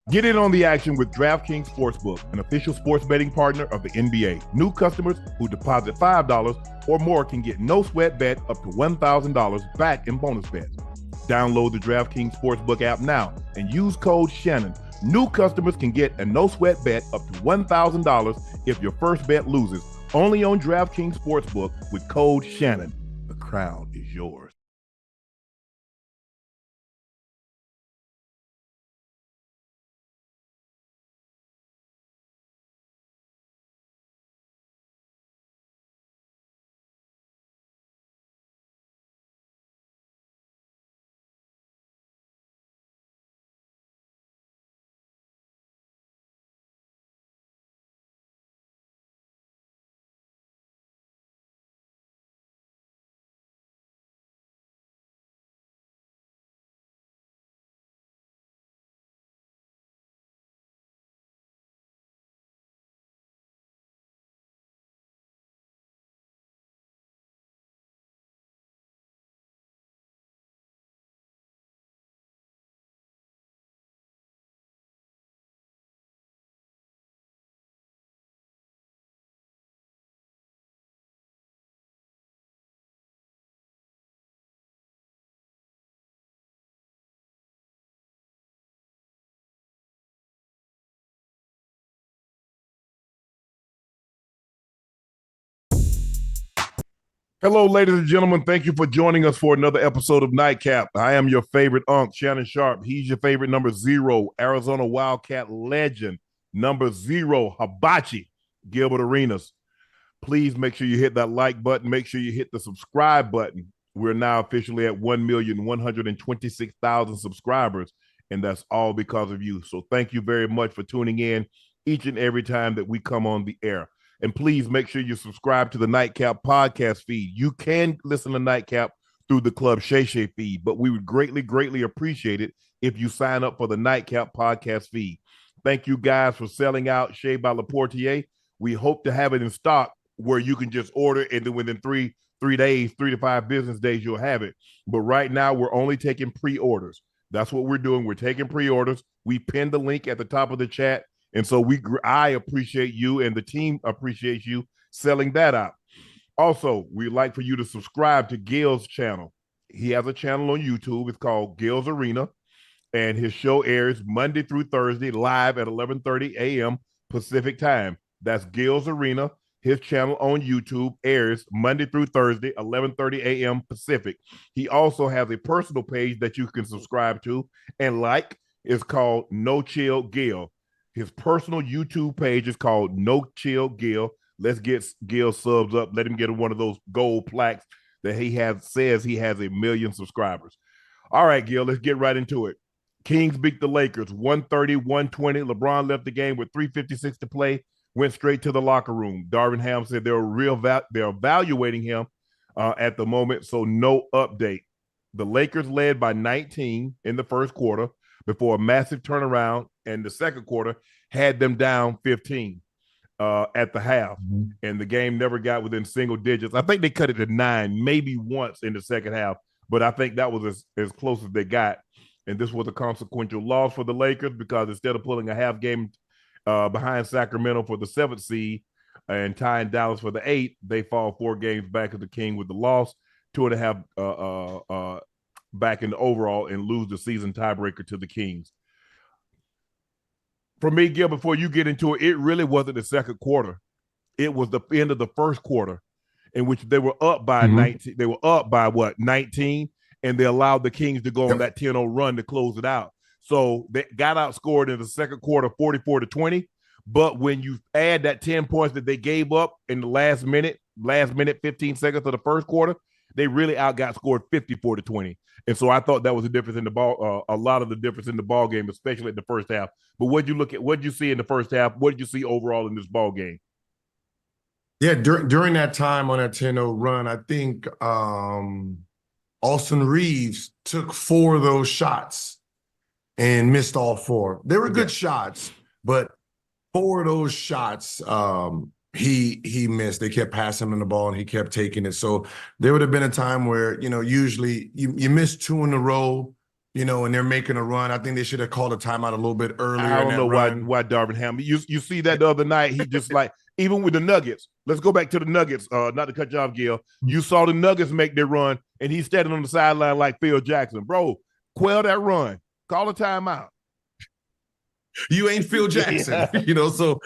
Get in on the action with DraftKings Sportsbook, an official sports betting partner of the NBA. New customers who deposit $5 or more can get no sweat bet up to $1,000 back in bonus bets. Download the DraftKings Sportsbook app now and use code Shannon. New customers can get a no sweat bet up to $1,000 if your first bet loses. Only on DraftKings Sportsbook with code Shannon. The crown is yours. Hello, ladies and gentlemen. Thank you for joining us for another episode of Nightcap. I am your favorite Unc, Shannon Sharpe. He's your favorite number 0, Arizona Wildcat legend, number 0, Hibachi, Gilbert Arenas. Please make sure you hit that like button. Make sure you hit the subscribe button. We're now officially at 1,126,000 subscribers, and that's all because of you. So thank you very much for tuning in each and every time that we come on the air. And please make sure you subscribe to the Nightcap podcast feed. You can listen to Nightcap through the Club Shay Shay feed, but we would greatly, greatly appreciate it if you sign up for the Nightcap podcast feed. Thank you guys for selling out Shea by Laportier. We hope to have it in stock where you can just order and then within three days, 3 to 5 business days, you'll have it. But right now, we're only taking pre-orders. That's what we're doing. We're taking pre-orders. We pinned the link at the top of the chat. And so I appreciate you and the team appreciates you selling that out. Also, we'd like for you to subscribe to Gil's channel. He has a channel on YouTube. It's called Gil's Arena, and his show airs Monday through Thursday live at 11:30 a.m. Pacific time. That's Gil's Arena. His channel on YouTube airs Monday through Thursday, 11:30 a.m. Pacific. He also has a personal page that you can subscribe to and like. It's called No Chill Gil. His personal YouTube page is called No Chill Gil. Let's get Gil subs up. Let him get one of those gold plaques that says he has 1 million subscribers. All right, Gil, let's get right into it. Kings beat the Lakers 130-120. LeBron left the game with 3:56 to play, went straight to the locker room. Darvin Ham said they're evaluating him at the moment, so no update. The Lakers led by 19 in the first quarter before a massive turnaround, and the second quarter had them down 15 at the half, and the game never got within single digits. I think they cut it to 9, maybe once in the second half, but I think that was as close as they got, and this was a consequential loss for the Lakers because instead of pulling a half game behind Sacramento for the 7th seed and tying Dallas for the 8th, they fall 4 games back of the King with the loss, 2.5 back in the overall, and lose the season tiebreaker to the Kings. For me, Gil, before you get into it, it really wasn't the second quarter. It was the end of the first quarter in which they were up by 19. They were up by 19, and they allowed the Kings to go on that 10-0 run to close it out. So they got outscored in the second quarter 44-20. But when you add that 10 points that they gave up in the last minute, 15 seconds of the first quarter, they really got scored 54-20. And so I thought that was the difference in the ball, a lot of the difference in the ball game, especially in the first half. But what did you see in the first half? What did you see overall in this ball game? Yeah, during that time on that 10-0 run, I think Austin Reeves took 4 of those shots and missed all 4. They were good shots, but 4 of those shots he missed. They kept passing him the ball and he kept taking it. So there would have been a time where, usually you miss 2 in a row, and they're making a run. I think they should have called a timeout a little bit earlier. I in don't that know run. why Darvin Ham. You see that the other night. He just like even with the Nuggets. Let's go back to the Nuggets. Not to cut you off, Gil. You saw the Nuggets make their run, and he's standing on the sideline like Phil Jackson, bro. Quell that run. Call a timeout. You ain't Phil Jackson, So,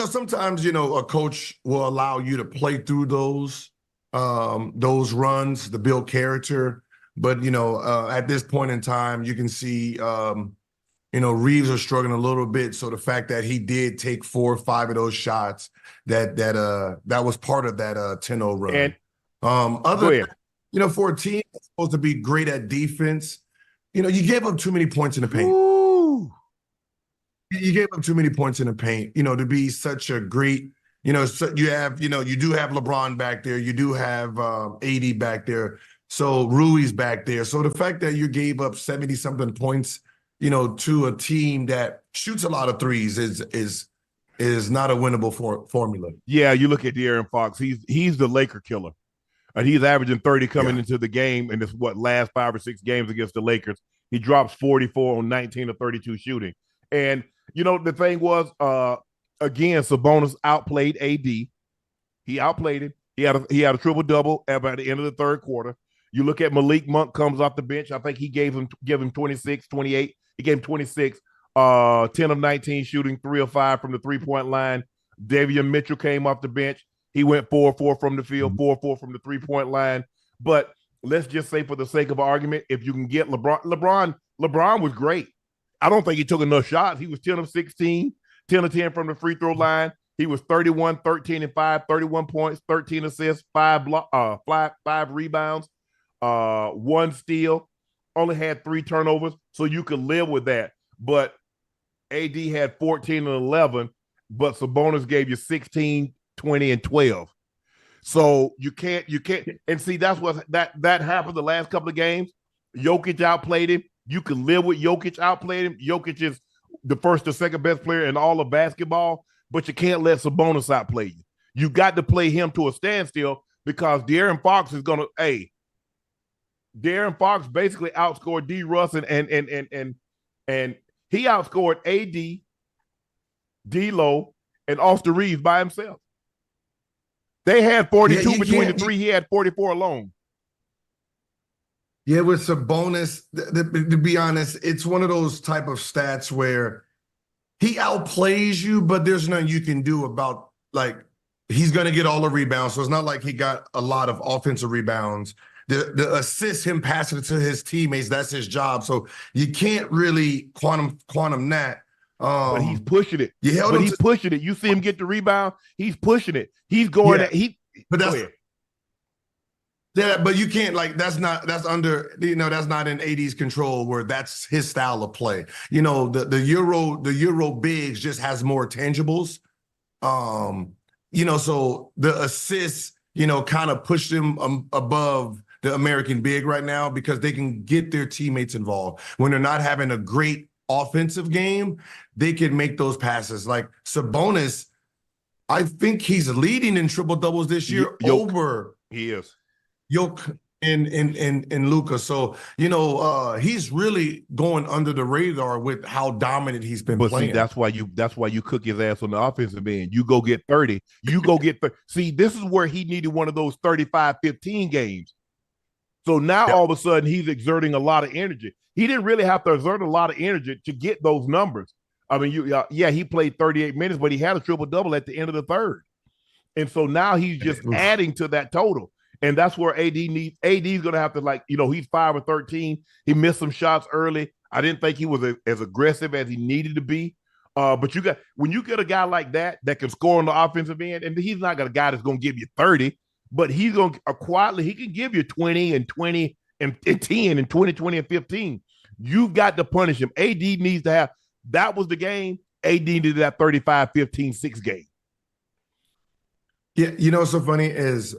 sometimes a coach will allow you to play through those runs to build character. But at this point in time, you can see Reeves are struggling a little bit. So the fact that he did take 4 or 5 of those shots, that was part of that 10-0 run. And go ahead. For a team that's supposed to be great at defense, you gave up too many points in the paint. Ooh. You gave up too many points in the paint, to be such a great, so you have, you do have LeBron back there. You do have AD back there. So Rui's back there. So the fact that you gave up 70-something points, to a team that shoots a lot of threes is not a winnable formula. Yeah, you look at De'Aaron Fox. He's the Laker killer. And he's averaging 30 coming into the game in this last 5 or 6 games against the Lakers. He drops 44 on 19 or 32 shooting. And the thing was, again, Sabonis outplayed AD. He outplayed him. He had a triple double at the end of the third quarter. You look at Malik Monk comes off the bench. I think he gave him 26, 28. He gave him 26, 10 of 19 shooting, 3 of 5 from the 3-point line. Davion Mitchell came off the bench. He went 4-4 from the field, 4-4 from the 3-point line. But let's just say, for the sake of argument, if you can get LeBron was great. I don't think he took enough shots. He was 10 of 16, 10 of 10 from the free throw line. He was 31, 13 and 5, 31 points, 13 assists, 5 rebounds, 1 steal, only had 3 turnovers. So you could live with that. But AD had 14 and 11, but Sabonis gave you 16, 20, and 12. So you can't, and see, that's what that happened the last couple of games. Jokic outplayed him. You can live with Jokic outplayed him. Jokic is the first or second best player in all of basketball, but you can't let Sabonis outplay you. You got to play him to a standstill, because De'Aaron Fox is gonna. De'Aaron Fox basically outscored D. Russ and he outscored AD, D'Lo, and Austin Reeves by himself. They had 42 between the three. He had 44 alone. Yeah, with Sabonis, to be honest, it's one of those type of stats where he outplays you, but there's nothing you can do about, he's going to get all the rebounds. So it's not like he got a lot of offensive rebounds. The assists, him passing it to his teammates, that's his job. So you can't really quantum that. But he's pushing it. He's pushing it. You see him get the rebound. He's pushing it. He's going at but you can't, that's not in AD's control, where that's his style of play. The Euro bigs just has more tangibles. So the assists, kind of push them above the American big right now, because they can get their teammates involved. When they're not having a great offensive game, they can make those passes. Like Sabonis, I think he's leading in triple doubles this year over. He is. Yoke and Luka. So, he's really going under the radar with how dominant he's been playing. See, that's why you cook his ass on the offensive end. You go get 30. You go get 30. See, this is where he needed one of those 35-15 games. So now all of a sudden he's exerting a lot of energy. He didn't really have to exert a lot of energy to get those numbers. I mean, he played 38 minutes, but he had a triple-double at the end of the third. And so now he's just adding to that total. And that's where AD's going to have to, he's 5 of 13. He missed some shots early. I didn't think he was as aggressive as he needed to be. But when you get a guy like that can score on the offensive end, and he's not a guy that's going to give you 30, but he's going to quietly, he can give you 20 and 20 and 10 and 20, 20 and 15. You've got to punish him. AD needs to have, that was the game. AD needed that 35-15-6 game. Yeah, what's so funny is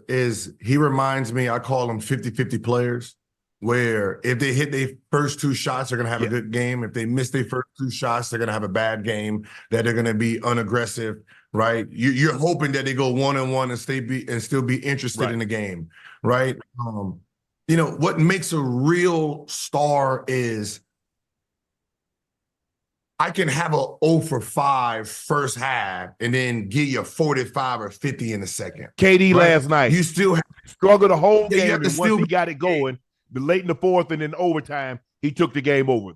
he reminds me, I call them 50-50 players, where if they hit their first 2 shots, they're going to have a good game. If they miss their first 2 shots, they're going to have a bad game, that they're going to be unaggressive, right? You're hoping that they go 1-1 and still be interested in the game, right? what makes a real star is I can have a 0 for 5 first half and then give you 45 or 50 in the second. KD right? last night. You still struggled the whole you game, have to and once still he got it going, the late in the fourth and in overtime, he took the game over.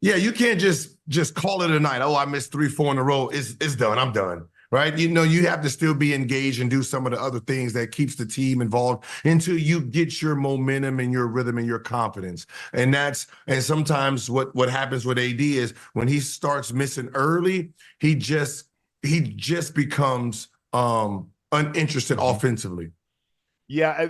Yeah, you can't just call it a night. Oh, I missed 3, 4 in a row. It's done. I'm done. Right? You have to still be engaged and do some of the other things that keeps the team involved until you get your momentum and your rhythm and your confidence. And sometimes what happens with AD is when he starts missing early, he just becomes uninterested offensively. Yeah,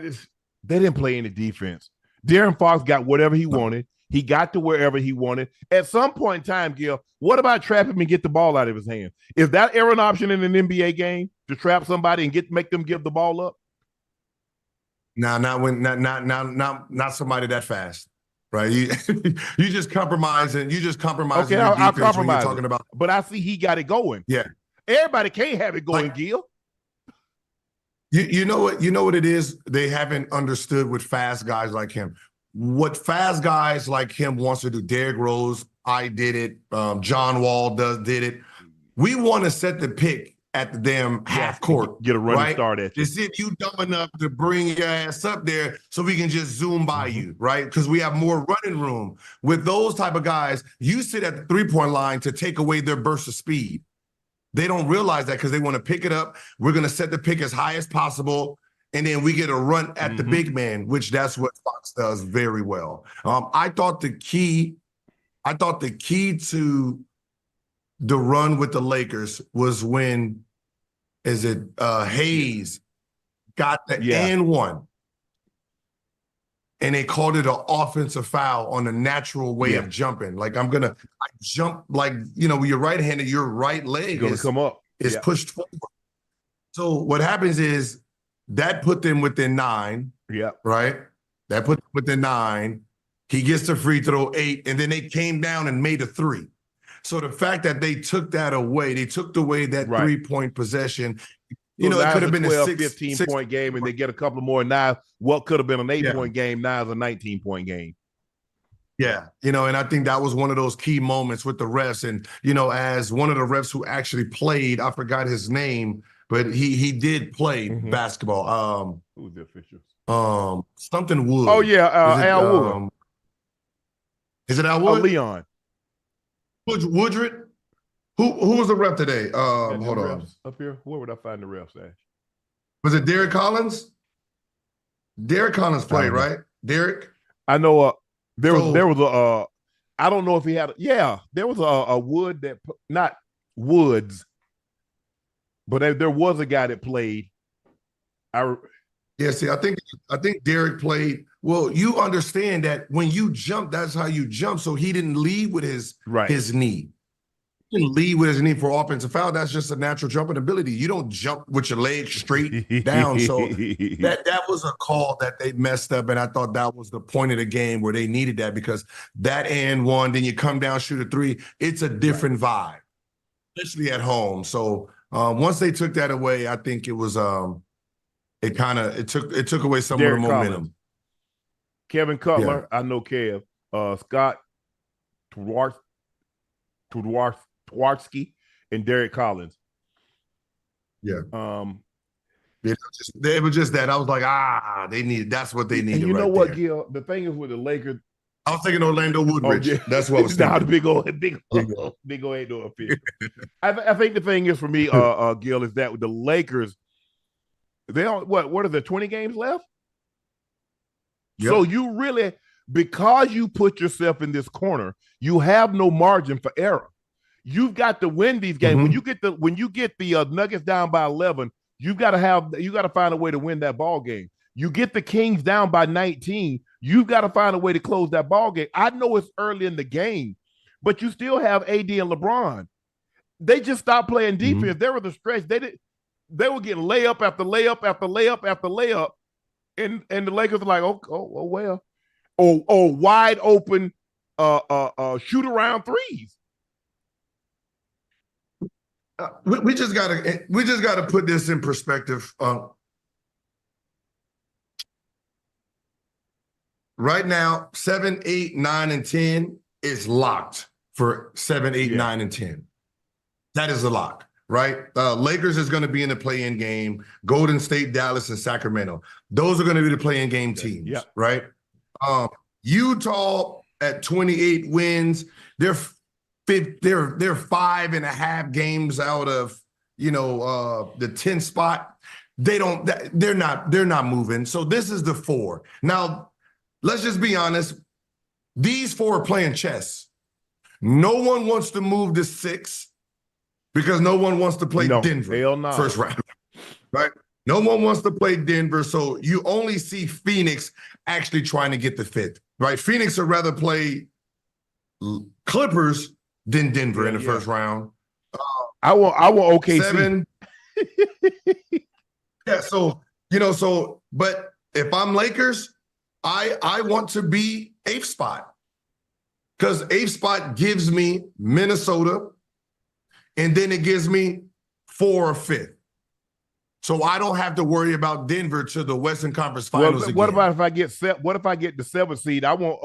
they didn't play any defense. De'Aaron Fox got whatever he wanted. He got to wherever he wanted. At some point in time, Gil, what about trap him and get the ball out of his hand? Is that ever an option in an NBA game to trap somebody and make them give the ball up? Now, not somebody that fast, right? You just compromising. You just compromising your defense compromise when you're talking about. But I see he got it going. Yeah, everybody can't have it going, Gil. You know what it is? They haven't understood with fast guys like him. What fast guys like him wants to do. Derrick Rose, I did it. John Wall did it. We want to set the pick at the damn half court. Get a running start at you. To see if you dumb enough to bring your ass up there so we can just zoom by you, right? Because we have more running room. With those type of guys, you sit at the three-point line to take away their burst of speed. They don't realize that because they want to pick it up. We're going to set the pick as high as possible. And then we get a run at the big man, which that's what Fox does very well. I thought the key to the run with the Lakers was when Hayes got the and one. And they called it an offensive foul on a natural way of jumping. Like I jump like, when you're right-handed, your right leg is come up. Is pushed forward. So what happens is that put them within 9. Yeah. Right? That put them within 9. He gets the free throw 8, and then they came down and made a 3. So the fact that they took that away, they took away that 3-point possession. So it could have been 12, a 15-point game, and they get a couple more. Now, what could have been an 8-point game now is a 19-point game. Yeah, and I think that was one of those key moments with the refs. And, as one of the refs who actually played, I forgot his name, but he did play basketball. Who was the official? Something Wood. Oh, yeah, Al Wood. Is it Al Wood? Leon. Woodred? Who was the ref today? Hold on. Up here? Where would I find the refs at? Was it Derek Collins? Derek Collins played, right? Derek? I know there was a I don't know if he had there was a Wood that not Woods, but there was a guy that played. I think Derek played. Well, you understand that when you jump, that's how you jump. So he didn't lead with his knee. He didn't lead with his knee for offensive foul. That's just a natural jumping ability. You don't jump with your legs straight down. So that was a call that they messed up, and I thought that was the point of the game where they needed that, because that and one, then you come down, shoot a 3. It's a different vibe, especially at home. So once they took that away, I think it was it took away some of the momentum. Collins. Kevin Cutler, I know Kev. Scott Twarski and Derek Collins. Yeah. It was just that. I was like, they needed. That's what they needed. And you know what, Gil? The thing is with the Lakers. I was thinking Orlando Woodridge. That's what I was thinking. Now the big old ain't no appeal. I think the thing is for me, Gil, is that with the Lakers, they don't what are there 20 games left? Yep. So you really, because you put yourself in this corner, you have no margin for error. You've got to win these games. When you get the Nuggets down by 11, you got to find a way to win that ball game. You get the Kings down by 19, you've got to find a way to close that ball game. I know it's early in the game, but you still have AD and LeBron. They just stopped playing defense. There was a stretch. They were getting layup after layup after layup after layup. And the Lakers are like, oh well. Or wide open shoot around threes. We just gotta put this in perspective. right now, 7, 8, 9, and 10 is locked for 7, 8, 9, and 10. That is a lock, right? Lakers is going to be in the play-in game. Golden State, Dallas, and Sacramento. Those are going to be the play-in game teams, right? Utah at 28 wins. They're 5.5 games out of the 10th spot. They're not moving. So this is the 4. Now, let's just be honest. These 4 are playing chess. No one wants to move to 6 because no one wants to play Denver first round, right? No one wants to play Denver, so you only see Phoenix actually trying to get the 5th, right? Phoenix would rather play Clippers than Denver in the first round. I want OKC. 7. Yeah, but if I'm Lakers, I want to be 8th spot because 8th spot gives me Minnesota, and then it gives me 4 or 5th. So I don't have to worry about Denver to the Western Conference Finals again. What about if I get what if I get the 7th seed? I'm hoping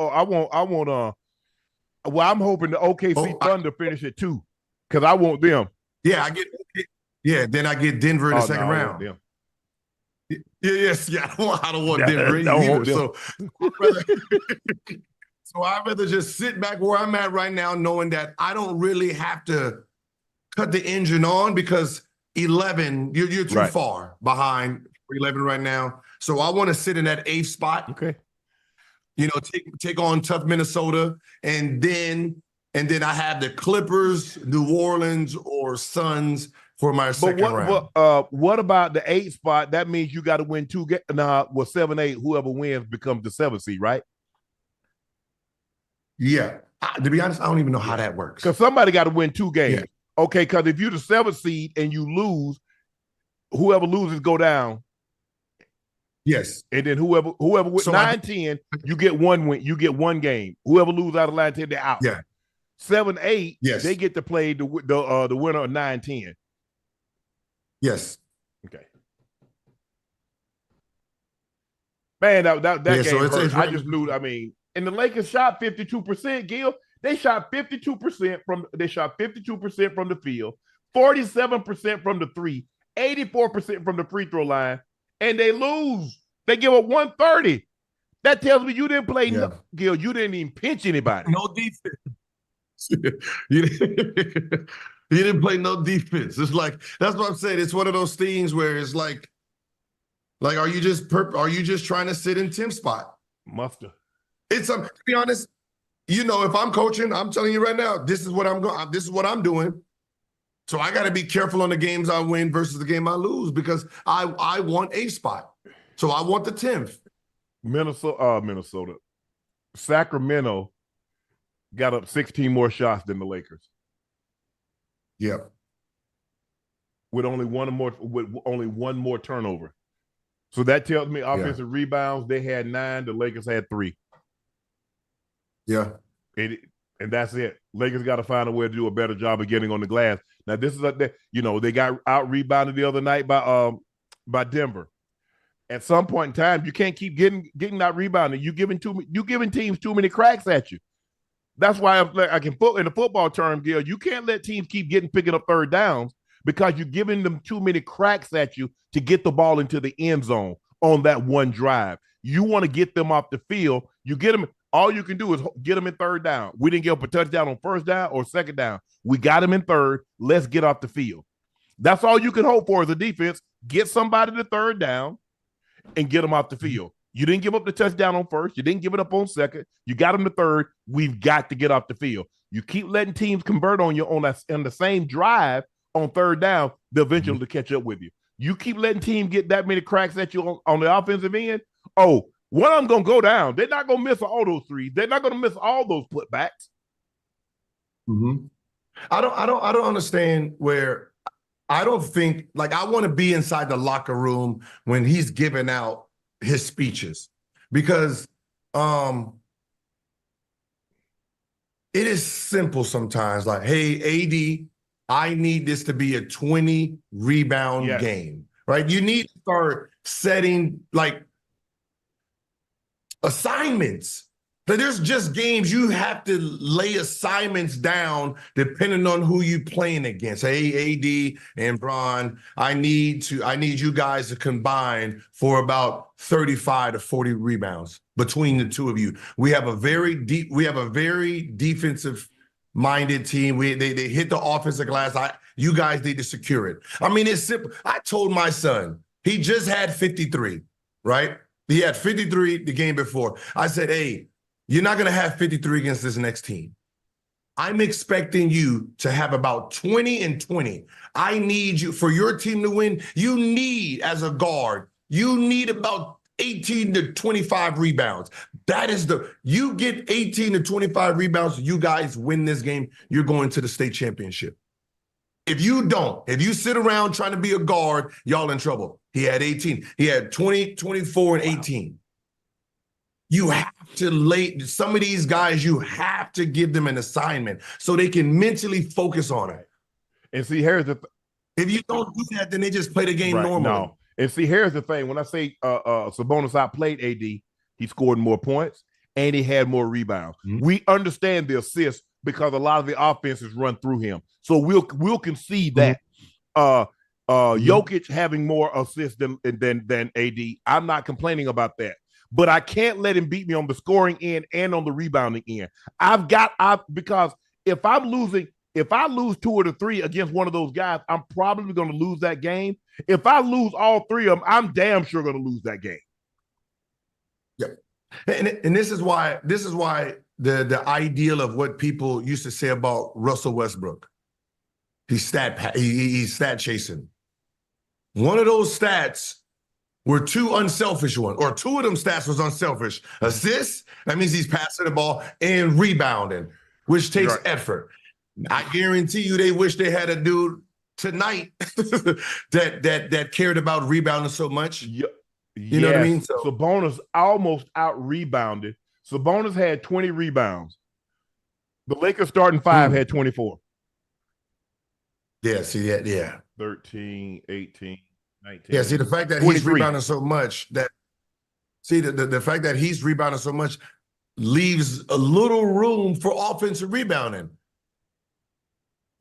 the OKC Thunder finish at 2 because I want them. Yeah, then I get Denver in the second round. I don't want Denver either. So I'd rather just sit back where I'm at right now, knowing that I don't really have to cut the engine on because 11, you're too far behind for 11 right now. So I want to sit in that 8th spot. Okay. Take on tough Minnesota, and then I have the Clippers, New Orleans, or Suns for my second round. What about the 8th spot? That means you got to win 2 games. 7, 8, whoever wins becomes the 7th seed, right? Yeah. To be honest, I don't even know how that works. Because somebody got to win 2 games. Yeah. Okay, because if you're the 7th seed and you lose, whoever loses go down. Yes. And then whoever wins 9, 10, you get 1 win. You get 1 game. Whoever loses out of 9, 10, they're out. Yeah. 7, 8, they get to play the winner of 9, 10. Yes. Okay. Man, that game hurt. I just knew. I mean, and the Lakers shot 52%. Gil, they shot 52% from the field, 47% from the 3, 84% from the free throw line, and they lose. They give up 130. That tells me you didn't play. Gil, you didn't even pinch anybody. No defense. You didn't play no defense. It's like, that's what I'm saying. It's one of those things where it's like are you just trying to sit in 10th spot? Muster. It's to be honest, if I'm coaching, I'm telling you right now, this is what I'm doing. So I got to be careful on the games I win versus the game I lose because I want 8th spot. So I want the 10th. Minnesota. Sacramento got up 16 more shots than the Lakers. Yep. With only one more turnover. So that tells me offensive rebounds, they had 9, the Lakers had 3. Yeah. And that's it. Lakers got to find a way to do a better job of getting on the glass. Now, this is they got out rebounded the other night by Denver. At some point in time, you can't keep getting out rebounded. You giving teams too many cracks at you. That's why I can put in the football term, Gil, you can't let teams keep picking up third downs because you're giving them too many cracks at you to get the ball into the end zone on that one drive. You want to get them off the field. You get them. All you can do is get them in third down. We didn't get up a touchdown on first down or second down. We got them in third. Let's get off the field. That's all you can hope for as a defense. Get somebody to third down and get them off the field. You didn't give up the touchdown on first. You didn't give it up on second. You got them to third. We've got to get off the field. You keep letting teams convert on you on the same drive on third down, they'll eventually catch up with you. You keep letting teams get that many cracks at you on the offensive end. Oh, one of them going to go down. They're not going to miss all those threes. They're not going to miss all those putbacks. Mm-hmm. I don't understand where I don't think, I want to be inside the locker room when he's giving out his speeches because it is simple sometimes. Like, hey, AD, I need this to be a 20 rebound game, right? You need to start setting assignments. There's just games you have to lay assignments down depending on who you playing against. Hey, AD and Bron, I need you guys to combine for about 35 to 40 rebounds between the two of you. We have a very defensive minded team. They hit the offensive glass. You guys need to secure it. I mean, it's simple. I told my son, he just had 53, right? He had 53 the game before. I said, hey, you're not going to have 53 against this next team. I'm expecting you to have about 20 and 20. I need you, for your team to win, you need, as a guard, you need about 18 to 25 rebounds. You get 18 to 25 rebounds, you guys win this game, you're going to the state championship. If you don't, if you sit around trying to be a guard, y'all in trouble. He had 18. He had 20, 24, and 18. You have to some of these guys, you have to give them an assignment so they can mentally focus on it. And see, here's the if you don't do that, then they just play the game normally. No. And see, here's the thing. When I say Sabonis outplayed AD, he scored more points and he had more rebounds. Mm-hmm. We understand the assists because a lot of the offenses run through him. So we'll concede that. Jokic having more assists than AD. I'm not complaining about that. But I can't let him beat me on the scoring end and on the rebounding end. Because if I lose 2 or 3 against one of those guys, I'm probably going to lose that game. If I lose all 3 of them, I'm damn sure going to lose that game. Yep. And this is why the ideal of what people used to say about Russell Westbrook, he's stat chasing. One of those stats were 2 unselfish ones, or 2 of them stats was unselfish. Assists, that means he's passing the ball, and rebounding, which takes effort. I guarantee you they wish they had a dude tonight that cared about rebounding so much. You know what I mean? So Sabonis almost out-rebounded. Sabonis had 20 rebounds. The Lakers starting 5 had 24. Yeah, see that, yeah. 13, 18. 19, yeah, see the fact that 23. He's rebounding so much the fact that he's rebounding so much leaves a little room for offensive rebounding,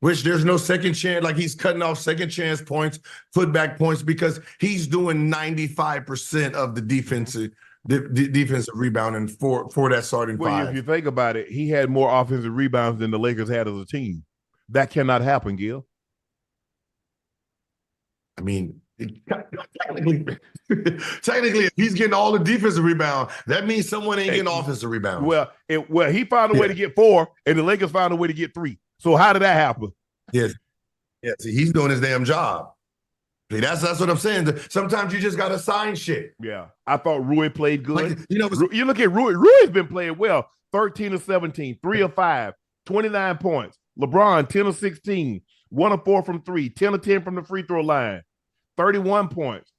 which there's no second chance. Like, he's cutting off second chance points, putback points, because he's doing 95% of the defensive rebounding for that starting 5. If you think about it, he had more offensive rebounds than the Lakers had as a team. That cannot happen, Gil. I mean, technically, if he's getting all the defensive rebound, that means someone ain't getting offensive rebound. Well, he found a way to get 4, and the Lakers found a way to get 3. So how did that happen? Yes. Yeah, see, he's doing his damn job. See, that's what I'm saying. Sometimes you just got to sign shit. Yeah. I thought Rui played good. Like, you look at Rui. Rui's been playing well. 13 of 17, 3 of 5, 29 points. LeBron, 10 of 16, 1 of 4 from 3, 10 of 10 from the free throw line. 31 points.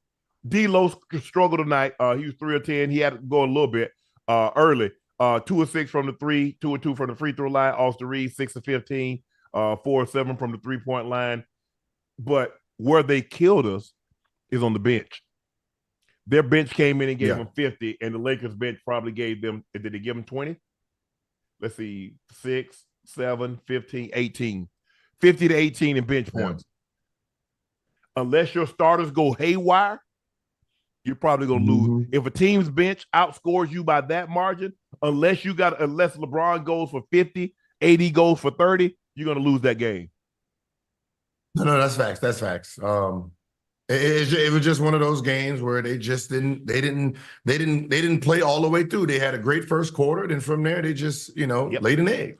D-Lo struggled tonight. He was 3 of 10. He had to go a little bit early. 2 of 6 from the 3, 2 of 2 from the free throw line. Austin Reeves, 6 of 15, 4 of 7 from the 3-point line. But where they killed us is on the bench. Their bench came in and gave them 50, and the Lakers bench probably gave them, did they give them 20? Let's see, 6, 7, 15, 18. 50 to 18 in bench points. Unless your starters go haywire, you're probably going to lose. If a team's bench outscores you by that margin, unless LeBron goes for 50, AD goes for 30, you're going to lose that game. No, that's facts. That's facts. It was just one of those games where they just didn't play all the way through. They had a great first quarter, then from there they just laid an egg.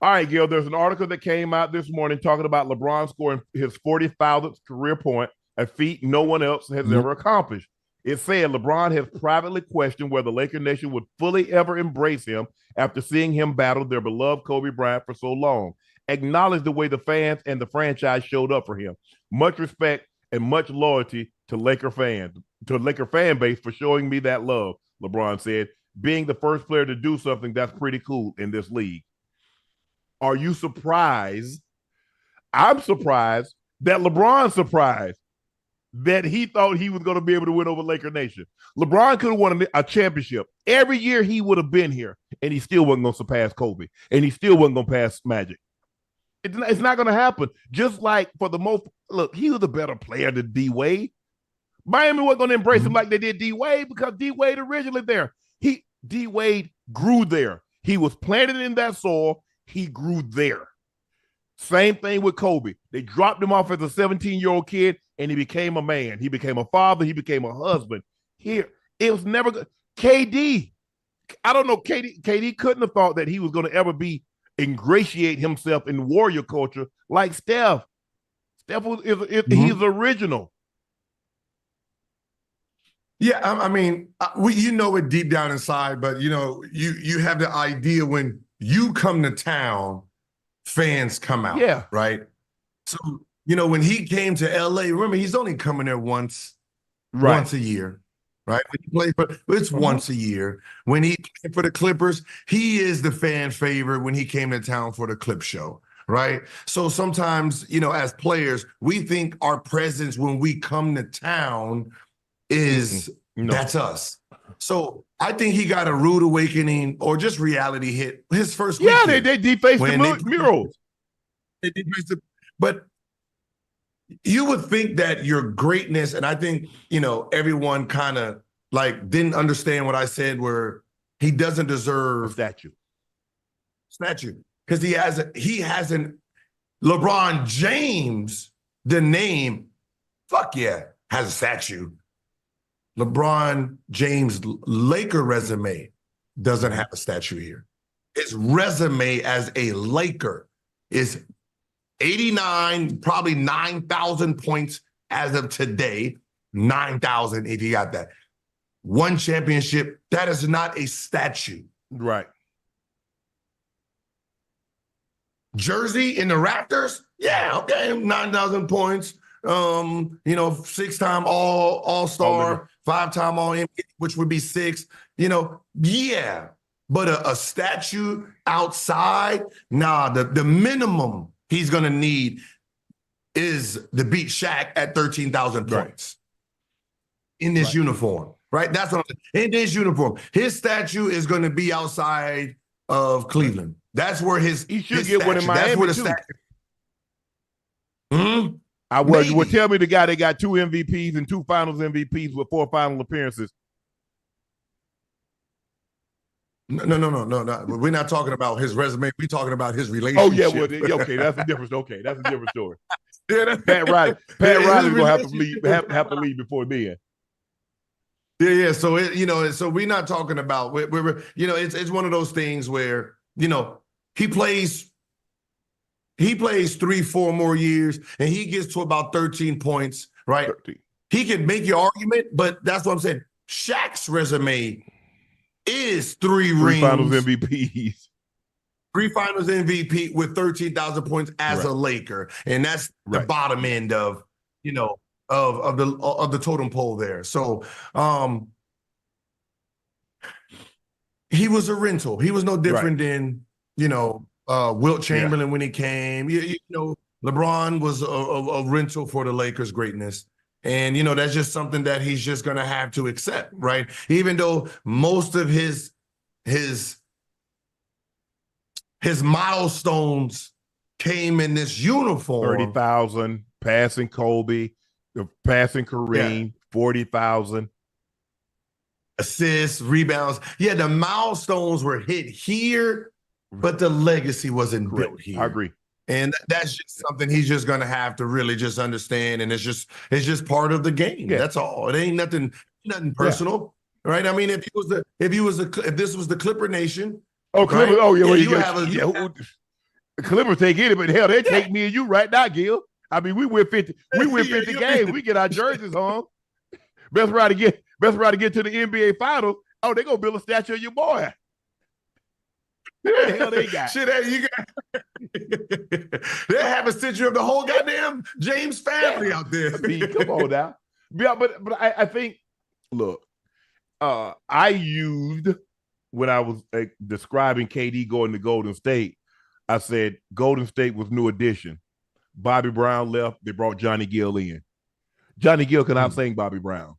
All right, Gil, there's an article that came out this morning talking about LeBron scoring his 40,000th career point, a feat no one else has ever accomplished. It said LeBron has privately questioned whether Laker Nation would fully ever embrace him after seeing him battle their beloved Kobe Bryant for so long. Acknowledge the way the fans and the franchise showed up for him. Much respect and much loyalty to Laker fan base for showing me that love, LeBron said. Being the first player to do something that's pretty cool in this league. Are you surprised? I'm surprised that LeBron's surprised. that he thought he was going to be able to win over Laker Nation. LeBron could have won a championship every year he would have been here, and he still wasn't going to surpass Kobe, and he still wasn't going to pass Magic. It's not going to happen. Just like for the most, look, he was a better player than D Wade. Miami wasn't going to embrace him like they did D Wade because D Wade originally there. D Wade grew there. He was planted in that soil. He grew there. Same thing with Kobe. They dropped him off as a 17-year-old kid, and he became a man. He became a father. He became a husband. Here, it was never good. KD, I don't know. KD couldn't have thought that he was going to ever ingratiate himself in warrior culture like Steph. Steph he's original. Yeah, I mean, you know it deep down inside, but you know, you have the idea when you come to town, fans come out. Yeah. Right. So, you know, when he came to LA, remember, he's only coming there once a year. Right. When he plays, but it's once a year. When he played for the Clippers, he is the fan favorite when he came to town for the Clip Show. Right. So sometimes, you know, as players, we think our presence when we come to town is that's us. So I think he got a rude awakening or just reality hit his first week. Yeah, they defaced the murals. But you would think that your greatness, and I think, you know, everyone kind of like didn't understand what I said, where he doesn't deserve a statue because he hasn't. LeBron James, the name, fuck yeah, has a statue. LeBron James' Laker resume doesn't have a statue here. His resume as a Laker is 89, probably 9,000 points as of today. 9,000 if you got that. One championship, that is not a statue. Right. Jersey in the Raptors? Yeah, okay, 9,000 points. You know, 6-time all-star, 5-time all-NBA, which would be 6. You know, yeah. But a statue outside, nah, the minimum he's going to need is to beat Shaq at 13,000 points in this uniform, right? That's what I'm saying. In this uniform. His statue is going to be outside of Cleveland. That's where he should get one in Miami. That's where the statue. Well, tell me the guy that got 2 MVPs and 2 Finals MVPs with 4 final appearances. No. We're not talking about his resume. We're talking about his relationship. Oh, yeah. Well, okay. That's a different story. Pat Riley's going to have to leave before then. Yeah. So, so we're not talking about, we're it's one of those things where, you know, he plays 3-4 more years and he gets to about 13 points, right? 13. He can make your argument, but that's what I'm saying. Shaq's resume is 3 rings. Finals MVPs. 3 Finals MVP with 13,000 points as a Laker. And that's the bottom end of, you know, of the totem pole there. So he was a rental. He was no different than, you know, Wilt Chamberlain when he came. You know, LeBron was a rental for the Lakers' greatness. And, you know, that's just something that he's just going to have to accept, right? Even though most of his milestones came in this uniform. 30,000, passing Kobe, passing Kareem, 40,000. Assists, rebounds. Yeah, the milestones were hit here, but the legacy wasn't built here. I agree. And that's just something he's just going to have to really just understand. And it's just part of the game. Yeah. That's all. It ain't nothing personal, right? I mean, if this was the Clipper Nation. Oh, Clipper. Right? Oh, yeah. The Clippers take it, but hell, they take me and you right now, Gil. I mean, we win 50 games. We get our jerseys home. Best route to get to the NBA Finals. Oh, they gonna build a statue of your boy. What the hell they got? They have a statue of the whole goddamn James family out there. I mean, come on now. Yeah, but I think, look, I used when I was describing KD going to Golden State, I said Golden State was new addition. Bobby Brown left, they brought Johnny Gill in. Johnny Gill can outsing Bobby Brown,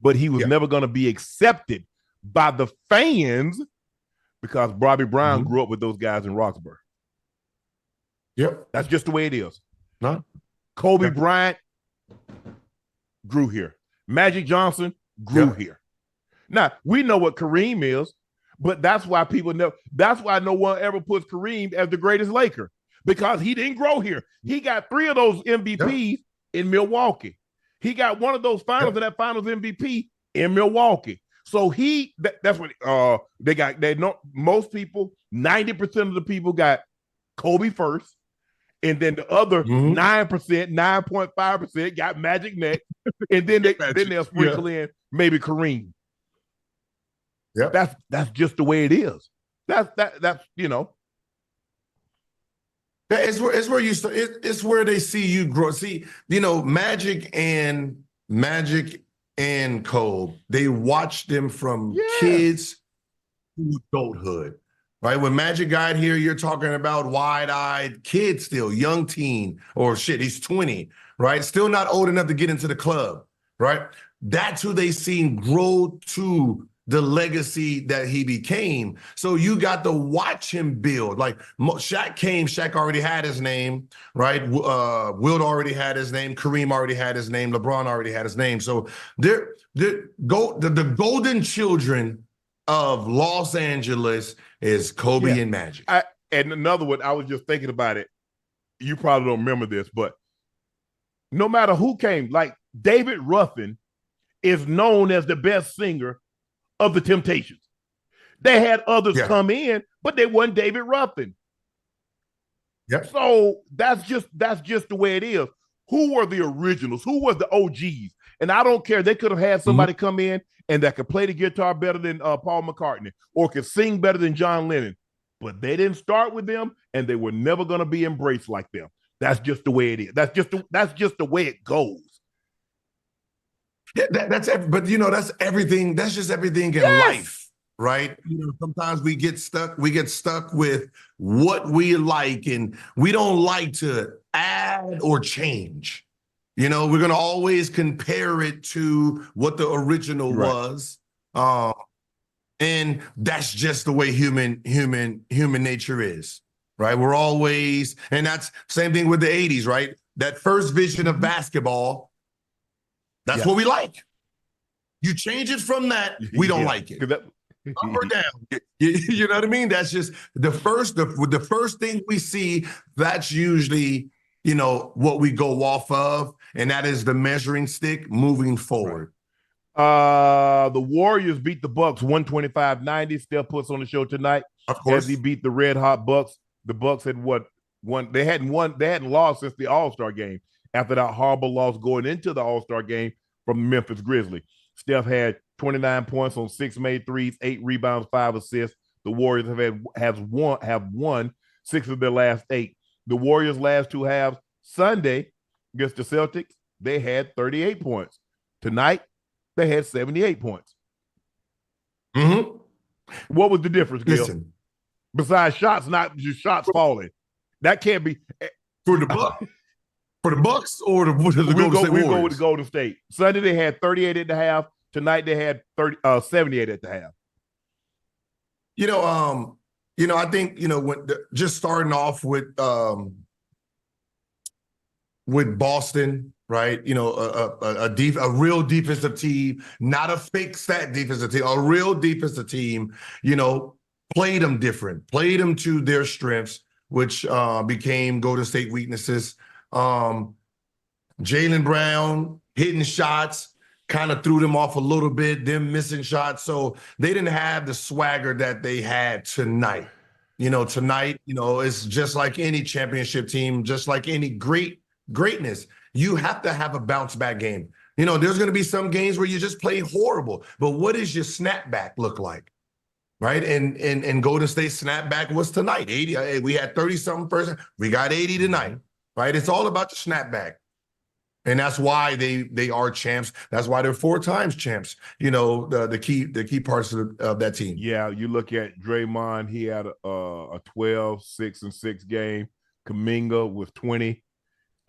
but he was never going to be accepted by the fans because Bobby Brown grew up with those guys in Roxbury. Yep. That's just the way it is. No. Kobe Bryant grew here. Magic Johnson grew here. Now, we know what Kareem is, but that's why people know. That's why no one ever puts Kareem as the greatest Laker, because he didn't grow here. He got 3 of those MVPs in Milwaukee. He got one of those finals of that finals MVP in Milwaukee. So that's what they got. They know most people, 90% of the people got Kobe first. And then the other 9%, 9.5% got Magic next. And then they'll sprinkle in maybe Kareem. Yeah. That's just the way it is. That's It's where you start. It's where they see you grow. See, Magic and Kobe, they watch them from kids to adulthood. Right? When Magic got here, you're talking about wide-eyed kid still, young teen, or he's 20, right? Still not old enough to get into the club, right? That's who they seen grow to the legacy that he became. So you got to watch him build. Like Shaq already had his name, right? Wilt already had his name. Kareem already had his name. LeBron already had his name. So the golden children of Los Angeles is Kobe and Magic. And another one, I was just thinking about it. You probably don't remember this, but no matter who came, like David Ruffin is known as the best singer of the Temptations. They had others come in, but they wasn't David Ruffin. Yep. So that's just the way it is. Who were the originals? Who were the OGs? And I don't care. They could have had somebody come in and that could play the guitar better than Paul McCartney or could sing better than John Lennon. But they didn't start with them, and they were never going to be embraced like them. That's just the way it is. That's just the way it goes. Yeah, that's everything. That's just everything in life, right? Sometimes we get stuck with what we like, and we don't like to add or change. We're going to always compare it to what the original was. And that's just the way human nature is, right? We're always, and that's same thing with the 80s, right? That first vision of basketball, that's what we like. You change it from that, we don't like it. Up or down. You know what I mean? That's just the first thing we see, that's usually, what we go off of, and that is the measuring stick moving forward. Right. The Warriors beat the Bucks 125-90. Steph puts on the show tonight. Of course. As he beat the Red Hot Bucks. The Bucks had won. They hadn't lost since the All-Star game after that horrible loss going into the All-Star game from the Memphis Grizzlies. Steph had 29 points on 6 made threes, 8 rebounds, 5 assists. The Warriors have won 6 of their last 8. The Warriors' last 2 halves, Sunday against the Celtics, they had 38 points. Tonight, they had 78 points. What was the difference, Gil? Listen. Besides shots, not just shots falling. That can't be. For the Bucks or the Golden State Warriors? We go with the Golden State. Sunday, they had 38 at the half. Tonight, they had 78 at the half. I think, when just starting off with Boston, right? A real defensive team, not a fake stat defensive team, a real defensive team, played them different, played them to their strengths, which became Golden State weaknesses. Jaylen Brown hitting shots kind of threw them off a little bit, them missing shots. So they didn't have the swagger that they had tonight. Tonight, it's just like any championship team, just like any greatness. You have to have a bounce back game. There's going to be some games where you just play horrible, but what does your snapback look like? Right? And Golden State snapback was tonight. 80. We had 30-something first. We got 80 tonight. Right? It's all about the snapback. And that's why they are champs. That's why they're 4 times champs. The key parts of that team. Yeah, you look at Draymond. He had a 12, 6-6 game. Kuminga with 20.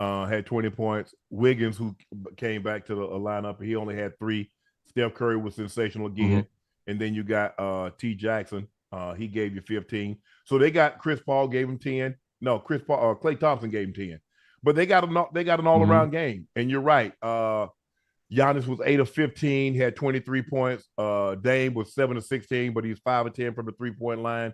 had 20 points. Wiggins, who came back to the lineup, he only had 3. Steph Curry was sensational again. And then you got T. Jackson. He gave you 15. So they got Chris Paul gave him 10. No, Klay Thompson gave him 10. But they got an all-around game. And you're right. Giannis was 8 of 15, had 23 points. Dame was 7 of 16, but he's 5 of 10 from the three-point line.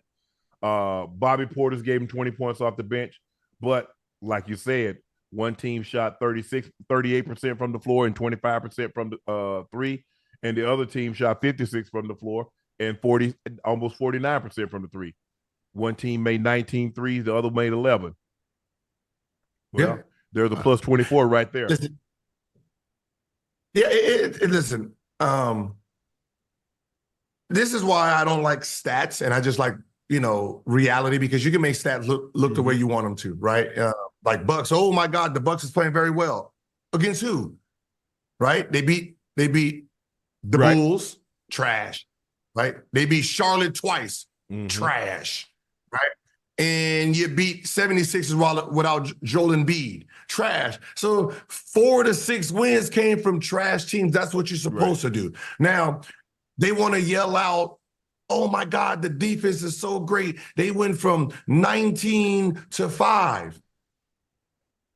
Bobby Portis gave him 20 points off the bench. But like you said, one team shot 38% from the floor and 25% from the three, and the other team shot 56 from the floor and almost 49% from the three. One team made 19 threes, the other made 11. Well, there's a plus 24 right there. Listen, listen, this is why I don't like stats, and I just like, reality, because you can make stats look the way you want them to, right? Like Bucks, oh my God, the Bucks is playing very well. Against who? Right? They beat the Bulls, trash, right? They beat Charlotte twice, trash, right? And you beat 76ers without Joel Embiid, trash. So 4 to 6 wins came from trash teams. That's what you're supposed to do. Now, they want to yell out, oh my God, the defense is so great. They went from 19 to 5.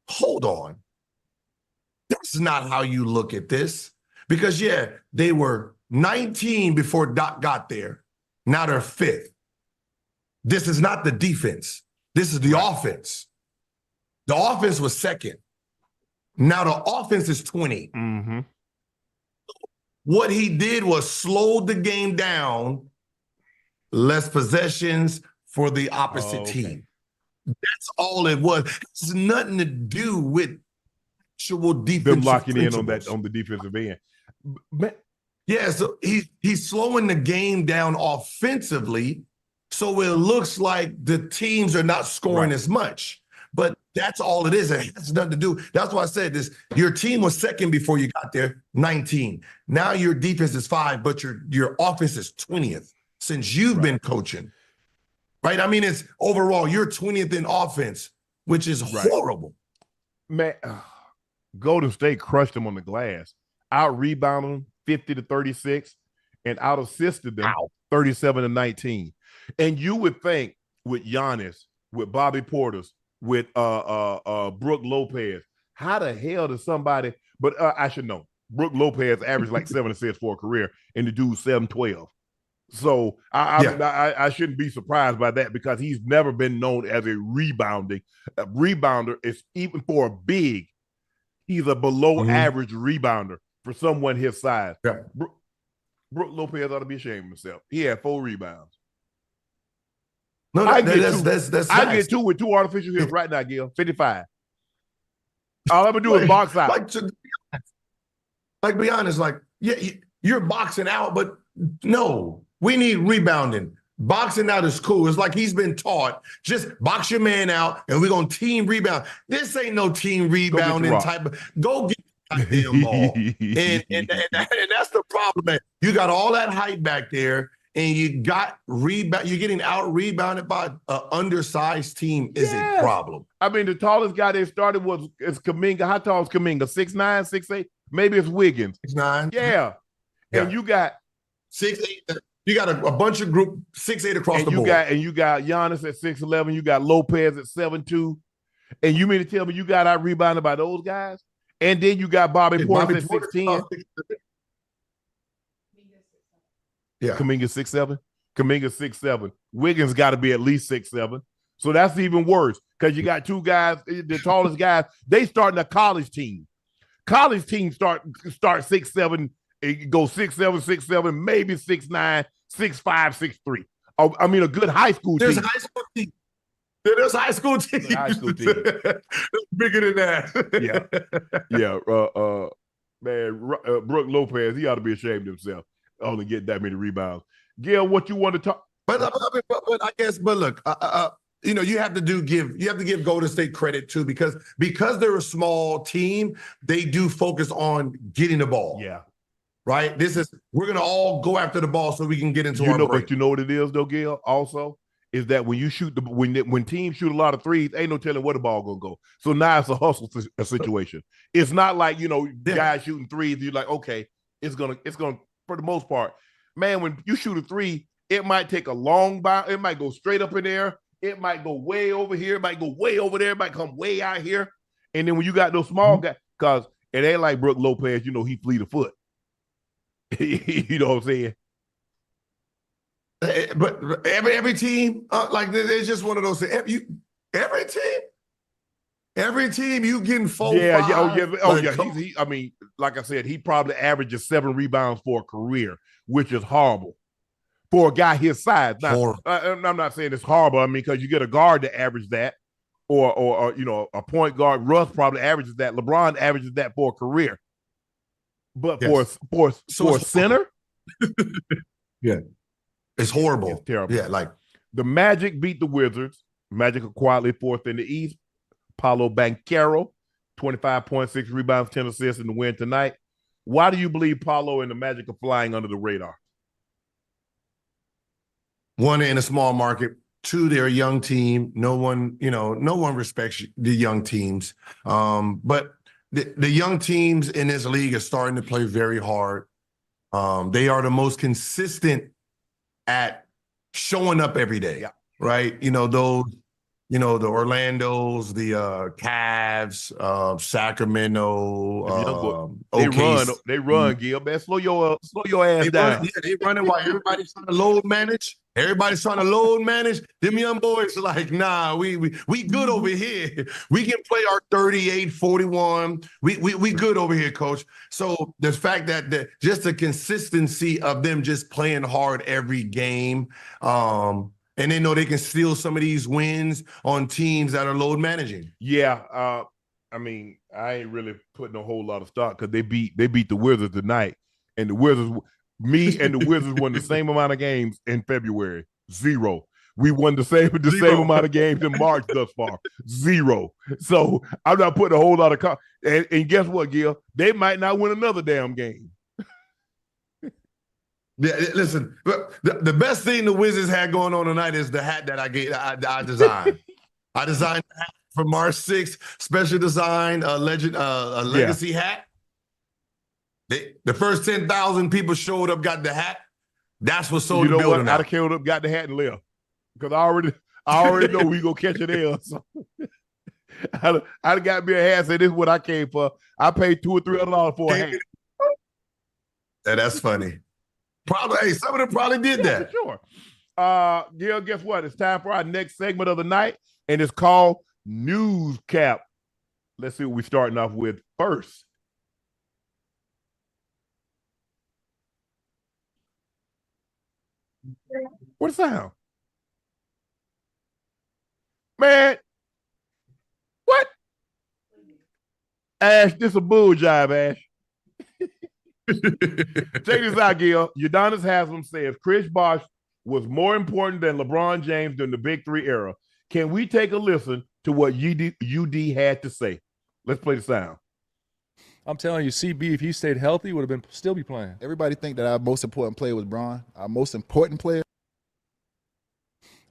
Hold on. That's not how you look at this. Because, they were 19 before Doc got there. Now they're 5th. This is not the defense. This is the offense. The offense was 2nd. Now the offense is 20. What he did was slowed the game down, less possessions for the opposite team. That's all it was. It's nothing to do with actual defensive them locking principles. in on the defensive end. So he's slowing the game down offensively, so it looks like the teams are not scoring as much. But that's all it is. It has nothing to do. That's why I said this. Your team was 2nd before you got there, 19. Now your defense is 5, but your offense is 20th since you've been coaching. Right? I mean, it's overall, you're 20th in offense, which is horrible. Man, Golden State crushed them on the glass. Out-rebounded them 50 to 36 and out-assisted them 37 to 19. And you would think with Giannis, with Bobby Portis, with Brook Lopez, how the hell does somebody, but I should know, Brook Lopez averaged like 7 assists for a career, and the dude's 7-12. So I shouldn't be surprised by that, because he's never been known as a rebounder. Is even for a big, he's a below average rebounder for someone his size. Brook Lopez ought to be ashamed of himself. He had 4 rebounds. No, I get 2 with 2 artificial hits right now, Gil. 55. All I'm gonna do is box out. Be honest, you're boxing out, but no, we need rebounding. Boxing out is cool. It's like he's been taught, just box your man out and we're gonna team rebound. This ain't no team rebounding type of, go get the goddamn ball. and that's the problem, man. You got all that height back there, and you got rebound. You're getting out rebounded by an undersized team is a problem. I mean, the tallest guy they started is Kuminga. How tall is Kuminga? 6'9", 6'8"? Maybe it's Wiggins. 6'9". Yeah. And you got 6'8". You got a bunch of group 6'8" across the board. You got Giannis at 6'11". You got Lopez at 7'2". And you mean to tell me you got out rebounded by those guys? And then you got Bobby Portis at 6'10". Yeah. Kuminga 6'7". Kuminga 6'7". Wiggins got to be at least 6'7". So that's even worse, because you got 2 guys, the tallest guys, they starting a college team. College teams start 6'7", it goes 6'7", 6'7", maybe 6'9", 6'5", 6'3". Oh, I mean, a good high school team. There's high school team. There's high school teams. High school team. Bigger than that. Man, Brook Lopez, he ought to be ashamed of himself. Only get that many rebounds. Gil, what you want to talk? But I guess. But look, you have to give Golden State credit too, because they're a small team. They do focus on getting the ball. Yeah. Right. We're gonna all go after the ball so we can get into our break. But you know what it is though, Gil. Also, is that when you shoot when teams shoot a lot of threes, ain't no telling where the ball gonna go. So now it's a hustle situation. It's not like guys shooting threes. You're like, okay, it's gonna for the most part, man. When you shoot a three, it might take a long bounce. It might go straight up in there. It might go way over here. It might go way over there. It might come way out here. And then when you got those small guys, because it ain't like Brook Lopez, he fleet of foot. You know what I'm saying? But every team, like it's just one of those things. Every team, you getting 4, 5. I mean, like I said, he probably averages 7 rebounds for a career, which is horrible for a guy his size. Now, I'm not saying it's horrible. I mean, because you get a guard to average that, or a point guard. Russ probably averages that. LeBron averages that for a career. But for a center, yeah. It's horrible. It's terrible. Yeah, like the Magic beat the Wizards. Magic are quietly 4th in the East. Paolo Banchero, 25.6 rebounds, 10 assists in the win tonight. Why do you believe Paolo and the Magic are flying under the radar? 1, in a small market. 2, they're a young team. No one respects the young teams. But the young teams in this league are starting to play very hard. They are the most consistent at showing up every day, right? The Orlandos, the Cavs, Sacramento, they run, Gilbert. Slow your ass down. They running while everybody's trying to load manage. Everybody's trying to load manage. Them young boys are like, nah, we good over here. We can play our 38, 41. We good over here, coach. So the fact that just the consistency of them just playing hard every game, and they know they can steal some of these wins on teams that are load managing. Yeah, I mean, I ain't really putting a whole lot of stock because they beat the Wizards tonight, and the Wizards. Me and the Wizards won the same amount of games in February. 0. We won the same amount of games in March thus far. 0. So I'm not putting a whole lot of and guess what, Gil? They might not win another damn game. Yeah, listen. The best thing the Wizards had going on tonight is the hat that I designed. I designed the hat for March 6th, special design, legacy hat. The first 10,000 people showed up, got the hat. That's what sold the building out. I'd have killed up, got the hat, and left because I already know we gonna catch it there. So I'd got me a hat. Say this is what I came for. I paid $200 or $300 for a hat. Yeah, that's funny. Probably, hey, some of them probably did that. For sure. Gil, guess what? It's time for our next segment of the night, and it's called News Cap. Let's see what we're starting off with first. What sound? Man, what? Ash, this a bull jive, Ash. Check this out, Gil. Udonis Haslem says Chris Bosh was more important than LeBron James during the Big Three era. Can we take a listen to what UD had to say? Let's play the sound. I'm telling you, CB, if he stayed healthy, would have still be playing. Everybody think that our most important player was Bron. Our most important player.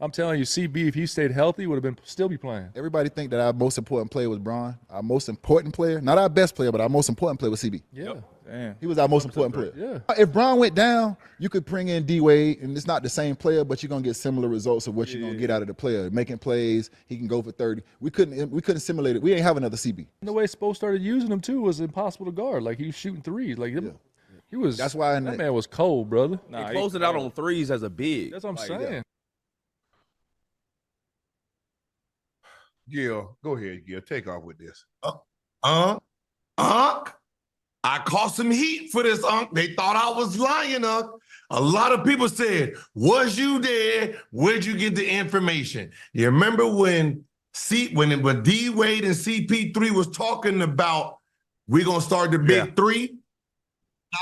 I'm telling you, CB, if he stayed healthy, would have still be playing. Everybody think that our most important player was Bron. Our most important player, not our best player, but our most important player was CB. Yeah. Yep. Damn. He was our most important player. Yeah. If Bron went down, you could bring in D-Wade, and it's not the same player, but you're gonna get similar results of what you're gonna get out of the player. Making plays, he can go for 30. We couldn't simulate it. We ain't have another CB. And the way Spo started using him too was impossible to guard. Like he was shooting threes. Like he was. That's why that man was cold, brother. Nah, he closed it out on threes as a big. That's what I'm saying. Gil, go ahead, Gil. Take off with this. Unc, I caught some heat for this, Unc. They thought I was lying, Unc. A lot of people said, was you there? Where'd you get the information? You remember when D-Wade and CP3 was talking about we're going to start the Big Three?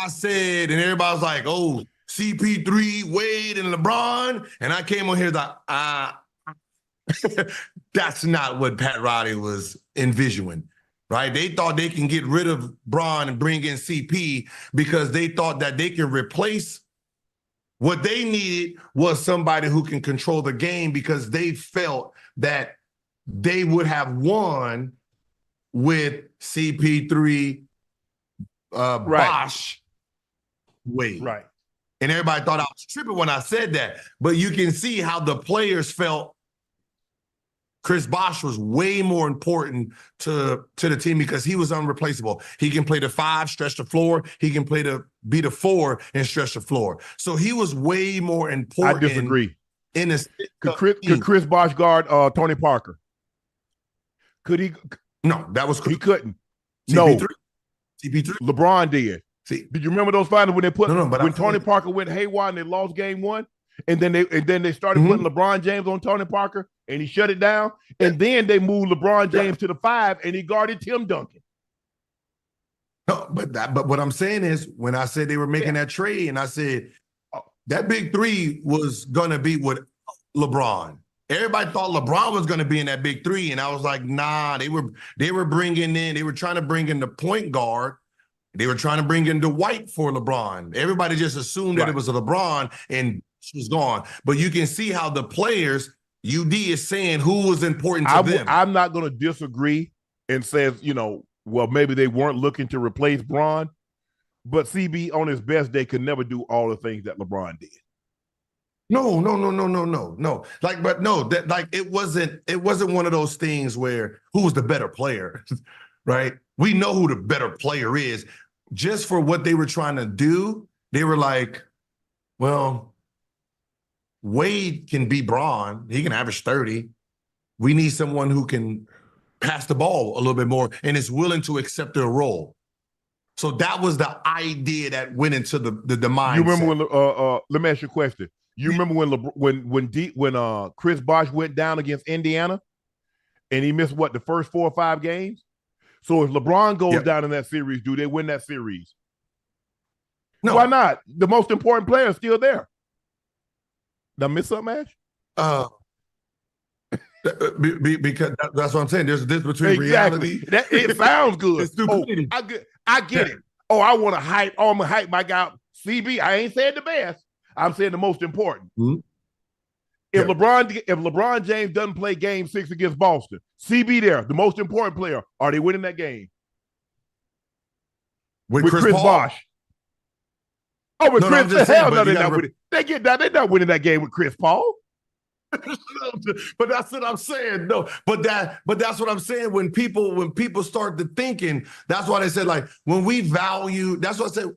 I said, and everybody was like, oh, CP3, Wade, and LeBron. And I came on here like, that's not what Pat Riley was envisioning, right? They thought they can get rid of Bron and bring in CP because they thought that they can replace What they needed was somebody who can control the game because they felt that they would have won with CP3, Bosh, Wade. Right. And everybody thought I was tripping when I said that. But you can see how the players felt Chris Bosh was way more important to the team because he was unreplaceable. He can play the 5, stretch the floor. He can be the 4 and stretch the floor. So he was way more important. I disagree. Could Chris Bosh guard Tony Parker? Could he? No, that was he couldn't. CP3. No, CP3. LeBron did. See, did you remember those finals when they put when Tony it. Parker went haywire and they lost game 1, and then they started putting LeBron James on Tony Parker and he shut it down, and then they moved LeBron James to the 5 and he guarded Tim Duncan. No, but what I'm saying is when I said they were making that trade, and I said that big 3 was gonna be with LeBron. Everybody thought LeBron was gonna be in that big 3, and I was like, nah. They were bringing in. They were trying to bring in the point guard. They were trying to bring in Dwight for LeBron. Everybody just assumed that it was a LeBron and she was gone. But you can see how the players, UD is saying who was important to them. I'm not going to disagree and says, well, maybe they weren't looking to replace Bron, but CB on his best day could never do all the things that LeBron did. No. It wasn't one of those things where who was the better player, right? We know who the better player is. Just for what they were trying to do, they were like, well, Wade can be Bron. He can average 30. We need someone who can pass the ball a little bit more and is willing to accept their role. So that was the idea that went into the mindset. You remember when? Let me ask you a question. You remember when Chris Bosh went down against Indiana, and he missed the first 4 or 5 games? So if LeBron goes down in that series, do they win that series? No. Why not? The most important player is still there. Did I miss something, Ash? Because that's what I'm saying. There's a difference between reality. It sounds good. Stupidity. I get it. Oh, I want to hype. Oh, I'm going to hype my guy. CB, I ain't saying the best. I'm saying the most important. Mm-hmm. If LeBron James doesn't play game 6 against Boston, CB there, the most important player, are they winning that game? With Chris Bosh. Oh, with Chris, no, hell no, they're not winning. They're not winning that game with Chris Paul. But that's what I'm saying. No, but that's what I'm saying. When people start to thinking, that's why they said, like, when we value, that's what I said.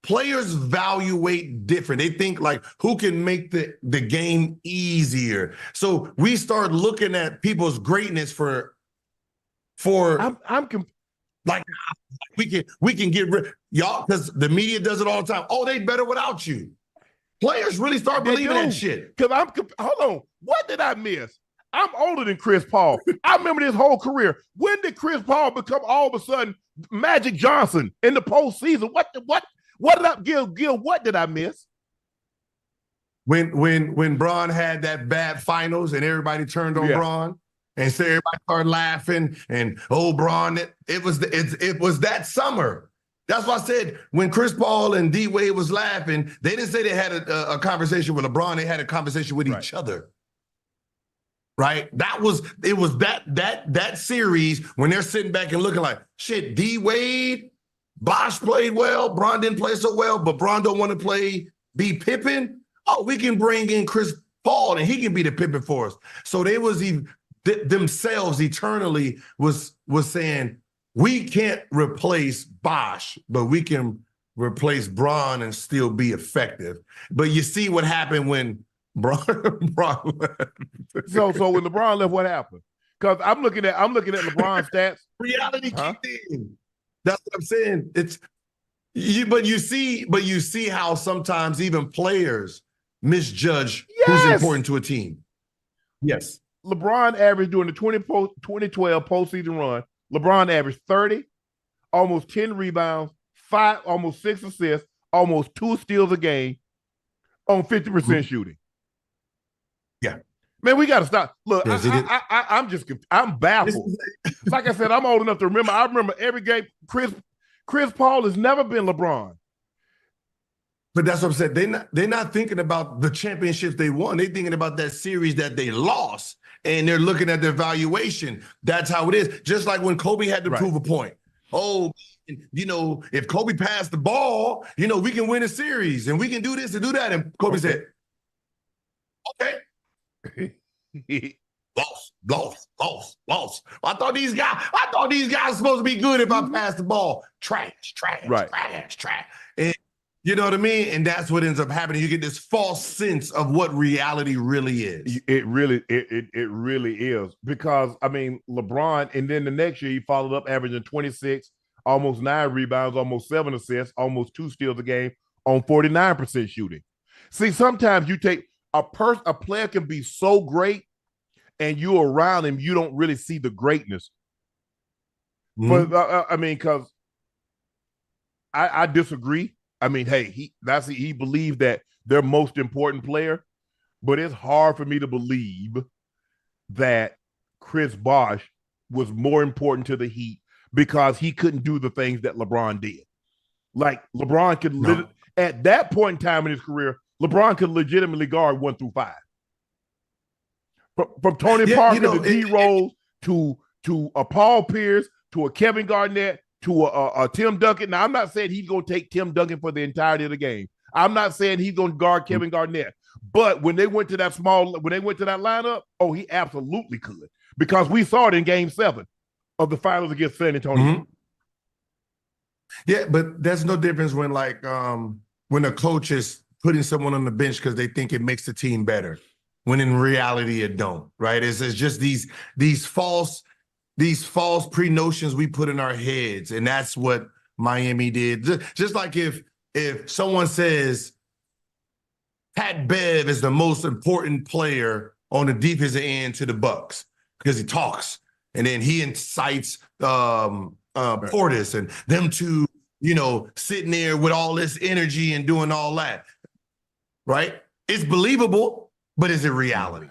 Players evaluate different. They think like, who can make the game easier? So we start looking at people's greatness for like we can get rid y'all because the media does it all the time. Oh, they better without you. Players really start believing that shit. Because hold on, what did I miss? I'm older than Chris Paul. I remember this whole career. When did Chris Paul become all of a sudden Magic Johnson in the postseason? What did I, Gil, what did I miss? When Bron had that bad finals and everybody turned on Bron and so everybody started laughing and Bron, it was that summer. That's why I said when Chris Paul and D Wade was laughing, they didn't say they had a conversation with LeBron. They had a conversation with each other. Right? It was that series when they're sitting back and looking like, shit, D Wade, Bosh played well. Bron didn't play so well, but Bron don't want to be Pippen. Oh, we can bring in Chris Paul and he can be the Pippen for us. So they was themselves eternally was saying, we can't replace Bosh, but we can replace Bron and still be effective. But you see what happened when Bron left. So when LeBron left, what happened? Because I'm looking at LeBron's stats. Reality kicked in. That's what I'm saying. But you see how sometimes even players misjudge who's important to a team. Yes. LeBron averaged during the 2012 postseason run, LeBron averaged 30, almost 10 rebounds, almost 6 assists, almost 2 steals a game on 50% shooting. Yeah. Man, we got to stop. Look, I'm baffled. Like I said, I'm old enough to remember. I remember every game. Chris Paul has never been LeBron. But that's what I'm saying. They're not thinking about the championships they won. They're thinking about that series that they lost, and they're looking at their valuation. That's how it is. Just like when Kobe had to prove a point. Oh, if Kobe passed the ball, we can win a series, and we can do this and do that. And Kobe said, "Okay." Lost. I thought these guys were supposed to be good if I passed the ball. Trash. And you know what I mean? And that's what ends up happening. You get this false sense of what reality really is. It really is. Because, LeBron, and then the next year he followed up averaging 26, almost 9 rebounds, almost 7 assists, almost 2 steals a game on 49% shooting. See, sometimes you take a player can be so great and you're around him, you don't really see the greatness. But because I disagree. He believed that their most important player, but it's hard for me to believe that Chris Bosh was more important to the Heat because he couldn't do the things that LeBron did. Like LeBron could at that point in time in his career, LeBron could legitimately guard 1 through 5. From Tony Parker to D Rose to a Paul Pierce to a Kevin Garnett to a Tim Duncan. Now, I'm not saying he's going to take Tim Duncan for the entirety of the game. I'm not saying he's going to guard Kevin Garnett. But when they went to that lineup, he absolutely could. Because we saw it in Game 7 of the finals against San Antonio. Yeah, but there's no difference when when a coach is putting someone on the bench because they think it makes the team better, when in reality it don't, right? It's just these false pre-notions we put in our heads, and that's what Miami did. Just like if someone says Pat Bev is the most important player on the defensive end to the Bucks because he talks, and then he incites Portis and them two, sitting there with all this energy and doing all that, right? It's believable. But is it reality?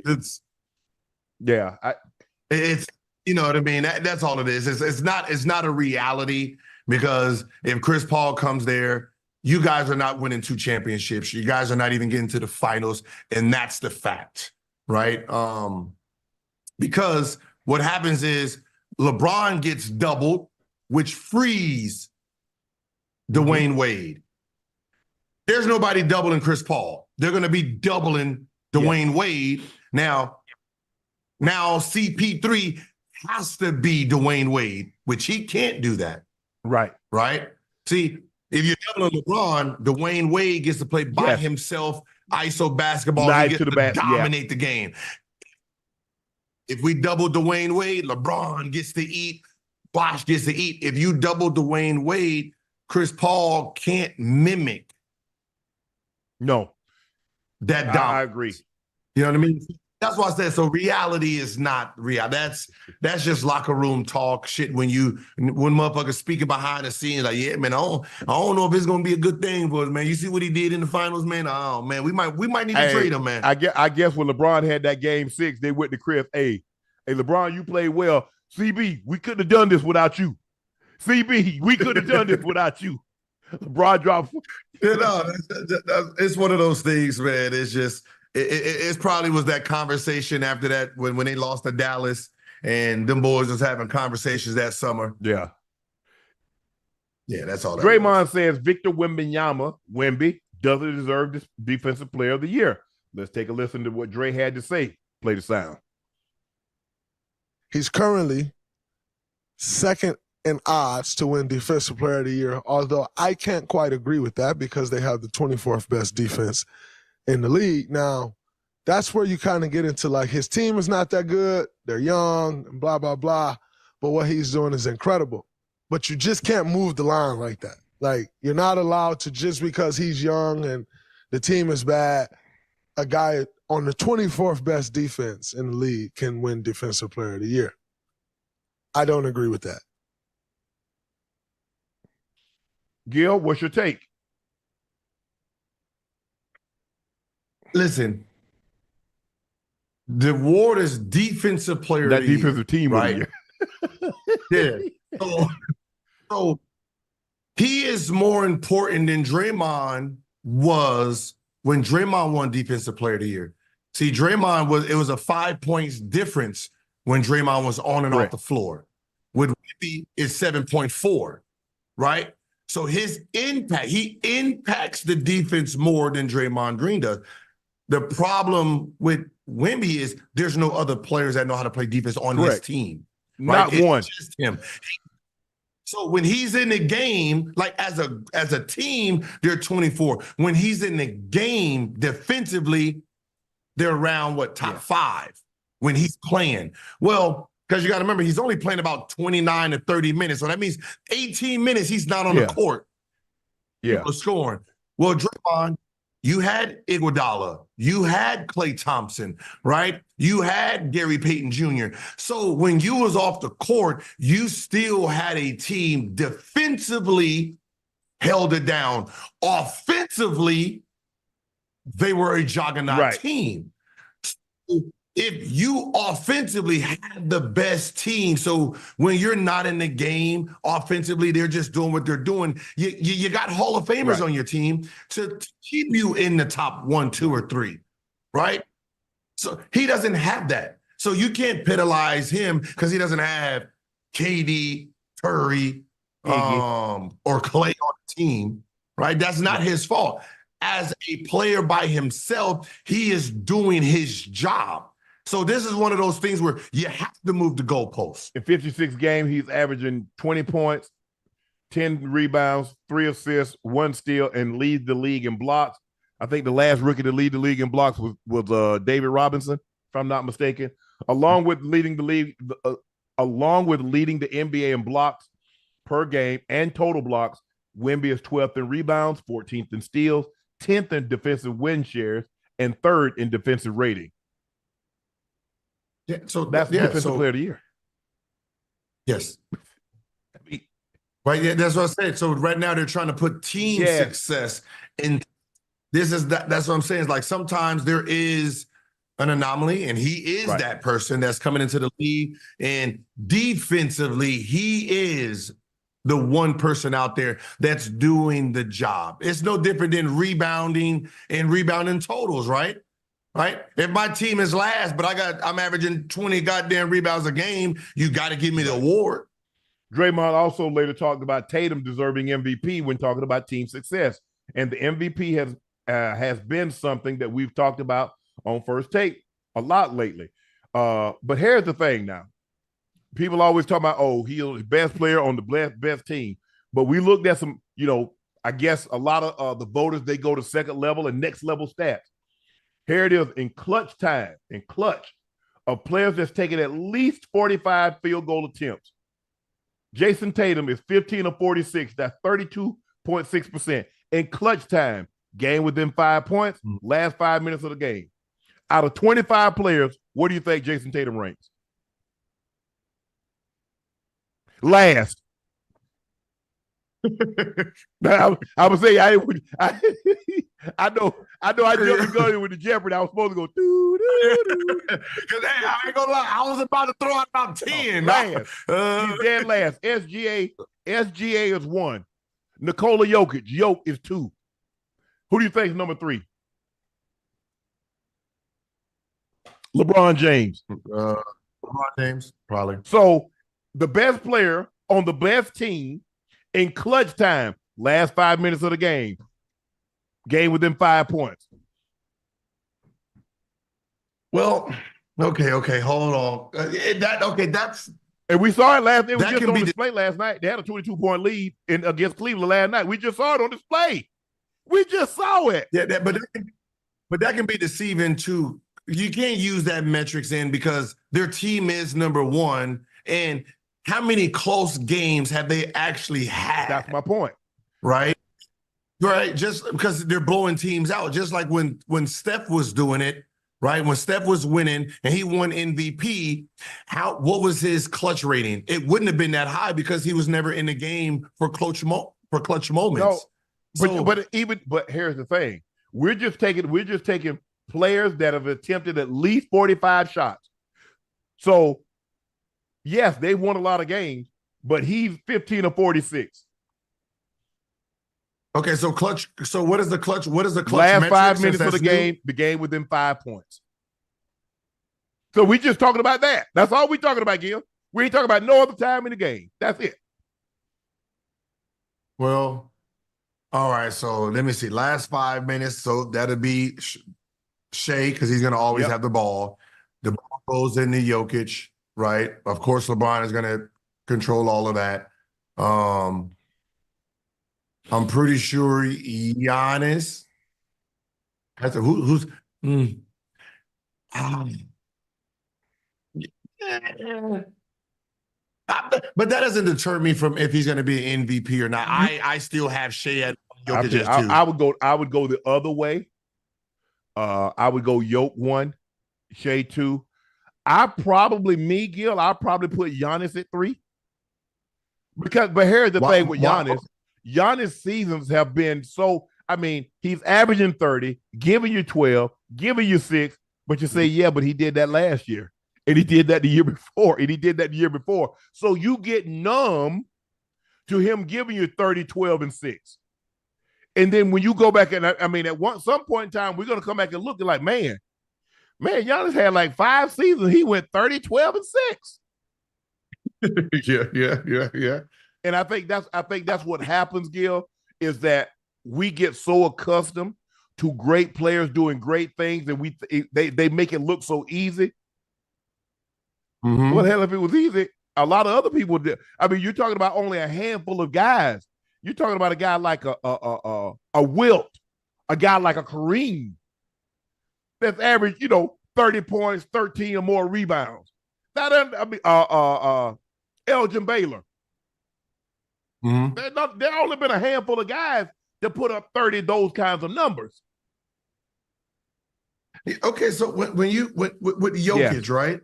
It's you know what I mean. That's all it is. It's not a reality, because if Chris Paul comes there, you guys are not winning 2 championships. You guys are not even getting to the finals, and that's the fact, right? Because what happens is LeBron gets doubled, which frees Dwayne Wade. There's nobody doubling Chris Paul. They're going to be doubling Dwayne Wade. Now CP3 has to be Dwayne Wade, which he can't do that. Right. See, if you're doubling LeBron, Dwayne Wade gets to play by himself, ISO basketball. He gets to dominate the game. If we double Dwayne Wade, LeBron gets to eat, Bosh gets to eat. If you double Dwayne Wade, Chris Paul can't mimic that dominance. I agree. You know what I mean? That's why I said, so reality is not real. That's just locker room talk shit when motherfuckers speaking behind the scenes like, yeah, man, I don't know if it's gonna be a good thing for us, man. You see what he did in the finals, man? Oh man, we might need to trade him, man. I guess when LeBron had that game 6, they went to Chris, hey, LeBron, you played well. CB, we couldn't have done this without you. CB, we could have done this without you. LeBron dropped. It's one of those things, man. It's just it probably was that conversation after that when they lost to Dallas, and them boys was having conversations that summer. Yeah, that's all. Draymond says Victor Wembanyama, Wemby, doesn't deserve this Defensive Player of the Year. Let's take a listen to what Dre had to say. Play the sound. He's currently second in odds to win Defensive Player of the Year, although I can't quite agree with that because they have the 24th best defense in the league. Now, that's where you kind of get into like his team is not that good, they're young, and blah, blah, blah, but what he's doing is incredible. But you just can't move the line like that. Like, you're not allowed to, just because he's young and the team is bad, a guy on the 24th best defense in the league can win Defensive Player of the Year. I don't agree with that. Gil, what's your take? Listen, the award is Defensive Player of the Year. That defensive team, right? Yeah. So he is more important than Draymond was when Draymond won Defensive Player of the Year. See, Draymond it was a 5 points difference when Draymond was on and off the floor. With Wemby, it's 7.4, right? So his impact, he impacts the defense more than Draymond Green does. The problem with Wemby is there's no other players that know how to play defense on this team. Right? Not one. It's just him. So when he's in the game, like as a team, they're 24. When he's in the game defensively, they're around top 5 when he's playing. Well, because you got to remember, he's only playing about 29 to 30 minutes. So that means 18 minutes he's not on the court. Scoring. Well, Draymond, you had Iguodala. You had Klay Thompson, right? You had Gary Payton Jr. So when you was off the court, you still had a team defensively held it down. Offensively, they were a juggernaut team. So if you offensively had the best team, so when you're not in the game offensively, they're just doing what they're doing. You got Hall of Famers on your team to keep you in the top 1, 2, or 3, right? So he doesn't have that. So you can't penalize him because he doesn't have KD, Curry, or Clay on the team, right? That's not his fault. As a player by himself, he is doing his job. So this is one of those things where you have to move the goalposts. In 56 games, he's averaging 20 points, 10 rebounds, 3 assists, 1 steal, and leads the league in blocks. I think the last rookie to lead the league in blocks was David Robinson, if I'm not mistaken. Along with leading the league, along with leading the NBA in blocks per game and total blocks, Wemby is 12th in rebounds, 14th in steals, 10th in defensive win shares, and 3rd in defensive rating. Yeah, so that's defensive player of the year. Yes. Right, yeah, that's what I said. So right now they're trying to put team success in. That's what I'm saying. It's like sometimes there is an anomaly, and he is that person that's coming into the league. And defensively, he is the one person out there that's doing the job. It's no different than rebounding and rebounding totals, right? Right? If my team is last, but I'm averaging 20 goddamn rebounds a game, you got to give me the award. Draymond also later talked about Tatum deserving MVP when talking about team success. And the MVP has been something that we've talked about on First Take a lot lately. But here's the thing now. People always talk about, he's the best player on the best team. But we looked at some, I guess a lot of the voters, they go to second level and next level stats. Here it is in clutch time, of players that's taken at least 45 field goal attempts. Jayson Tatum is 15 of 46. That's 32.6%. In clutch time, game within 5 points, last 5 minutes of the game. Out of 25 players, what do you think Jayson Tatum ranks? Last. I would say I know I jumped the gun with the Jeopardy. I was supposed to go because I ain't gonna lie, I was about to throw out about 10. Last. He's dead last. SGA is 1. Nikola Jokic is 2. Who do you think is number 3? LeBron James. LeBron James, probably. So the best player on the best team in clutch time, last 5 minutes of the game within 5 points. Well, okay, hold on. That's and we saw it last. It was just on display last night. They had a 22-point lead against Cleveland last night. We just saw it on display. We just saw it. Yeah, but that can be deceiving too. You can't use that metrics in because their team is number 1, and how many close games have they actually had? That's my point. Right? Right. Just because they're blowing teams out. Just like when Steph was doing it, right? When Steph was winning and he won MVP, what was his clutch rating? It wouldn't have been that high because he was never in the game for clutch moments. No, but here's the thing. We're just taking players that have attempted at least 45 shots. So yes, they won a lot of games, but he's 15 of 46. Okay, so clutch. So what is the clutch? What is the clutch? Last metric 5 since minutes of that's the game within 5 points. So we just talking about that. That's all we talking about, Gil. We ain't talking about no other time in the game. That's it. Well, all right. So let me see. Last 5 minutes. So that'll be Shea because he's going to always have the ball. The ball goes into Jokic, right? Of course, LeBron is going to control all of that. I'm pretty sure Giannis. Who's but that doesn't deter me from if he's going to be an MVP or not. I still have Shea at Jokic as 2. I would go the other way. I would go Yoke 1, Shea 2. I'll probably put Giannis at 3. But here's the thing with Giannis. Giannis' seasons have been so, he's averaging 30, giving you 12, giving you 6, but you say, yeah, but he did that last year. And he did that the year before. So you get numb to him giving you 30, 12, and 6. And then when you go back and at some point in time, we're going to come back and look at like, man, Giannis had like 5 seasons. He went 30, 12, and 6. Yeah. And I think that's what happens, Gil, is that we get so accustomed to great players doing great things, and they make it look so easy. Mm-hmm. Well, hell, if it was easy, a lot of other people did. You're talking about only a handful of guys. You're talking about a guy like a Wilt, a guy like a Kareem, that's average, 30 points, 13 or more rebounds. Elgin Baylor. Mm-hmm. There only been a handful of guys that put up 30 those kinds of numbers. Okay, so when you with Jokic, right?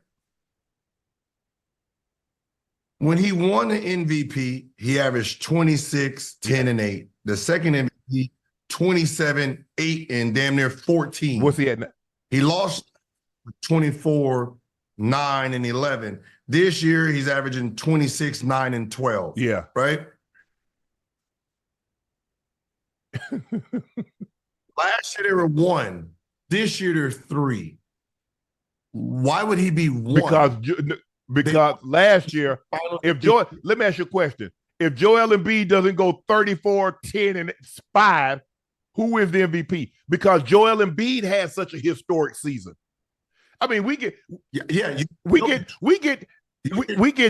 When he won the MVP, he averaged 26, 10, and 8. The second MVP, 27, 8, and damn near 14. What's he at now? He lost 24, 9, and 11. This year, he's averaging 26, 9, and 12. Yeah. Right? Last year, they were 1. This year, they're 3. Why would he be 1? Because last year, let me ask you a question. If Joel Embiid doesn't go 34, 10, and 5, who is the MVP? Because Joel Embiid had such a historic season. We get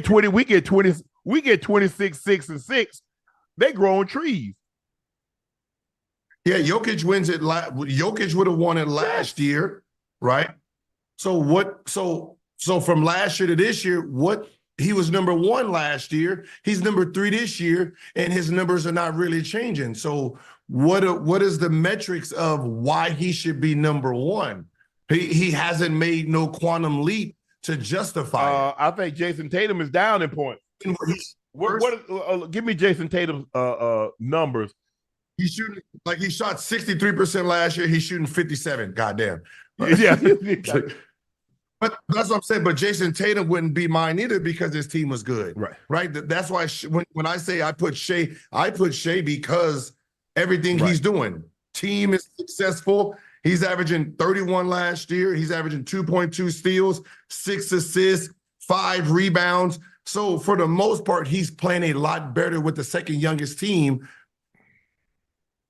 26, 6, and 6. They growing trees. Yeah, Jokic wins it. Jokic would have won it last year, right? So from last year to this year, he was number 1 last year. He's number 3 this year, and his numbers are not really changing. So what is the metrics of why he should be number 1? He hasn't made no quantum leap to justify it. I think Jayson Tatum is down in points. Give me Jayson Tatum's numbers. He's shooting he shot 63% last year. He's shooting 57. Goddamn. Yeah. But that's what I'm saying. But Jayson Tatum wouldn't be mine either because his team was good. Right. That's why when I say I put Shea because everything he's doing. Team is successful. He's averaging 31 last year. He's averaging 2.2 steals, 6 assists, 5 rebounds. So for the most part, he's playing a lot better with the second youngest team.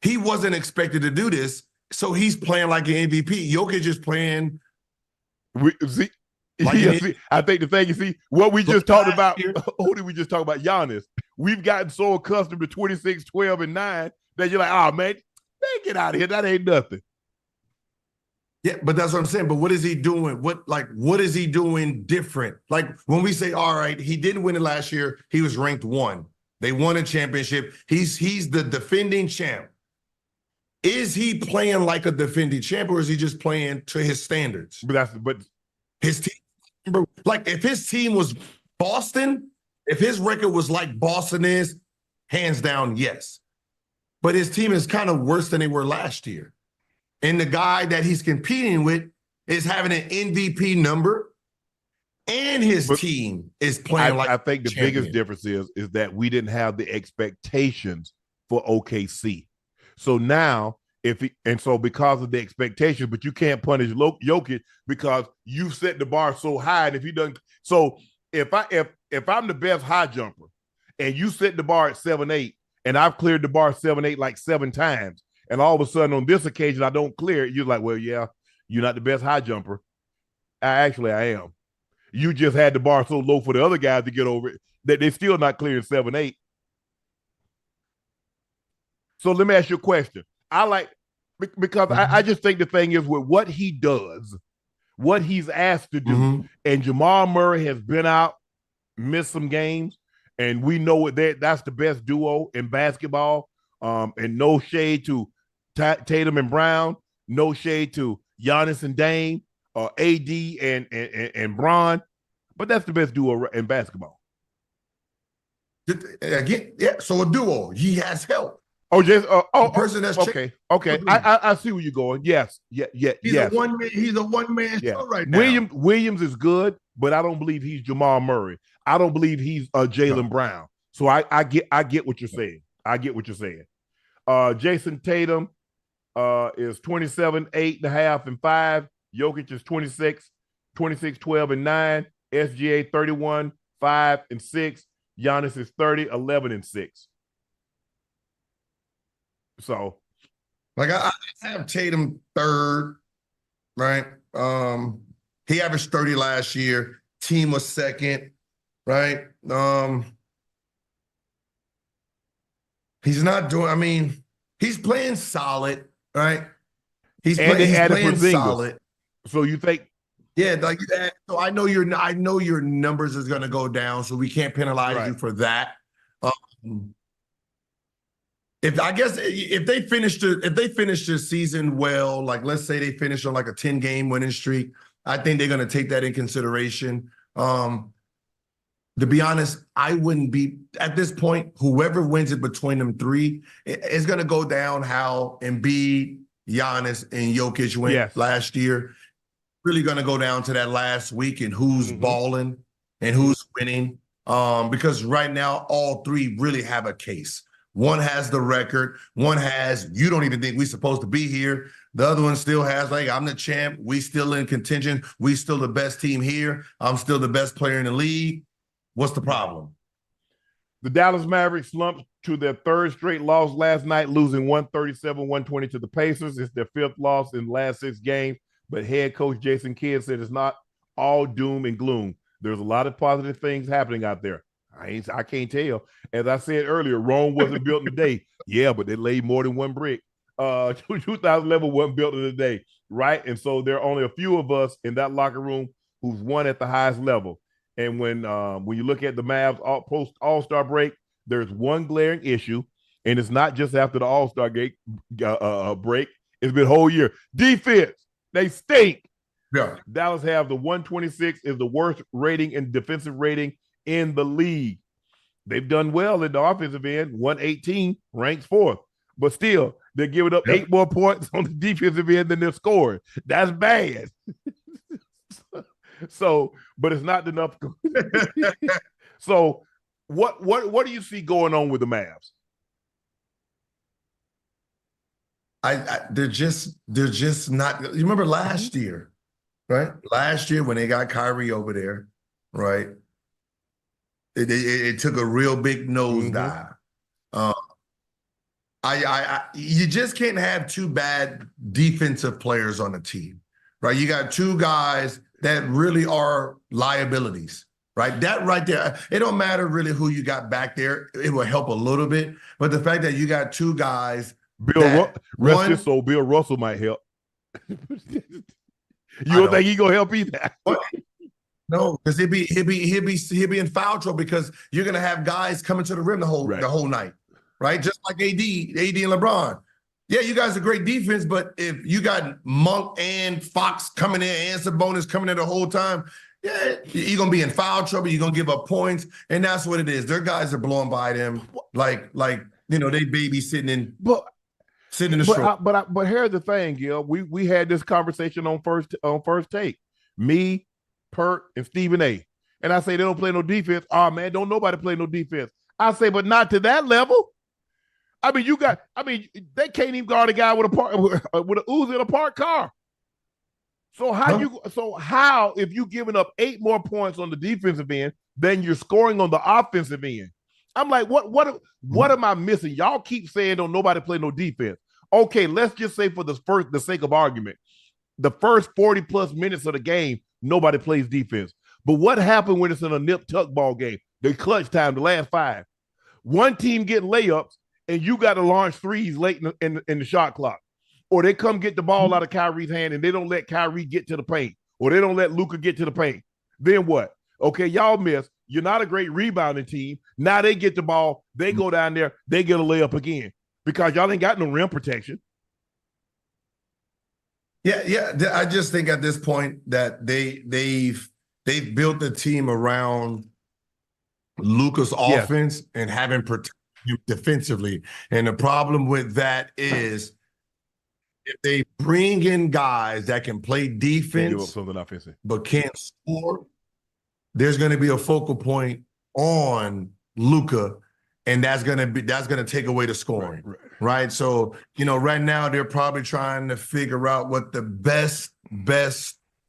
He wasn't expected to do this, so he's playing like an MVP. Jokic is playing. I think the thing is, what we just talked about, who did we just talk about? Giannis. We've gotten so accustomed to 26, 12, and 9 that you're like, oh, man, get out of here. That ain't nothing. Yeah, but that's what I'm saying. But what is he doing? What is he doing different? Like when we say, all right, he didn't win it last year, he was ranked 1. They won a championship. He's the defending champ. Is he playing like a defending champ, or is he just playing to his standards? But his team, if his team was Boston, if his record was like Boston is, hands down, yes. But his team is kind of worse than they were last year. And the guy that he's competing with is having an MVP number, and his team is playing I think the biggest difference is that we didn't have the expectations for OKC. So now, so because of the expectations, but you can't punish Jokic because you set the bar so high. And if he doesn't, so if I'm the best high jumper and you set the bar at 7'8", and I've cleared the bar 7'8" like 7 times, and all of a sudden on this occasion I don't clear it, you're like, well, yeah, you're not the best high jumper. I am. You just had the bar so low for the other guys to get over it that they're still not clearing 7'8". So let me ask you a question. Because I just think the thing is with what he does, what he's asked to do, and Jamal Murray has been out, missed some games, and we know that's the best duo in basketball. And no shade to Tatum and Brown, no shade to Giannis and Dame, AD and Bron, but that's the best duo in basketball. Again, yeah. So a duo. He has help. Oh, just person that's okay. I see where you're going. Yes, yeah. He's a one man. He's a one man show right now. Williams is good, but I don't believe he's Jamal Murray. I don't believe he's Jaylen Brown. So I get what you're saying. I get what you're saying. Jayson Tatum is 27, 8.5, and 5. Jokic is 26, 12, and 9. SGA 31, 5, and 6. Giannis is 30, 11, and 6. So, like I have Tatum third, right? He averaged 30 last year. Team was second, right? He's not doing. I mean, he's playing solid, right? He's playing solid. So you think? Yeah, like that. So I know your numbers is going to go down, so we can't penalize you for that. If they finish the season well, like let's say they finish on like a 10-game winning streak, I think they're going to take that in consideration. To be honest, I wouldn't be at this point. Whoever wins it between them three, it's going to go down how Embiid, Giannis, and Jokic went last year. Really going to go down to that last week and who's balling and who's winning. Because right now, all three really have a case. One has the record. One has, you don't even think we're supposed to be here. The other one still has, like, I'm the champ. We still in contention. We still the best team here. I'm still the best player in the league. What's the problem? The Dallas Mavericks slumped to their third straight loss last night, losing 137-120 to the Pacers. It's their fifth loss in the last 6 games. But head coach Jason Kidd said it's not all doom and gloom. There's a lot of positive things happening out there. I can't tell. As I said earlier, Rome wasn't built in a day. Yeah, but they laid more than one brick. 2011 wasn't built in a day, right? And so there are only a few of us in that locker room who's won at the highest level. And when you look at the Mavs post All-Star break, there's one glaring issue, and it's not just after the All-Star break. It's been a whole year. Defense, they stink. Yeah. Dallas have the 126 is the worst rating and defensive rating in the league. They've done well in the offensive end. 118 ranks 4th, but still they're giving up 8 more points on the defensive end than they're scoring. That's bad. So, but it's not enough. So, what do you see going on with the Mavs? They're just not. You remember last year, right? Last year when they got Kyrie over there, right? It took a real big nosedive. You just can't have 2 bad defensive players on the team, right? You got 2 guys that really are liabilities, right? That right there, it don't matter really who you got back there. It will help a little bit, but the fact that you got 2 guys, Bill Russell might help. You don't think he gonna help either? No, because he'll be in foul trouble because you're gonna have guys coming to the rim the whole night, right? Just like AD and LeBron. Yeah, you guys are great defense, but if you got Monk and Fox coming in and Sabonis coming in the whole time, yeah, you're gonna be in foul trouble. You're gonna give up points, and that's what it is. Their guys are blowing by them like they babysitting in. Sitting in the short. But here's the thing, Gil. We had this conversation on first take. Me, Pert, and Stephen A. And I say they don't play no defense. Oh man, don't nobody play no defense. I say, but not to that level. I mean, they can't even guard a guy with a Uzi in a parked car. So how if you giving up 8 more points on the defensive end than you're scoring on the offensive end? I'm like, what am I missing? Y'all keep saying don't nobody play no defense. Okay, let's just say for the sake of argument, the first 40 plus minutes of the game, nobody plays defense. But what happened when it's in a nip tuck ball game? The clutch time, the last 5. One team getting layups, and you got to launch threes late in the shot clock. Or they come get the ball out of Kyrie's hand, and they don't let Kyrie get to the paint. Or they don't let Luka get to the paint. Then what? Okay, y'all miss. You're not a great rebounding team. Now they get the ball. They go down there. They get a layup again because y'all ain't got no rim protection. Yeah. I just think at this point that they've built the team around Luka's offense and having protected him defensively. And the problem with that is if they bring in guys that can play defense but can't score, there's going to be a focal point on Luka, and that's going to take away the scoring, right? So, right now they're probably trying to figure out what the best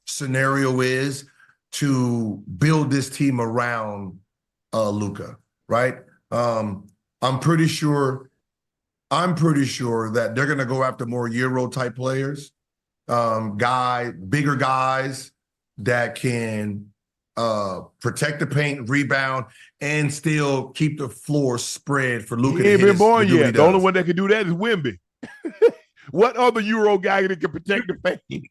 scenario is to build this team around Luka, right? I'm pretty sure that they're going to go after more Euro type players, bigger guys that can protect the paint, rebound, and still keep the floor spread for Luka. He ain't been born yet. The only one that can do that is Wemby. What other Euro guy that can protect the paint?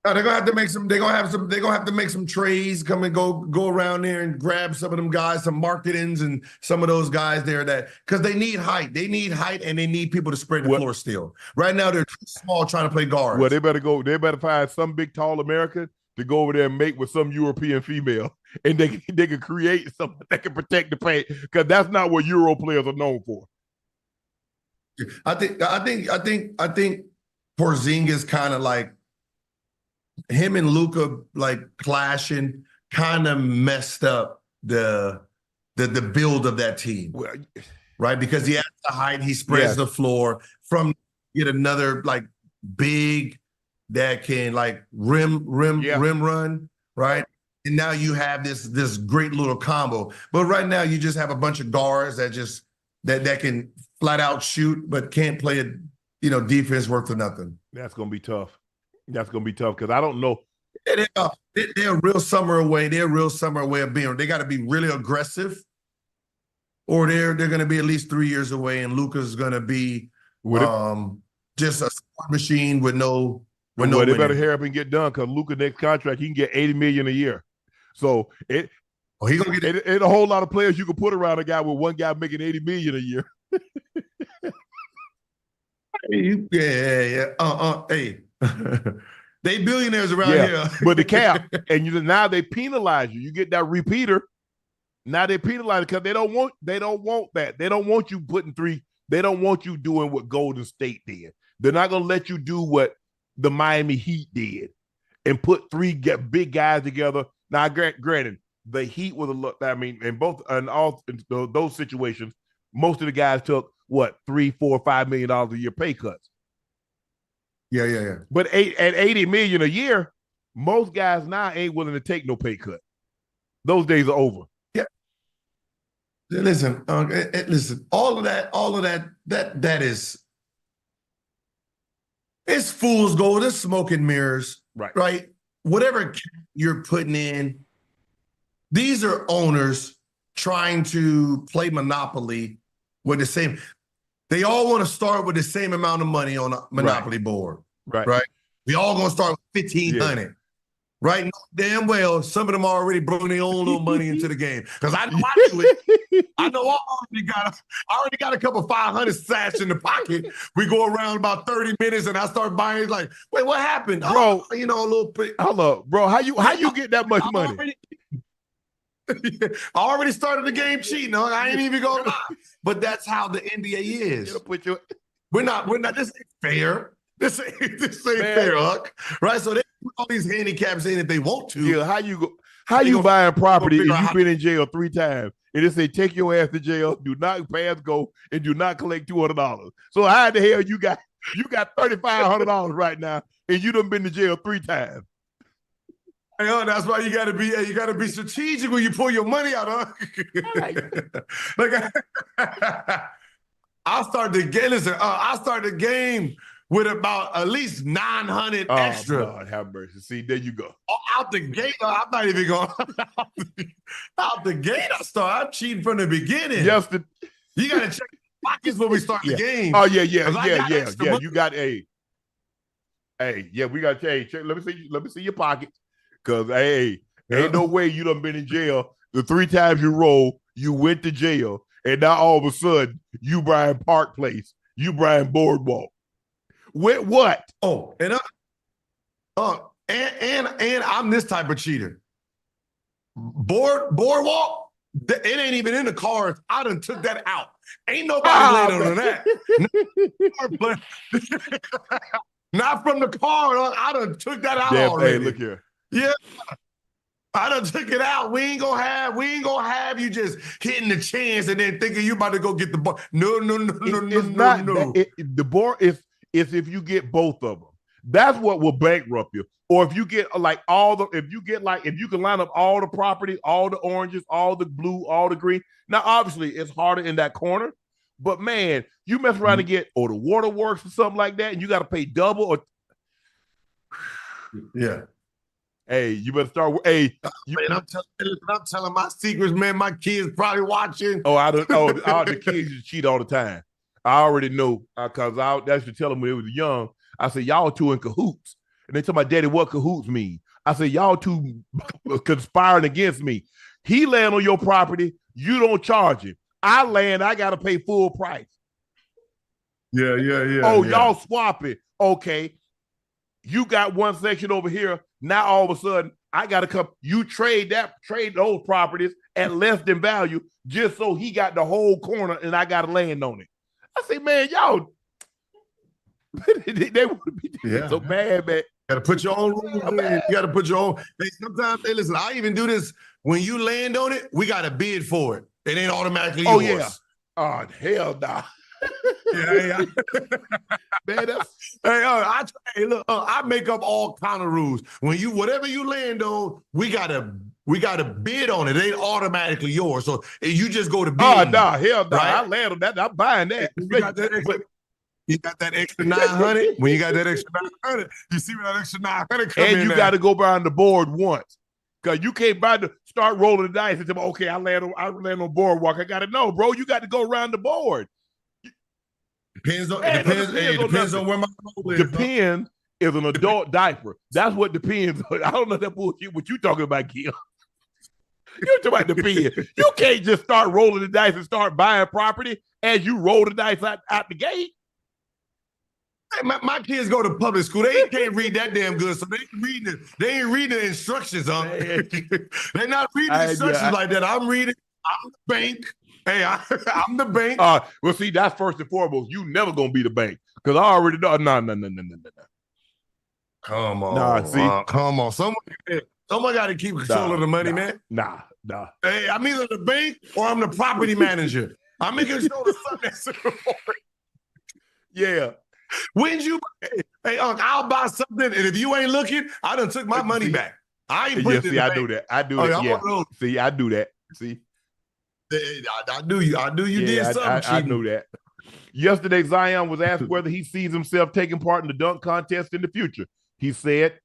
They're gonna have to make some. They're gonna have to make some trades. Come and go around there and grab some of them guys, some marketings, and some of those guys there because they need height. They need height, and they need people to spread the floor still. Right now, they're too small trying to play guards. Well, they better find some big tall American to go over there and mate with some European female, and they can create something that can protect the paint because that's not what Euro players are known for. I think Porzingis kind of like. Him and Luka like clashing kind of messed up the build of that team, right? Because he has the height, he spreads the floor from get another like big that can like rim run, right? And now you have this great little combo. But right now you just have a bunch of guards that can flat out shoot but can't play a defense worth of nothing. That's gonna be tough. That's going to be tough because I don't know. They're a real summer away. They're a real summer away of being. They got to be really aggressive, or they're going to be at least 3 years away, and Luka's going to be just a score machine with no. They better hurry up and get done because Luka next contract he can get $80 million a year. So he's gonna get it. A whole lot of players you can put around a guy with one guy making $80 million a year. Hey. They billionaires around here. But the cap, and now they penalize you. You get that repeater. Now they penalize because they don't want that. They don't want you putting 3. They don't want you doing what Golden State did. They're not going to let you do what the Miami Heat did and put 3 big guys together. Now, granted, the Heat was in all those situations, most of the guys took $3, $4, $5 million a year pay cuts. Yeah. But at $80 million a year, most guys now ain't willing to take no pay cut. Those days are over. Yeah. Listen, all of that is it's fool's gold. It's smoke and mirrors. Right. Whatever you're putting in, these are owners trying to play Monopoly with the same. They all want to start with the same amount of money on a Monopoly board. Right. We all going to start with $1,500. Right? Damn well, some of them already brought their own little money into the game. Because I know I do it. I know I already got a couple 500 sats in the pocket. We go around about 30 minutes and I start buying like, wait, what happened? Bro, a little bit. Hold up, bro. How you get that much money? I already started the game cheating. I ain't even going to lie. But that's how the NBA is. We're not, this ain't fair. This ain't fair, Huck. Right? So they put all these handicaps in if they want to. Yeah, how you go? How you buying property and you've how- been in jail 3 times? And it say take your ass to jail, do not pass go, and do not collect $200. So how the hell you got $3,500 right now, and you done been to jail 3 times? Hey, that's why you gotta be strategic when you pull your money out, huh? Like I'll start the game. Listen, I'll start the game with about at least 900 extra. God have mercy. See, there you go. Out the gate, I'm not even going. Out the gate, I'm cheating from the beginning. Yes, you gotta check pockets when we start the game. Oh yeah. You got we got check. Let me see your pockets. Cause ain't no way you done been in jail the 3 times you roll, you went to jail, and now all of a sudden you Brian Park Place, you Brian Boardwalk. With what? Oh, and I'm this type of cheater. Boardwalk, it ain't even in the cards. I done took that out. Ain't nobody laid on that. Not from the card. I done took that out already. Hey, look here. Yeah. I done took it out. We ain't gonna have you just hitting the chance and then thinking you about to go get the ball. No. The board is if you get both of them. That's what will bankrupt you. Or if you get if you can line up all the property, all the oranges, all the blue, all the green. Now, obviously, it's harder in that corner, but man, you mess around and get the waterworks or something like that, and you got to pay double. Or yeah. Hey, you better start. Hey, I'm telling my secrets, man. My kids probably watching. The kids just cheat all the time. I already know because I used to tell them when they was young. I said, y'all two in cahoots. And they tell my daddy what cahoots mean. I said, y'all two conspiring against me. He land on your property, you don't charge him. I land, I got to pay full price. Yeah. Y'all swap it. Okay. You got one section over here. Now all of a sudden, I got to come. You trade those properties at less than value just so he got the whole corner and I got to land on it. I say, man, y'all. They would be so mad, man. You gotta put your own rules in. You gotta put your own. Sometimes, listen, I even do this. When you land on it, we gotta bid for it. It ain't automatically yours. Yeah. Oh, hell nah. Yeah. Man, that's look, I make up all kind of rules. Whatever you land on, we gotta bid on it. It ain't automatically yours. So you just go to bid. Oh, nah, hell nah. Right? I land on that. I'm buying that. You got that extra 900. When you got that extra 900, you see where that extra 900 come in. And you got to go behind the board once. Because you can't start rolling the dice and say, okay, I land on boardwalk. I got to know, bro. You got to go around the board. It depends on where my goal is. Depends is an adult diaper. That's what depends on. I don't know that bullshit what you talking about, Gil. You're talking about depend. You can't just start rolling the dice and start buying property as you roll the dice out the gate. My kids go to public school. They can't read that damn good, so they ain't reading the instructions. They're not reading the instructions like that. I'm reading. I'm the bank. Hey, I'm the bank. Well, see, that's first and foremost. You never gonna be the bank because I already know. No. Come on, come on. Someone got to keep control of the money, man. Nah. Hey, I'm either the bank or I'm the property manager. I'm making sure the stuff that's important. Yeah. When you, hey, Unc, I'll buy something, and if you ain't looking, I done took my money back. I ain't putting it in the bank. I do that. I do that. Yeah. See, I do that. See, I knew you did something. I knew that. Yesterday, Zion was asked whether he sees himself taking part in the dunk contest in the future. He said,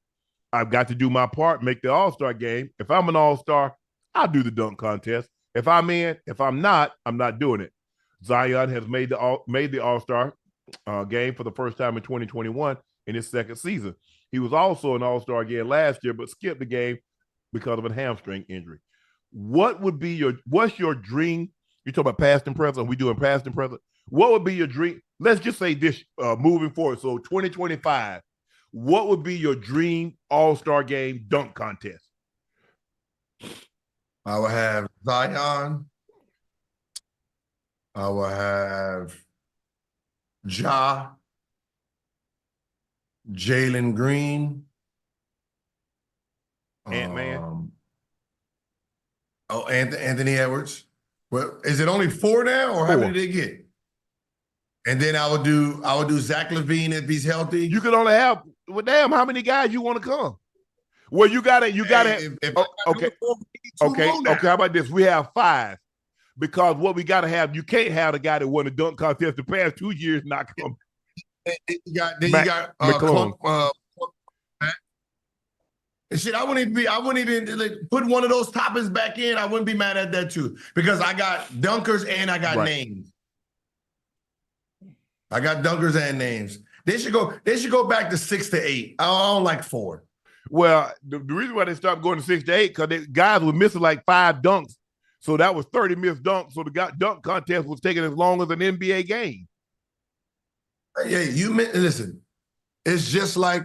"I've got to do my part, make the All-Star game. If I'm an All-Star, I'll do the dunk contest. If I'm in, if I'm not doing it." Zion has made the All-Star game for the first time in 2021 in his second season. He was also an All-Star again last year, but skipped the game because of a hamstring injury. What's your dream? You talk about past and present. Are we doing past and present? What would be your dream? Let's just say this moving forward. So 2025, what would be your dream All-Star game dunk contest? I will have Zion. I will have Ja, Jalen Green, Ant-Man. Oh, Anthony Edwards. Well, is it only 4 now, or how many did they get? And then I would do Zach LaVine if he's healthy. You could only have, well, damn, how many guys you want to come? Well, you gotta. Okay. How about this? We have 5 because what we gotta have, you can't have the guy that won the dunk contest the past 2 years not come. You got shit. I wouldn't even like, put one of those toppings back in. I wouldn't be mad at that too, because I got dunkers and I got names. I got dunkers and names. They should go back to 6 to 8. I don't like 4. Well, the reason why they stopped going to 6 to 8 because guys were missing like 5 dunks, so that was 30 missed dunks. So the dunk contest was taking as long as an NBA game. Yeah, listen. It's just like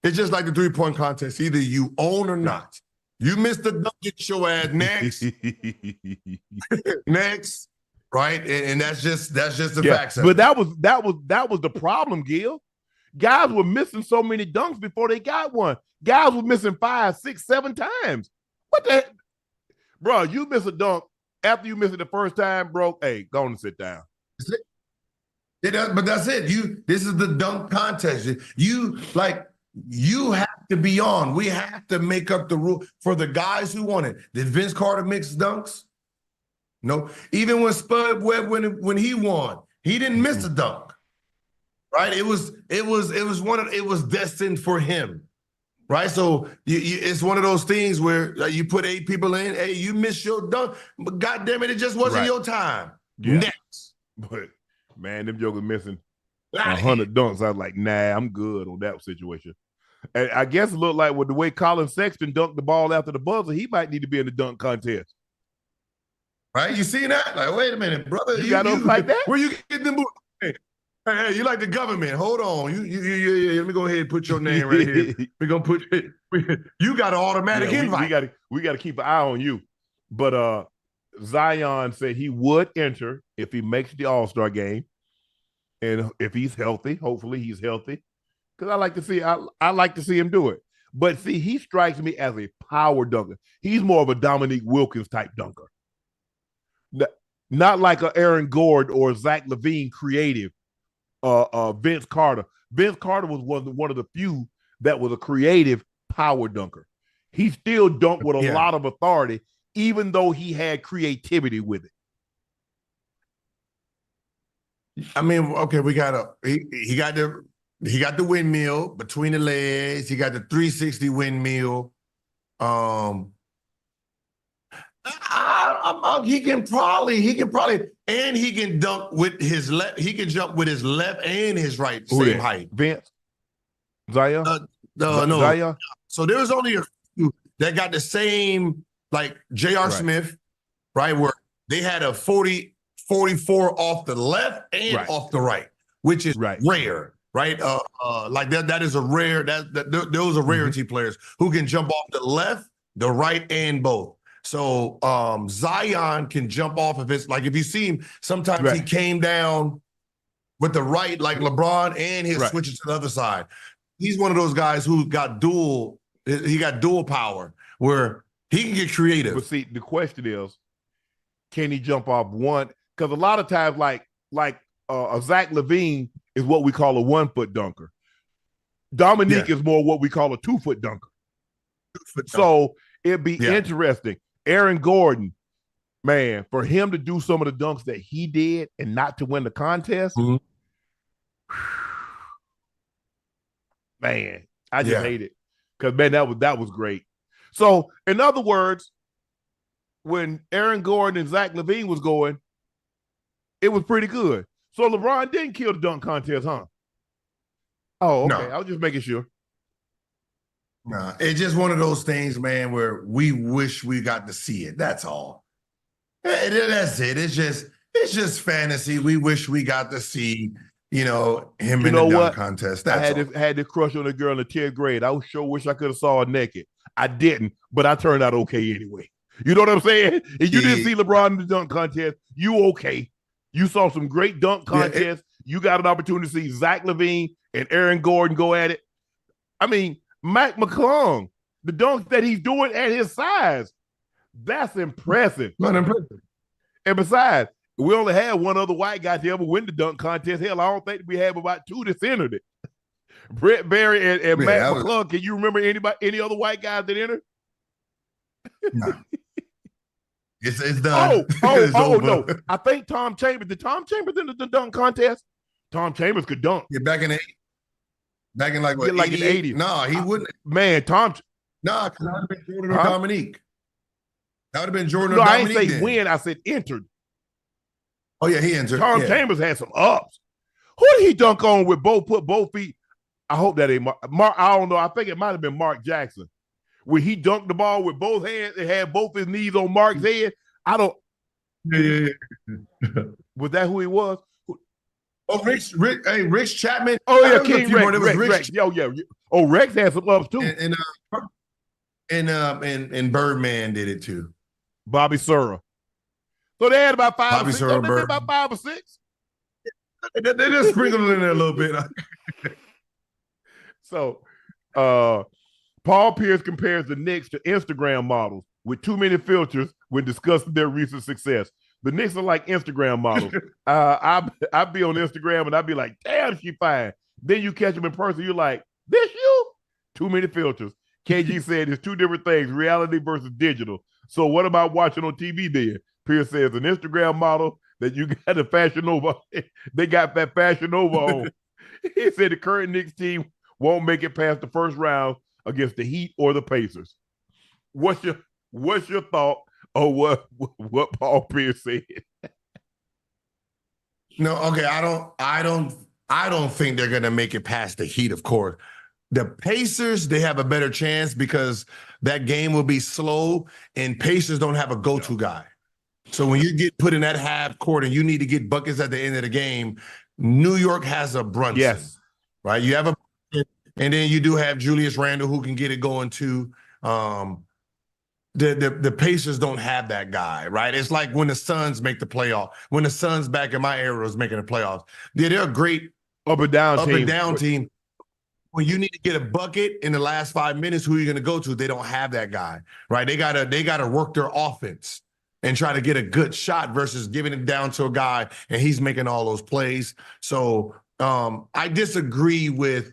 the 3-point contest. Either you own or not. You missed the dunk, get your ass next, next, right? And that's just the facts. But that was the problem, Gil. Guys were missing so many dunks before they got one. Guys were missing 5, 6, 7 times. What the heck? Bro, you miss a dunk after you miss it the first time, bro. Hey, go on and sit down. But that's it. This is the dunk contest. You have to be on. We have to make up the rule for the guys who want it. Did Vince Carter mix dunks? No. Even when Spud Webb, when he won, he didn't miss a dunk. Right? It was destined for him. Right? So it's one of those things where you put 8 people in. Hey, you missed your dunk, but goddamn it just wasn't your time. Yeah. Next. But man, them jokers missing 100 dunks. I was like, nah, I'm good on that situation. And I guess it looked like with the way Colin Sexton dunked the ball after the buzzer, he might need to be in the dunk contest. Right? You see that? Like, wait a minute, brother. You got those like that? Where you getting them? Hey, you like the government? Hold on. You let me go ahead and put your name right here. We're gonna put you got an automatic invite. We gotta keep an eye on you. But Zion said he would enter if he makes the All-Star game. And if he's healthy, hopefully he's healthy. Because I like to see him do it. But see, he strikes me as a power dunker. He's more of a Dominique Wilkins type dunker. Not like a Aaron Gordon or Zach LaVine creative. Vince Carter. Vince Carter was one of the few that was a creative power dunker. He still dunked with a lot of authority, even though he had creativity with it. I mean, okay, he got the windmill between the legs. He got the 360 windmill. He can probably, and he can dunk with his left. He can jump with his left and his right, same height. Vince, Zion, no. Zion. So there was only a few that got the same, like J.R. Smith, right, where they had a 44 off the left and off the right, which is rare, right? Like that is a rare. Those are rarity players who can jump off the left, the right, and both. So Zion can jump off of his, like if you see him, sometimes he came down with the right, like LeBron, and he'll switch it to the other side. He's one of those guys who got dual power where he can get creative. But see, the question is, can he jump off one? Because a lot of times, like a Zach LaVine is what we call a 1-foot dunker. Dominique is more what we call a 2-foot dunker. So it'd be interesting. Aaron Gordon, man, for him to do some of the dunks that he did and not to win the contest, man, I just hate it. Because, man, that was great. So, in other words, when Aaron Gordon and Zach LaVine was going, it was pretty good. So LeBron didn't kill the dunk contest, huh? Oh, okay. No. I was just making sure. Nah, it's just one of those things, man, where we wish we got to see it. That's all. That's it. It's just fantasy. We wish we got to see, him in the dunk contest. That's I had this crush on a girl in the 10th grade. I sure wish I could have saw her naked. I didn't, but I turned out okay anyway. You know what I'm saying? If you didn't see LeBron in the dunk contest, you okay. You saw some great dunk contests. You got an opportunity to see Zach LaVine and Aaron Gordon go at it. I mean, Mac McClung, the dunks that he's doing at his size. That's impressive. Not impressive. And besides, we only had one other white guy to ever win the dunk contest. Hell, I don't think we have about two that's entered it. Brett Barry and Matt McClung. Can you remember any other white guys that entered? No. It's done. No. I think Tom Chambers. Did Tom Chambers enter the dunk contest? Tom Chambers could dunk. Yeah, back in like what, like in the 80s. No, he wouldn't. Man, Tom. No, because that would have been Jordan or Dominique. That would have been Jordan No, or I Dominique. didn't say win. I said entered. Oh, yeah, he entered. Tom Chambers had some ups. Who did he dunk on with put both feet? I hope that ain't Mark. I don't know. I think it might have been Mark Jackson. Where he dunked the ball with both hands and had both his knees on Mark's head. I don't. Yeah. Was that who he was? Oh, Rich Chapman. Oh, yeah, King Rex. Yo, yeah. Oh, Rex had some ups too. And Birdman did it too. Bobby Sura. So they had about five Bobby or six. Sura, They did about 5 or 6. They just sprinkled it in there a little bit. So, Paul Pierce compares the Knicks to Instagram models with too many filters when discussing their recent success. The Knicks are like Instagram models. I'd be on Instagram and I'd be like, damn, she fine. Then you catch them in person, you're like, this you? Too many filters. KG said it's two different things, reality versus digital. So what about watching on TV then? Pierce says an Instagram model that you got the Fashion Nova. They got that Fashion Nova on. He said the current Knicks team won't make it past the first round against the Heat or the Pacers. What's your thought on what Paul Pierce said? No, okay. I don't think they're gonna make it past the Heat, of course. The Pacers, they have a better chance because that game will be slow and Pacers don't have a go-to guy. So when you get put in that half court and you need to get buckets at the end of the game, New York has a Brunson. Yes. Right? You have and then you do have Julius Randle who can get it going too. The Pacers don't have that guy, right? It's like when the Suns make the playoff. When the Suns back in my era was making the playoffs. They're a great up and down team. When you need to get a bucket in the last 5 minutes, who are you going to go to? They don't have that guy, right? They gotta work their offense and try to get a good shot versus giving it down to a guy and he's making all those plays. So I disagree with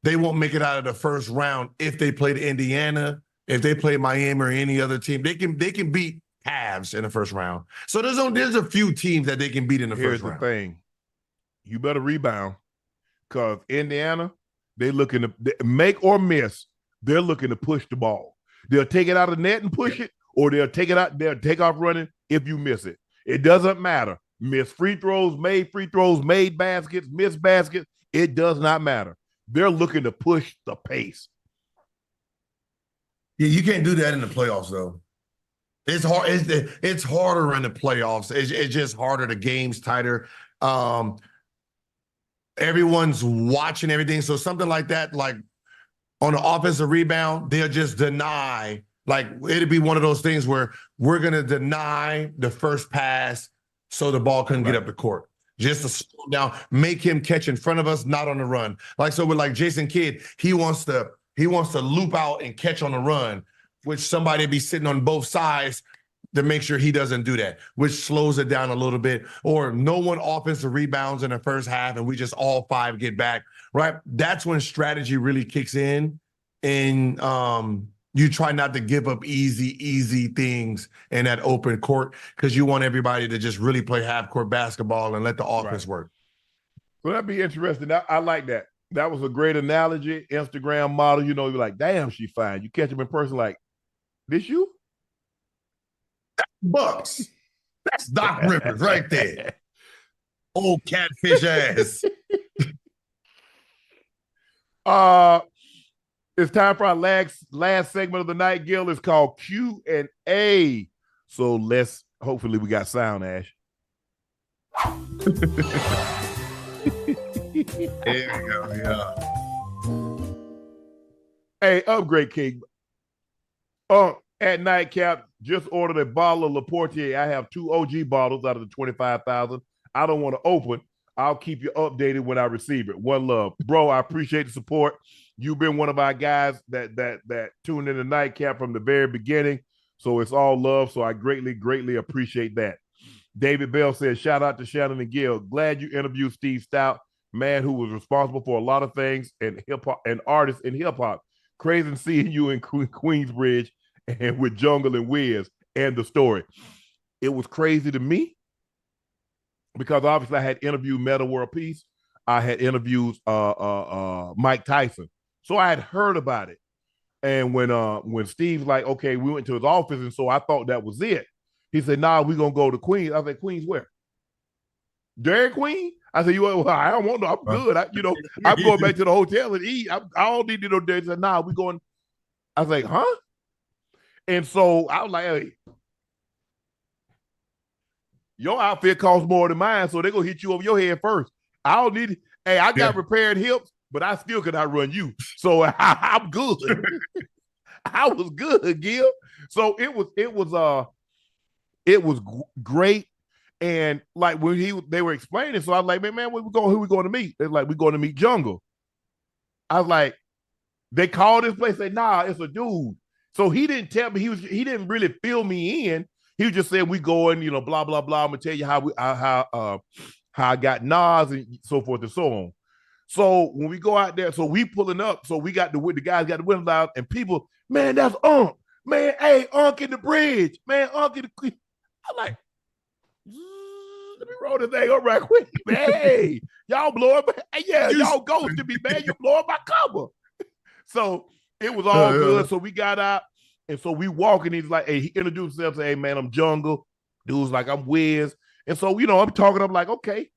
they won't make it out of the first round if they played Indiana, if they play Miami or any other team. They can beat Cavs in the first round. So there's a few teams that they can beat in the first round. Here's the thing. You better rebound. Because Indiana, they're looking to make or miss. They're looking to push the ball. They'll take it out of the net and push it, or they'll take it out. They'll take off running if you miss it. It doesn't matter. Miss free throws, made baskets, missed baskets. It does not matter. They're looking to push the pace. Yeah, you can't do that in the playoffs, though. It's hard. It's harder in the playoffs. It's just harder. The game's tighter. Everyone's watching everything. So something like that, like on the offensive rebound, they'll just deny. Like it'd be one of those things where we're going to deny the first pass so the ball couldn't get up the court. Just to slow down, make him catch in front of us, not on the run. Like so with like Jason Kidd, he wants to loop out and catch on the run, which somebody be sitting on both sides to make sure he doesn't do that, which slows it down a little bit. Or no one offensive rebounds in the first half and we just all 5 get back, right? That's when strategy really kicks in and you try not to give up easy things in that open court because you want everybody to just really play half-court basketball and let the offense work. So that'd be interesting. I like that. That was a great analogy. Instagram model, you're like, damn, she fine. You catch him in person like, this you? Bucks. That's Doc Rivers right there. Old catfish ass. It's time for our last segment of the night, Gil. It's called Q&A. So hopefully we got sound, Ash. There we go, yeah. Hey, upgrade king. At Nightcap, just ordered a bottle of Laportier. I have 2 OG bottles out of the 25,000. I don't want to open. I'll keep you updated when I receive it. One love. Bro, I appreciate the support. You've been one of our guys that tuned in the Nightcap from the very beginning. So it's all love. So I greatly appreciate that. David Bell says, shout out to Shannon and Gil. Glad you interviewed Steve Stout, man who was responsible for a lot of things and hip hop and artists in hip hop. Crazy seeing you in Queensbridge and with Jungle and Wiz and the story. It was crazy to me because obviously I had interviewed Metta World Peace. I had interviewed Mike Tyson. So I had heard about it. And when Steve's like, okay, we went to his office, and so I thought that was it. He said, nah, we're going to go to Queens. I said, Queens where? Dairy Queen? I said, well, I don't want to. I'm good. I'm going back to the hotel and eat. I don't need to know there. He said, nah, we're going. I was like, huh? And so I was like, hey, your outfit costs more than mine, so they're going to hit you over your head first. I don't need it. Hey, I got repaired hips, but I still could outrun you. So I'm good. I was good, Gil. So it was great. And like when they were explaining, so I was like, man, who we going to meet? They're like, we're going to meet Jungle. I was like, they called this place, say, nah, it's a dude. So he didn't tell me, he didn't really fill me in. He just said, we going, blah, blah, blah. I'm gonna tell you how I got Nas and so forth and so on. So when we go out there, so we pulling up, so we got the guys got the windows out, and people, man, that's Unc. Man, hey, Unc in the bridge. Man, Unc in the. I'm like, let me roll this thing up right quick. Man, hey, y'all blowing my, hey, yeah, y'all ghosted me, man. You blowing my cover. So it was all good. So we got out, and so we walking. He's like, hey, he introduced himself, say, hey, man, I'm Jungle. Dude's like, I'm Wiz. And so, I'm talking, I'm like, okay.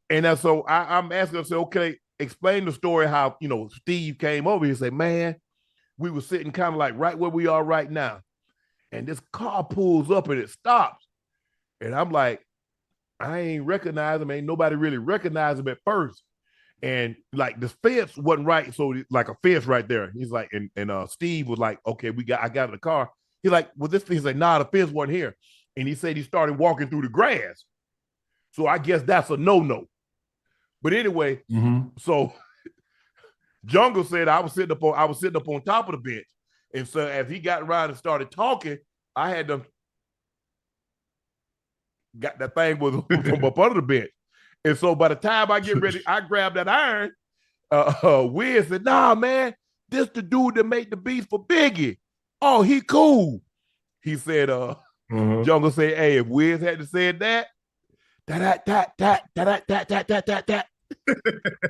And so I'm asking him, say, okay, explain the story how, Steve came over. He said, man, we were sitting kind of like right where we are right now. And this car pulls up and it stops. And I'm like, I ain't recognize him. Ain't nobody really recognized him at first. And like the fence wasn't right. So like a fence right there. He's like, and Steve was like, okay, I got in the car. He's like, well, this thing's like, nah, the fence wasn't here. And he said he started walking through the grass. So I guess that's a no-no. But anyway, so Jungle said I was sitting up on top of the bench. And so as he got around and started talking, I had them got that thing was from up under the bench. And so by the time I get ready, I grab that iron. Wiz said, nah, man, this the dude that made the beats for Biggie. Oh, he cool. He said, Jungle said, hey, if Wiz had to say that.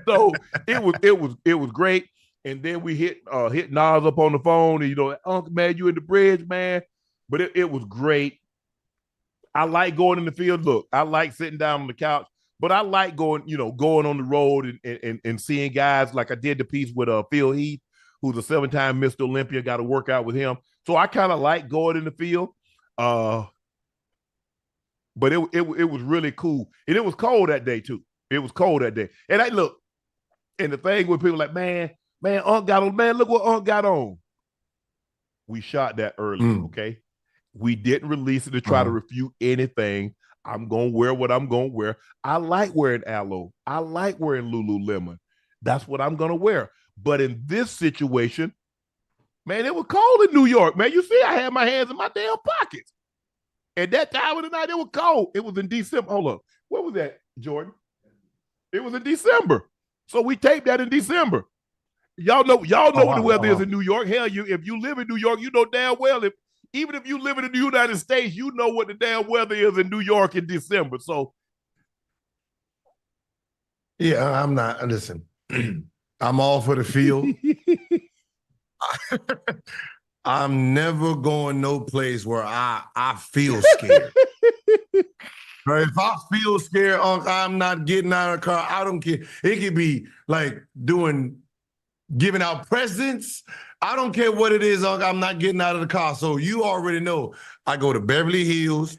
So it was great. And then we hit Nas up on the phone, and Unc, man, you in the bridge, man. But it was great. I like going in the field. Look, I like sitting down on the couch, but I like going on the road and seeing guys like I did the piece with Phil Heath, who's a 7-time Mr. Olympia. Got to work out with him. So I kind of like going in the field. But it was really cool. And it was cold that day too. It was cold that day. And and the thing with people like, man, Unc got on, man, look what Unc got on. We shot that early, okay? We didn't release it to try to refute anything. I'm going to wear what I'm going to wear. I like wearing aloe. I like wearing Lululemon. That's what I'm going to wear. But in this situation, man, it was cold in New York, man. You see, I had my hands in my damn pockets. At that time of the night, it was cold. It was in December. Hold up. What was that, Jordan? It was in December. So we taped that in December. Y'all know what the weather is in New York. Hell, if you live in New York, you know damn well even if you live in the United States, you know what the damn weather is in New York in December. So yeah, I'm not. Listen, I'm all for the field. I'm never going no place where I feel scared. Right? If I feel scared, I'm not getting out of the car. I don't care. It could be like giving out presents. I don't care what it is, I'm not getting out of the car. So you already know. I go to Beverly Hills,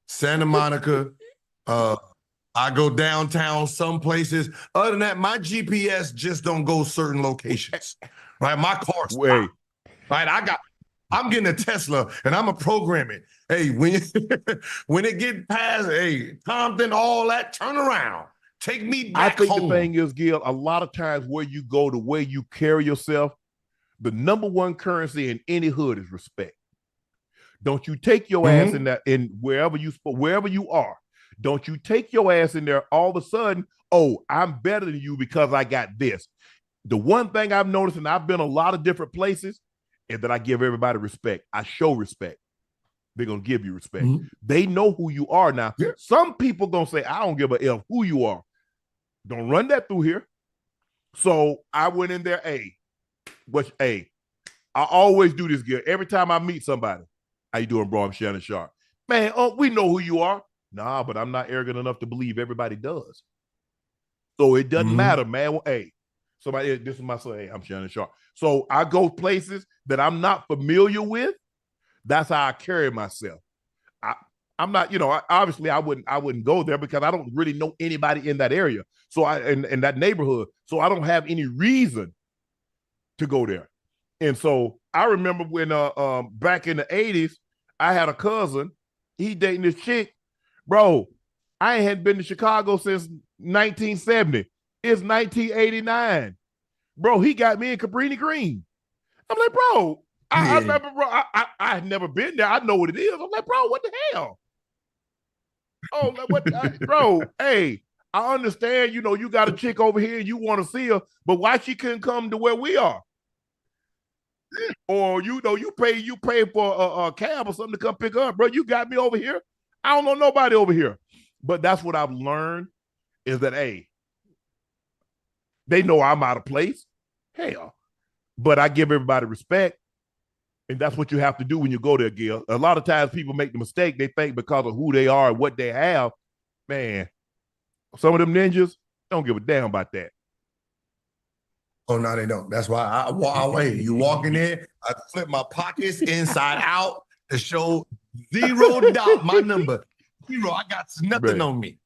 Santa Monica. I go downtown some places. Other than that, my GPS just don't go certain locations. Right? My car's stopped. Right? I'm getting a Tesla and I'm gonna program it. Hey, when it get past, Compton, all that, turn around. Take me back home. I think the thing is, Gil, a lot of times where you go, the way you carry yourself, the number one currency in any hood is respect. Don't you take your ass in that in wherever you are. Don't you take your ass in there all of a sudden, oh, I'm better than you because I got this. The one thing I've noticed, and I've been a lot of different places, is that I give everybody respect. I show respect. They're going to give you respect. They know who you are now. Yeah. Some people going to say, I don't give a F who you are. Don't run that through here. So I went in there, I always do this, Gil. Every time I meet somebody, how you doing, bro? I'm Shannon Sharpe. Man, we know who you are. Nah, but I'm not arrogant enough to believe everybody does. So it doesn't matter, man. Well, somebody, this is my son. Hey, I'm Shannon Sharpe. So I go places that I'm not familiar with. That's how I carry myself. I'm not, obviously I wouldn't go there because I don't really know anybody in that area. So in that neighborhood. So I don't have any reason to go there. And so I remember when back in the 80s, I had a cousin, he dating this chick. Bro, I hadn't been to Chicago since 1970. It's 1989. Bro, he got me in Cabrini Green. I'm like, bro, I remember, bro, I had never been there. I know what it is. I'm like, bro, what the hell? Oh, bro, hey, I understand, you got a chick over here and you want to see her, but why she couldn't come to where we are? Or, you pay for a cab or something to come pick her up. Bro, you got me over here. I don't know nobody over here. But that's what I've learned is that, they know I'm out of place. Hell. But I give everybody respect. And that's what you have to do when you go there, Gil. A lot of times people make the mistake. They think because of who they are and what they have, man, some of them ninjas don't give a damn about that. Oh, no, they don't. That's why I walk away. You walk in there, I flip my pockets inside out to show $0 my number. 0. I got nothing on me.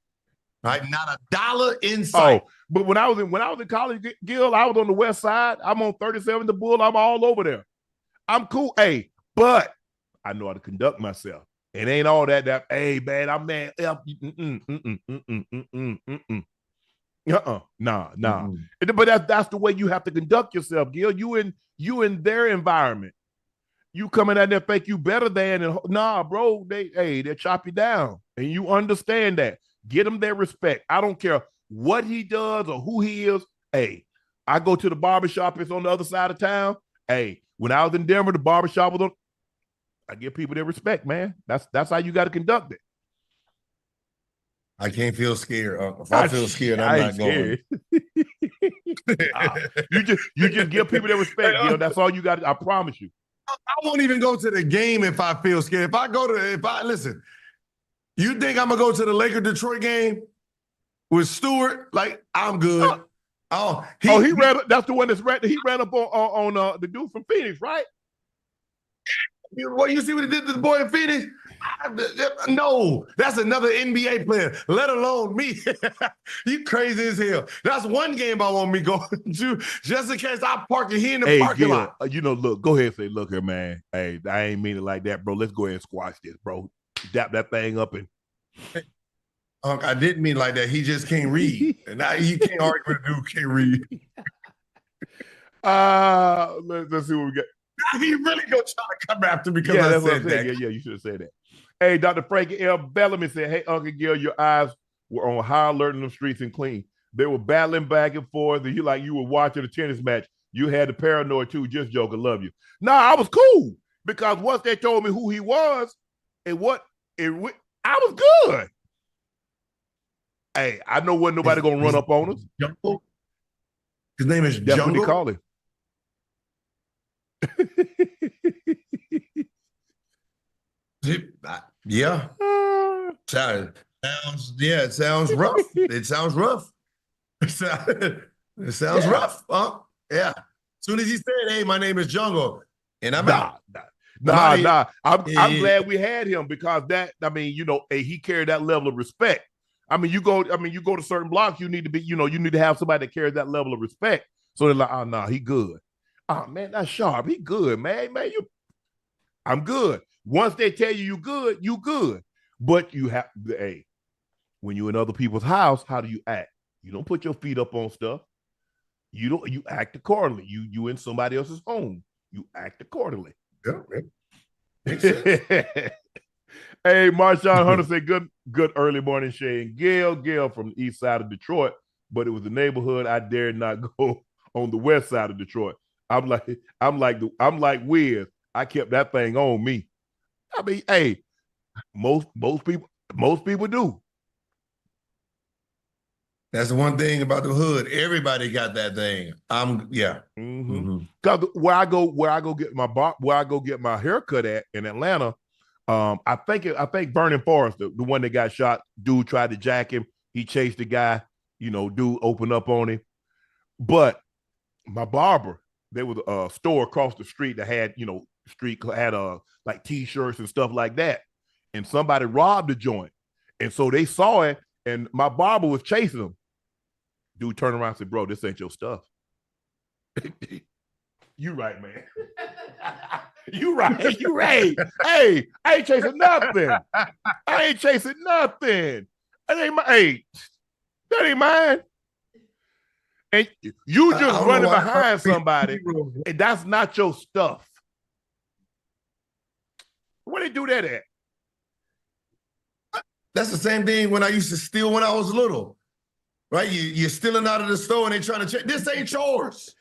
Right? Not a dollar inside. Oh, but when I was in college, Gil, I was on the west side. I'm on 37 the Bull. I'm all over there. I'm cool. But I know how to conduct myself. It ain't all that, man, I'm man. Nah. But that's the way you have to conduct yourself, Gil. You in their environment. You coming out there think you better than, and nah, bro, they chop you down. And you understand that. Get them their respect. I don't care what he does or who he is. I go to the barbershop. It's on the other side of town. When I was in Denver, the barbershop was on. I give people their respect, man. That's how you got to conduct it. I can't feel scared. If I feel scared, I'm not going. You just give people their respect. That's all you got. I promise you. I won't even go to the game if I feel scared. Listen, you think I'm gonna go to the Lakers-Detroit game with Stewart? Like, I'm good. He ran. That's the one that's ran. He ran up on the dude from Phoenix, right? You see what he did to the boy in Phoenix? No, that's another NBA player, let alone me. You crazy as hell. That's one game I want me going to, just in case I park it here in the parking lot. Look, go ahead and say, look here, man. I ain't mean it like that, bro. Let's go ahead and squash this, bro. Dap that thing up and. I didn't mean like that. He just can't read. And now you can't argue with a dude who can't read. Let's see what we got. He really gonna try to come after me because I said that. Yeah, you should have said that. Hey, Dr. Frankie L. Bellamy said, hey, Unc Gil, your eyes were on high alert in the streets and clean. They were battling back and forth. And you were watching a tennis match. You had the paranoid too. Just joking. Love you. Nah, I was cool because once they told me who he was and I was good. I know wasn't nobody gonna run up on us. Jungle? His name is That's Jungle? what they call him. Yeah. It sounds rough. It sounds rough. It sounds rough. Yeah. As soon as he said, hey, my name is Jungle, and I'm out. Nah. I'm glad we had him because he carried that level of respect. You go to certain blocks, you need to have somebody that carries that level of respect. So they're like, oh, no, he good. Oh, man, that's Sharpe. He good, man. I'm good. Once they tell you good, you good. But you have, when you're in other people's house, how do you act? You don't put your feet up on stuff. You act accordingly. You in somebody else's home. You act accordingly. Yeah. Hey, Marshawn Hunter said, good early morning, Shane. Gil from the east side of Detroit, but it was the neighborhood I dared not go on the west side of Detroit. I'm like Wiz. I kept that thing on me. I mean, hey, most people do. That's the one thing about the hood. Everybody got that thing. Because where I go get my haircut at in Atlanta, I think Vernon Forrest, the one that got shot, dude tried to jack him. He chased the guy, dude opened up on him. But my barber, there was a store across the street that had, like T-shirts and stuff like that. And somebody robbed the joint. And so they saw it, and my barber was chasing them. Dude turned around and said, bro, this ain't your stuff. You right, man. You right. Hey, I ain't chasing nothing. That ain't mine. And you just running behind somebody, and that's not your stuff. Where they do that at? That's the same thing when I used to steal when I was little. Right? You're stealing out of the store and they trying to check. This ain't yours.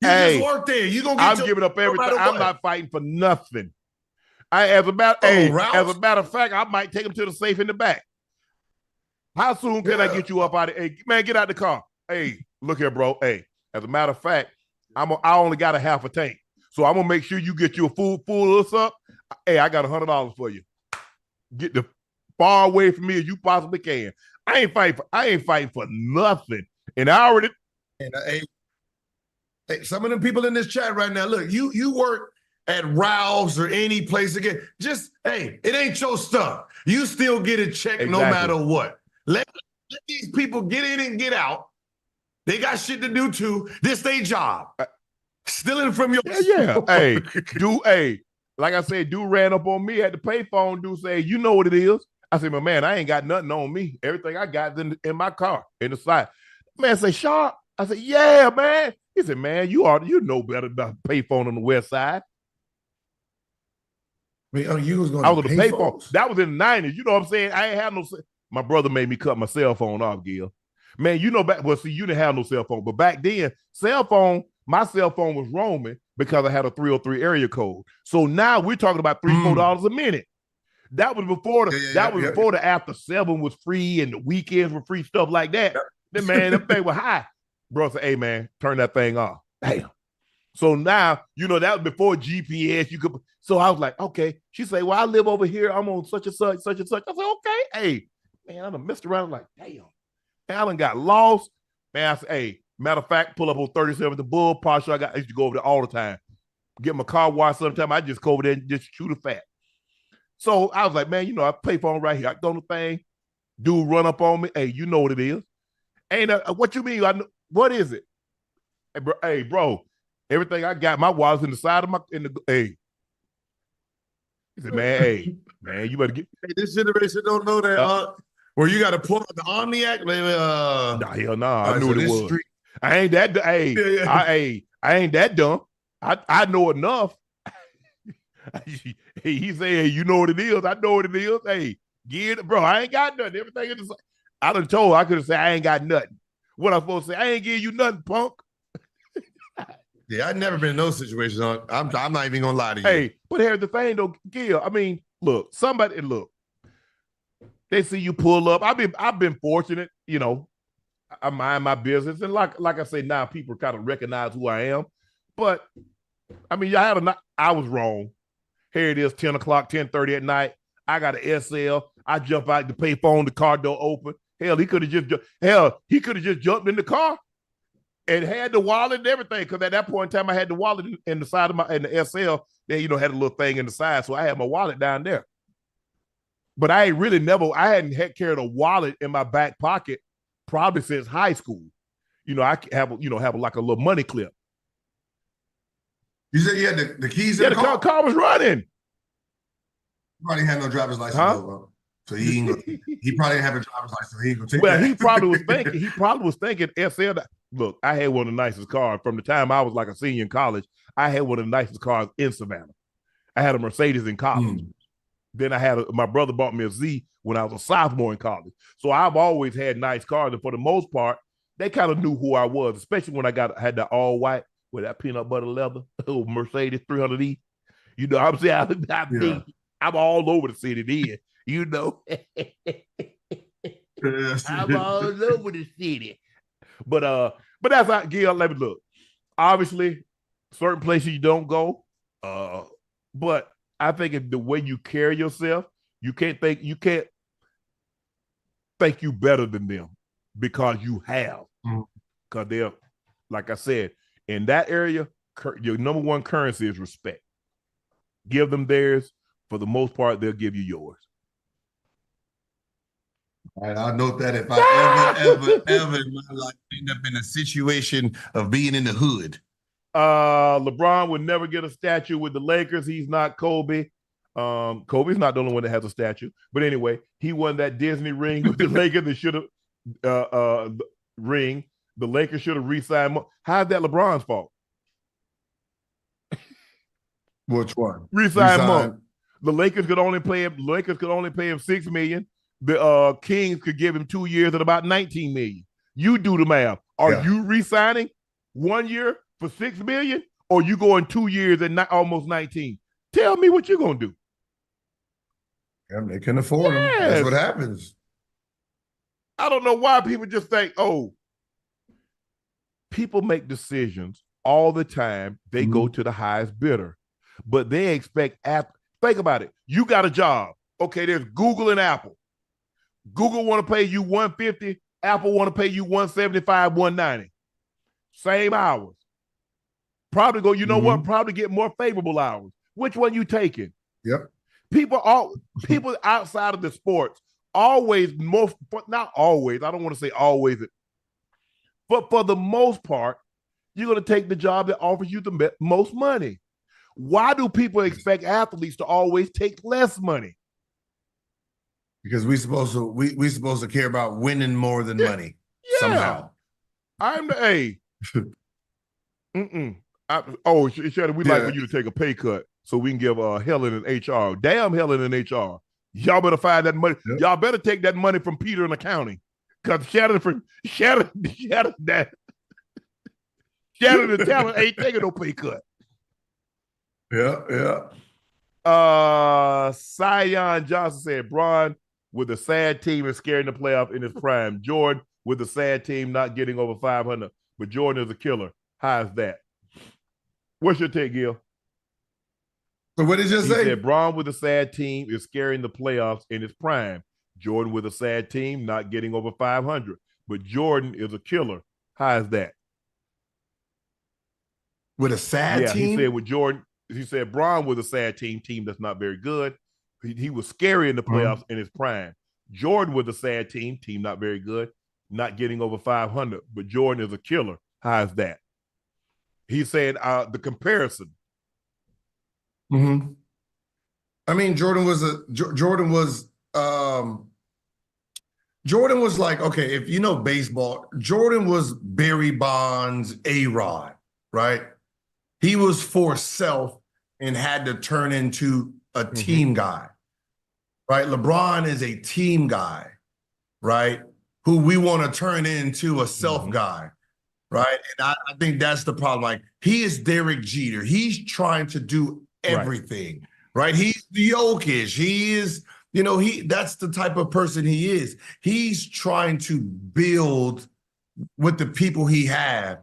You just work there. You gonna get I'm giving up everything. I'm not fighting for nothing. As a matter of fact, I might take him to the safe in the back. How soon can I get you up out of? Hey, man, get out the car. Hey, look here, bro. Hey, as a matter of fact, I only got a half a tank, so I'm gonna make sure you get you a full of this up. Hey, I got $100 for you. Get the far away from me as you possibly can. I ain't fighting for nothing. And I already. And hey, some of them people in this chat right now, look, you work at Ralph's or any place again. Just, hey, it ain't your stuff. You still get a check no matter what. Let these people get in and get out. They got shit to do too. This their job. Stealing from your Hey, like I said, dude ran up on me at the payphone. Dude say, you know what it is. I said, man, I ain't got nothing on me. Everything I got is in my car, in the side. Man say, Sharpe. I said, yeah, man. He said, man, you know better about payphone on the west side. I mean, you was going I was on the payphone. That was in the 90s. You know what I'm saying? I ain't have no. My brother made me cut my cell phone off, Gil. Man, you didn't have no cell phone. But back then, my cell phone was roaming because I had a 303 area code. So now we're talking about $3-4 a minute. That was before before the after 7 was free and the weekends were free, stuff like that. Then man, that thing was high. Bro said, hey man, turn that thing off. Damn. So now, that was before GPS. So I was like, okay. She said, well, I live over here. I'm on such and such, such and such. I said, okay. Hey, man, I done messed around. I'm like, damn. Man, I done got lost. Man, I said, hey, matter of fact, pull up on 37 the Bull Partial. I used to go over there all the time. Get my car washed sometime. I just go over there and just shoot a fat. So I was like, man, I pay phone right here. I go on the thing. Dude run up on me. Hey, you know what it is. Ain't what you mean? What is it? Hey, bro, everything I got, my wallet's in the side of hey. He said, man, you better get. Hey, this generation don't know that. Where you got to pull out the Omniac. Nah, hell nah. I knew what it was. Street. I ain't that. Hey, I ain't that dumb. I know enough. He said, hey, you know what it is. I know what it is. Hey, get it, bro. I ain't got nothing. Everything is. I done told. I could have said I ain't got nothing. What I'm supposed to say? I ain't give you nothing, punk. Yeah, I've never been in those situations. I'm not even gonna lie to you. Hey, but here's the thing, though, Gil. I mean, look. They see you pull up. I've been fortunate. I mind my business, and like I say, now people kind of recognize who I am. But I mean, I was wrong. Here it is, 10 o'clock, 10:30 at night. I got an SL. I jump out the payphone, the car door open. Hell, he could have just jumped in the car and had the wallet and everything. Because at that point in time, I had the wallet in the side of in the SL. Then had a little thing in the side, so I had my wallet down there. But I hadn't carried a wallet in my back pocket probably since high school. I have like a little money clip. You said you had the keys in the car? The car was running. He probably had no driver's license, so he probably didn't have a driver's license. So he ain't gonna take that. He probably was thinking SL. Look, I had one of the nicest cars from the time I was like a senior in college. I had one of the nicest cars in Savannah. I had a Mercedes in college. Mm. Then my brother bought me a Z when I was a sophomore in college. So I've always had nice cars, and for the most part, they kind of knew who I was, especially when I had that all white with that peanut butter leather, Mercedes 300E. You know, I'm saying I'm all over the city then. You know, I'm all over the city. But that's how Gil. Let me look. Obviously, certain places you don't go. But I think if the way you carry yourself, you can't think you better than them because you have. Because they're, like I said, in that area, your number one currency is respect. Give them theirs. For the most part, they'll give you yours. All right, I'll note that if I ever in my life end up in a situation of being in the hood. LeBron would never get a statue with the Lakers. He's not Kobe. Kobe's not the only one that has a statue. But anyway, he won that Disney ring with the Lakers. They should have ring. The Lakers should have re-signed. How's that LeBron's fault? Which one? Re-sign Monk. The Lakers could only pay him. $6 million. The Kings could give him 2 years at about $19 million. You do the math. Are you re-signing 1 year for $6 million, or you going 2 years at almost 19? Tell me what you're gonna do. Yeah, they can afford him. That's what happens. I don't know why people just think, oh, people make decisions all the time. They go to the highest bidder, but they expect. Think about it. You got a job. Okay, there's Google and Apple. Google want to pay you $150. Apple want to pay you $175, $190. Same hours. Probably go. You know what? Probably get more favorable hours. Which one you taking? Yep. People outside of the sports always not always. I don't want to say always, but for the most part, you're going to take the job that offers you the most money. Why do people expect athletes to always take less money? Because we supposed to care about winning more than money somehow. I'm the A. Shannon, we like for you to take a pay cut so we can give Helen and HR. Damn Helen and HR. Y'all better find that money. Yep. Y'all better take that money from Peter in accounting. Because Shannon and talent ain't taking no pay cut. Yeah. Sion Johnson said, Bron with a sad team and scaring the playoff in his prime. Jordan with a sad team not getting over 500. But Jordan is a killer. How is that? What's your take, Gil? So what did you say? He said Bron with a sad team is scaring the playoffs in his prime. Jordan with a sad team not getting over 500. But Jordan is a killer. How is that? With a sad team? He said with Jordan, he said Bron with a sad team that's not very good. He was scary in the playoffs in his prime. Jordan with a sad team not very good, not getting over 500. But Jordan is a killer. How is that? He's saying the comparison. I mean, Jordan was like, okay, if you know baseball, Jordan was Barry Bonds, A-Rod, right? He was for self and had to turn into a team guy, right? LeBron is a team guy, right? Who we want to turn into a self guy, right? And I think that's the problem. Like, he is Derek Jeter. He's trying to do everything, right? He's the Jokic. He is, that's the type of person he is. He's trying to build with the people he had.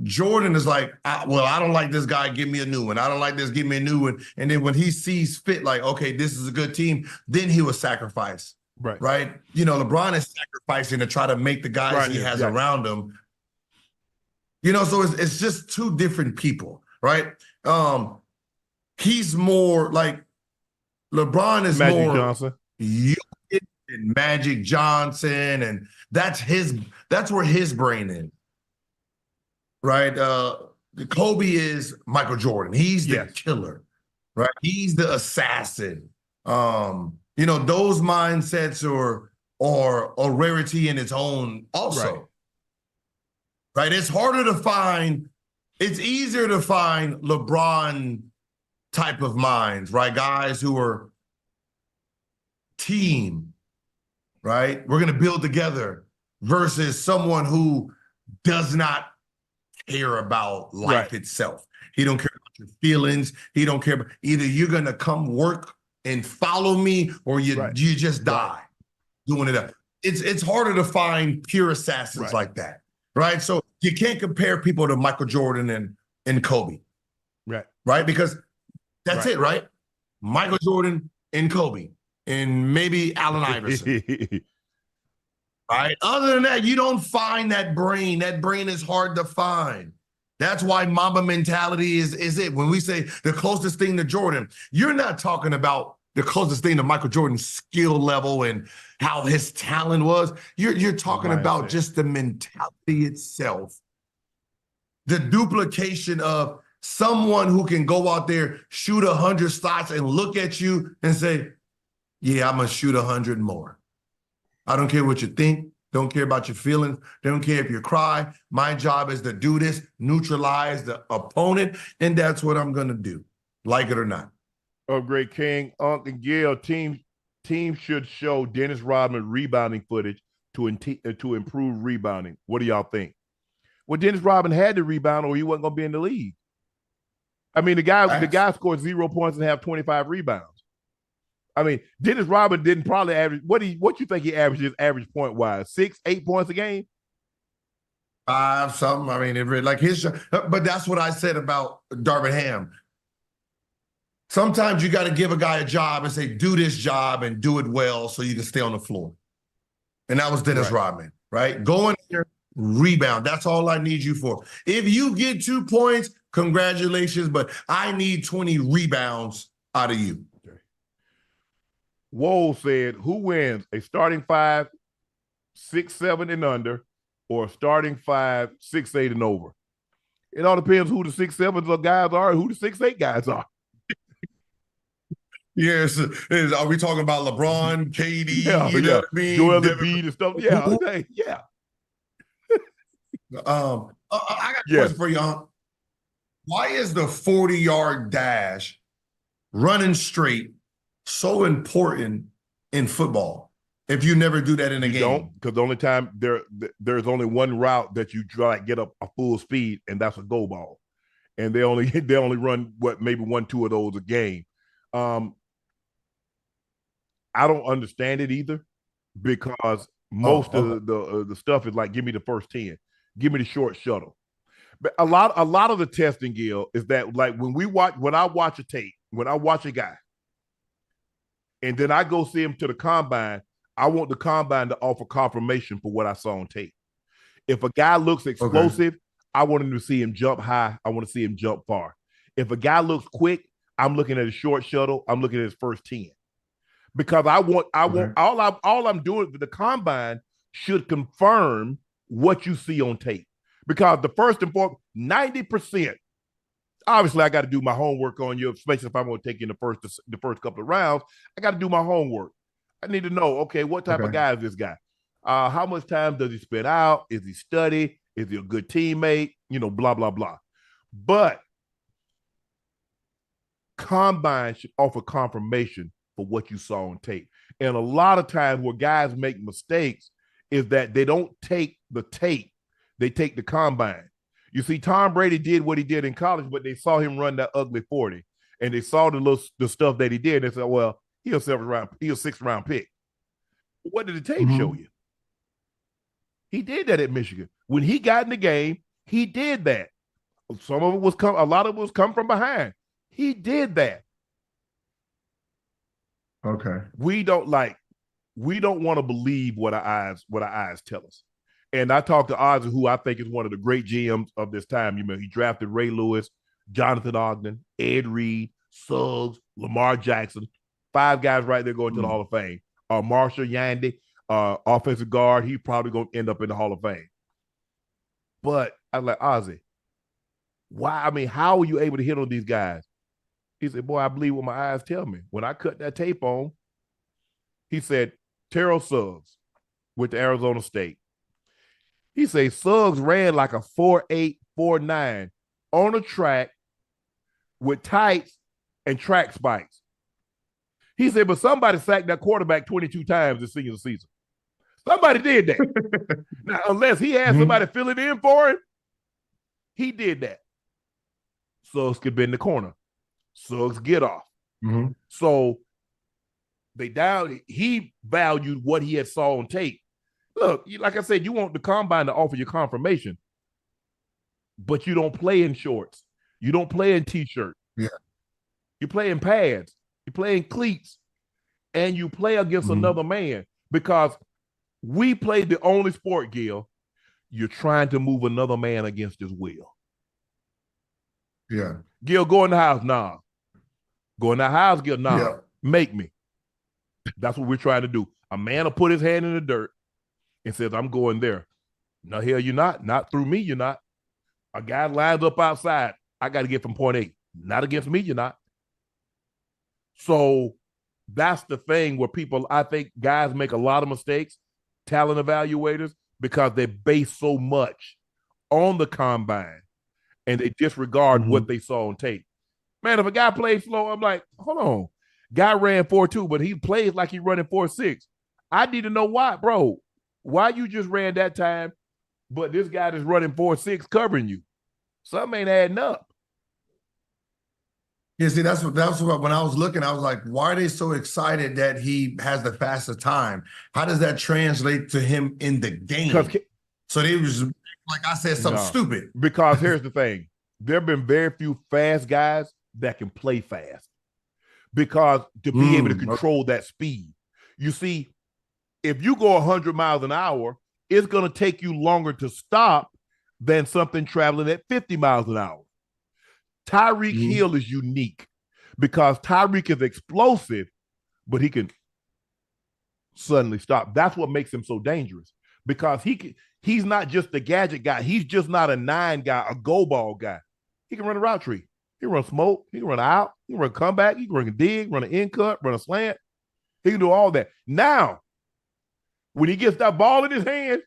Jordan is like, I don't like this guy, give me a new one. I don't like this, give me a new one. And then when he sees fit, like, okay, this is a good team, then he will sacrifice. Right? LeBron is sacrificing to try to make the guys he has around him. So it's just two different people, right? He's more like, LeBron is Magic more Johnson. And Magic Johnson, and that's where his brain is. Right? Kobe is Michael Jordan. He's the killer, right? He's the assassin. Those mindsets are a rarity in its own also. Right? It's easier to find LeBron type of minds, right? Guys who are team, right? We're going to build together versus someone who does not care about life itself. He don't care about your feelings. He don't care about, either you're going to come work and follow me or you just die doing it up. It's harder to find pure assassins like that, right? So you can't compare people to Michael Jordan and Kobe, right? Because that's it, right? Michael Jordan and Kobe and maybe Allen Iverson. Right? Other than that, you don't find that brain. That brain is hard to find. That's why Mamba mentality is it. When we say the closest thing to Jordan, you're not talking about the closest thing to Michael Jordan's skill level and how his talent was. You're talking about just the mentality itself. The duplication of someone who can go out there, shoot 100 shots and look at you and say, yeah, I'm going to shoot 100 more. I don't care what you think. Don't care about your feelings. Don't care if you cry. My job is to do this, neutralize the opponent, and that's what I'm going to do, like it or not. Oh, great King, Unc Gil, team should show Dennis Rodman rebounding footage to improve rebounding. What do y'all think? Well, Dennis Rodman had to rebound or he wasn't going to be in the league. I mean, the guy scored 0 points and have 25 rebounds. I mean, Dennis Rodman didn't probably average. What you think he averages average point wise? 6, 8 points a game? 5 something. I mean, like his. But that's what I said about Darvin Ham. Sometimes you got to give a guy a job and say, do this job and do it well so you can stay on the floor. And that was Dennis Rodman, right? Go in there, rebound. That's all I need you for. If you get 2 points, congratulations, but I need 20 rebounds out of you. Woe said, who wins, a starting 5, 6'7" and under, or a starting 5, 6'8" and over? It all depends who the 6'7" guys are and who the 6'8" guys are. Yes. Are we talking about LeBron, KD, you know what I mean? Joel Embiid and stuff. Yeah. I got a question for you, Unc. Why is the 40-yard dash running straight so important in football if you never do that in a game? Don't, because the only time there's only one route that you try to get up a full speed, and that's a go ball. And they only run maybe 1, 2 of those a game. I don't understand it either, because most of the stuff is like, give me the first 10, give me the short shuttle. But a lot of the testing, Gil, is that like when I watch a tape, when I watch a guy, and then I go see him to the combine, I want the combine to offer confirmation for what I saw on tape. If a guy looks explosive, I want him to see him jump high. I want to see him jump far. If a guy looks quick, I'm looking at a short shuttle. I'm looking at his first 10. Because I want all I'm doing with the combine should confirm what you see on tape. Because the first and foremost, 90%, obviously I got to do my homework on you, especially if I'm going to take you in the first couple of rounds. I got to do my homework. I need to know, okay, what type of guy is this guy? How much time does he spend out? Is he study? Is he a good teammate? Blah, blah, blah. But combine should offer confirmation for what you saw on tape. And a lot of times where guys make mistakes is that they don't take the tape, they take the combine. You see, Tom Brady did what he did in college, but they saw him run that ugly 40, and they saw the stuff that he did. They said, well, he's a 6th-round pick. What did the tape show you? He did that at Michigan. When he got in the game, he did that. A lot of it was come from behind. He did that. Okay. We don't want to believe what our eyes tell us. And I talked to Ozzy, who I think is one of the great GMs of this time. He drafted Ray Lewis, Jonathan Ogden, Ed Reed, Suggs, Lamar Jackson, 5 guys right there going to the Hall of Fame. Marshall Yandy, offensive guard, he's probably going to end up in the Hall of Fame. But I was like, Ozzy, why? I mean, how are you able to hit on these guys? He said, boy, I believe what my eyes tell me. When I cut that tape on, he said, Terrell Suggs with Arizona State. He said, Suggs ran like a 4.8, 4.9 on a track with tights and track spikes. He said, but somebody sacked that quarterback 22 times this senior season. Somebody did that. Now, unless he had somebody fill it in for him, he did that. Suggs could be in the corner. Suggs get off. So he valued what he had saw on tape. Look, like I said, you want the combine to offer you confirmation, but you don't play in shorts. You don't play in t-shirt. Yeah. You play in pads. You play in cleats. And you play against another man because we played the only sport, Gil. You're trying to move another man against his will. Yeah. Gil, go in the house. Nah. Go in the house, Gil. Nah. Yeah. Make me. That's what we're trying to do. A man will put his hand in the dirt and says, I'm going there. No, hell, you're not. Not through me, you're not. A guy lines up outside. I got to get from point A. Not against me, you're not. So that's the thing where I think guys make a lot of mistakes, talent evaluators, because they base so much on the combine and they disregard what they saw on tape. Man, if a guy plays slow, I'm like, hold on. Guy ran 4.2, but he plays like he's running 4.6. I need to know why, bro. Why you just ran that time, but this guy is running 4.6 covering you? Something ain't adding up. Yeah, see, that's what when I was looking, I was like, why are they so excited that he has the faster time? How does that translate to him in the game? So they was, like I said, something stupid. Because here's the thing. There have been very few fast guys that can play fast. Because to be able to control that speed. You see, if you go 100 miles an hour, it's going to take you longer to stop than something traveling at 50 miles an hour. Tyreek Hill is unique because Tyreek is explosive, but he can suddenly stop. That's what makes him so dangerous because he's not just a gadget guy. He's just not a 9 guy, a go ball guy. He can run a route tree. He can run smoke. He can run out. He can run a comeback. He can run a dig, run an in cut, run a slant. He can do all that. Now, when he gets that ball in his hand,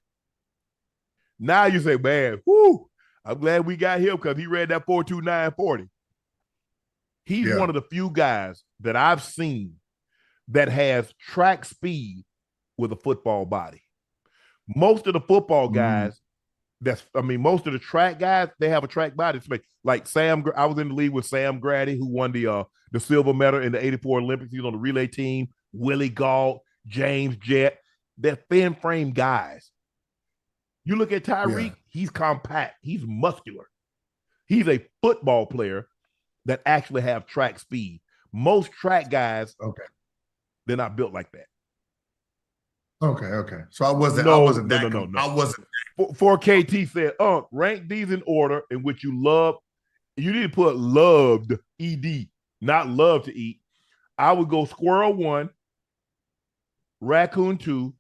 now you say, man, whoo, I'm glad we got him because he ran that 4.2940. He's one of the few guys that I've seen that has track speed with a football body. Most of the football guys, most of the track guys, they have a track body. Like Sam, I was in the league with Sam Grady, who won the silver medal in the '84 Olympics. He was on the relay team. Willie Gault, James Jett. They're thin frame guys. You look at Tyreek, he's compact. He's muscular. He's a football player that actually have track speed. Most track guys, they're not built like that. Okay. So I wasn't that. No. I wasn't. For KT said, rank these in order in which you love. You need to put loved, ED, not love to eat. I would go squirrel 1, raccoon 2,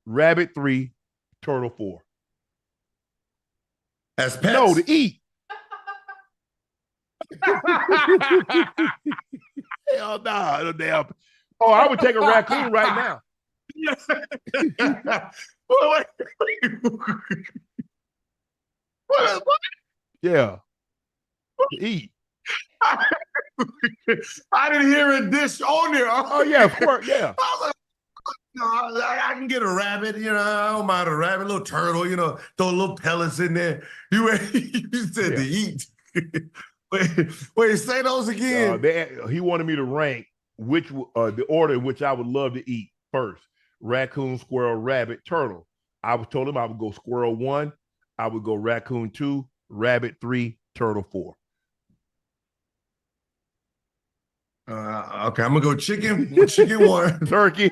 rabbit 3, turtle 4. As pets? No, to eat. Hell no, damn. Oh, I would take a raccoon right now. What? Yeah. To eat. I didn't hear a dish on there. Oh, yeah, squirt, yeah. I was like, I can get a rabbit, I don't mind a rabbit, a little turtle, throw little pellets in there. You said to eat. Wait, say those again. He wanted me to rank the order in which I would love to eat first. Raccoon, squirrel, rabbit, turtle. I told him I would go squirrel 1, I would go raccoon 2, rabbit 3, turtle 4. Okay, I'm gonna go chicken 1, turkey,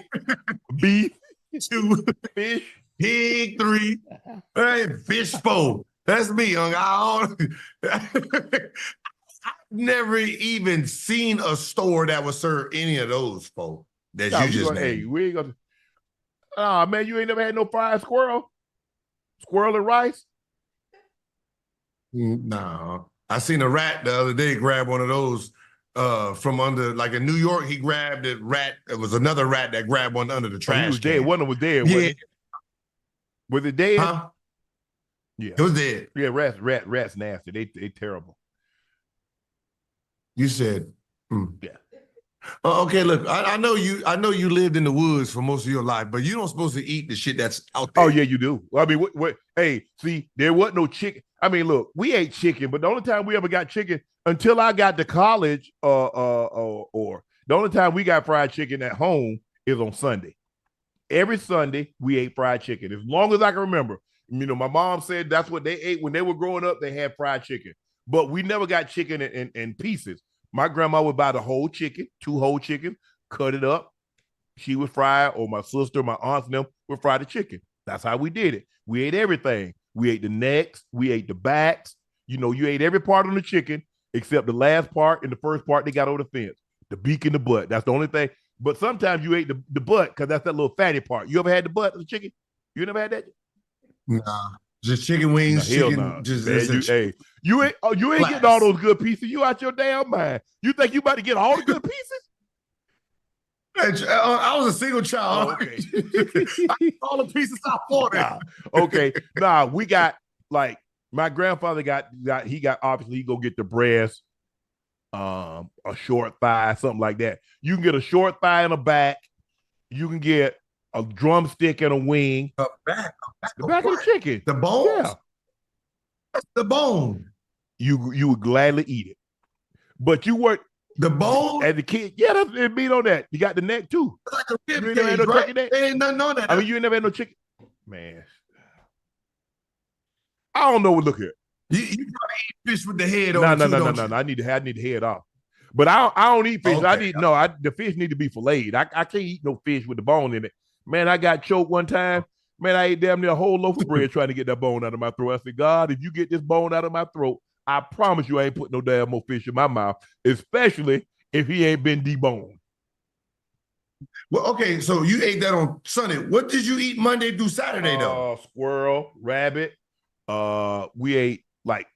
beef 2, fish, pig 3, fish 4. That's me, I've never even seen a store that would serve any of those 4 that you just named. Hey, we ain't gonna. Oh man, you ain't never had no fried squirrel and rice. No, I seen a rat the other day grab one of those. From under, like in New York, he grabbed a rat. It was another rat that grabbed one under the trash. He was can. dead. One of them was dead. Yeah. Was it dead? Huh? Yeah. It was dead. Yeah, rats nasty. They terrible. You said Yeah. Okay, look, I know you lived in the woods for most of your life, but you don't supposed to eat the shit that's out there. Oh, yeah, you do. I mean, hey, see, there wasn't no chicken. I mean, look, we ate chicken, but the only time we ever got chicken until I got to college or the only time we got fried chicken at home is on Sunday. Every Sunday, we ate fried chicken. As long as I can remember. You know, my mom said that's what they ate when they were growing up. They had fried chicken. But we never got chicken in pieces. My grandma would buy the whole chicken, 2 whole chickens, cut it up. She would fry it, or my sister, my aunts, and them would fry the chicken. That's how we did it. We ate everything. We ate the necks. We ate the backs. You know, you ate every part on the chicken except the last part and the first part they got over the fence. The beak and the butt. That's the only thing. But sometimes you ate the butt because that's that little fatty part. You ever had the butt of the chicken? You never had that? Nah. Just chicken wings, chicken. Nah. Just, Man, you ain't getting all those good pieces. You out your damn mind. You think you about to get all the good pieces? I was a single child. Oh, okay. All the pieces I wanted. Nah. Okay. Nah, we got like my grandfather got obviously he go get the breast, a short thigh, something like that. You can get a short thigh and a back. You can get a drumstick and a wing. The back of the chicken. The bone? Yeah. That's the bone. You would gladly eat it. But you weren't the bone? As a kid, yeah, there's meat on that. You got the neck too. It's like a rib you cage, ain't never had no right? turkey neck? There ain't nothing on that. I mean, you ain't never had no chicken. Man. I don't know what look here. You probably eat fish with the head on it. No. I need the head off. But I don't eat fish. Okay. The fish need to be filleted. I can't eat no fish with the bone in it. Man, I got choked one time. Man, I ate damn near a whole loaf of bread trying to get that bone out of my throat. I said, God, if you get this bone out of my throat, I promise you I ain't put no damn more fish in my mouth, especially if he ain't been deboned. Well, okay, so you ate that on Sunday. What did you eat Monday through Saturday, though? Squirrel, rabbit. We ate like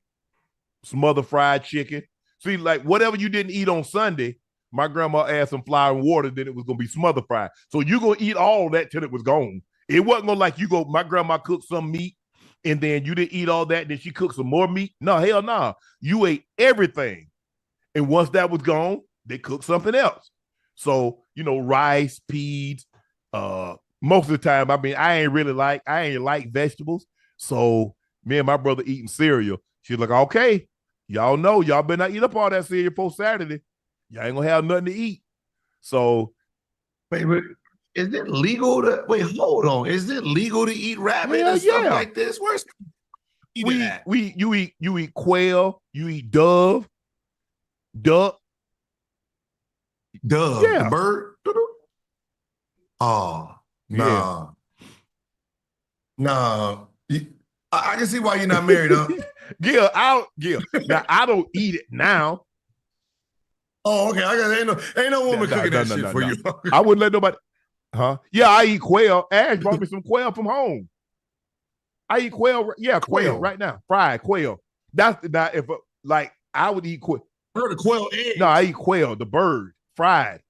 smothered fried chicken. See, like whatever you didn't eat on Sunday, my grandma added some flour and water, then it was gonna be smothered fried. So you're gonna eat all that till it was gone. It wasn't gonna like you go, my grandma cooked some meat and then you didn't eat all that, then she cooked some more meat. No, hell no. Nah. You ate everything. And once that was gone, they cooked something else. So, you know, rice, peas, most of the time, I mean, I ain't like vegetables. So me and my brother eating cereal. She's like, okay, y'all know, y'all better not eat up all that cereal for Saturday. Y'all ain't gonna have nothing to eat. So wait, is it legal to hold on? Is it legal to eat rabbit and stuff like this? Where's you eat quail, you eat dove, duck. Dove, yeah. The bird. Oh, nah. Yeah. Nah. I can see why you're not married, huh? Gil. Now I don't eat it now. Oh, okay. Ain't no woman cooking that shit for you. I wouldn't let nobody. Huh? Yeah, I eat quail. Ash brought me some quail from home. I eat quail. Yeah, quail right now. Fried quail. That's not if like I would eat quail. The quail eggs. No, I eat quail, the bird, fried.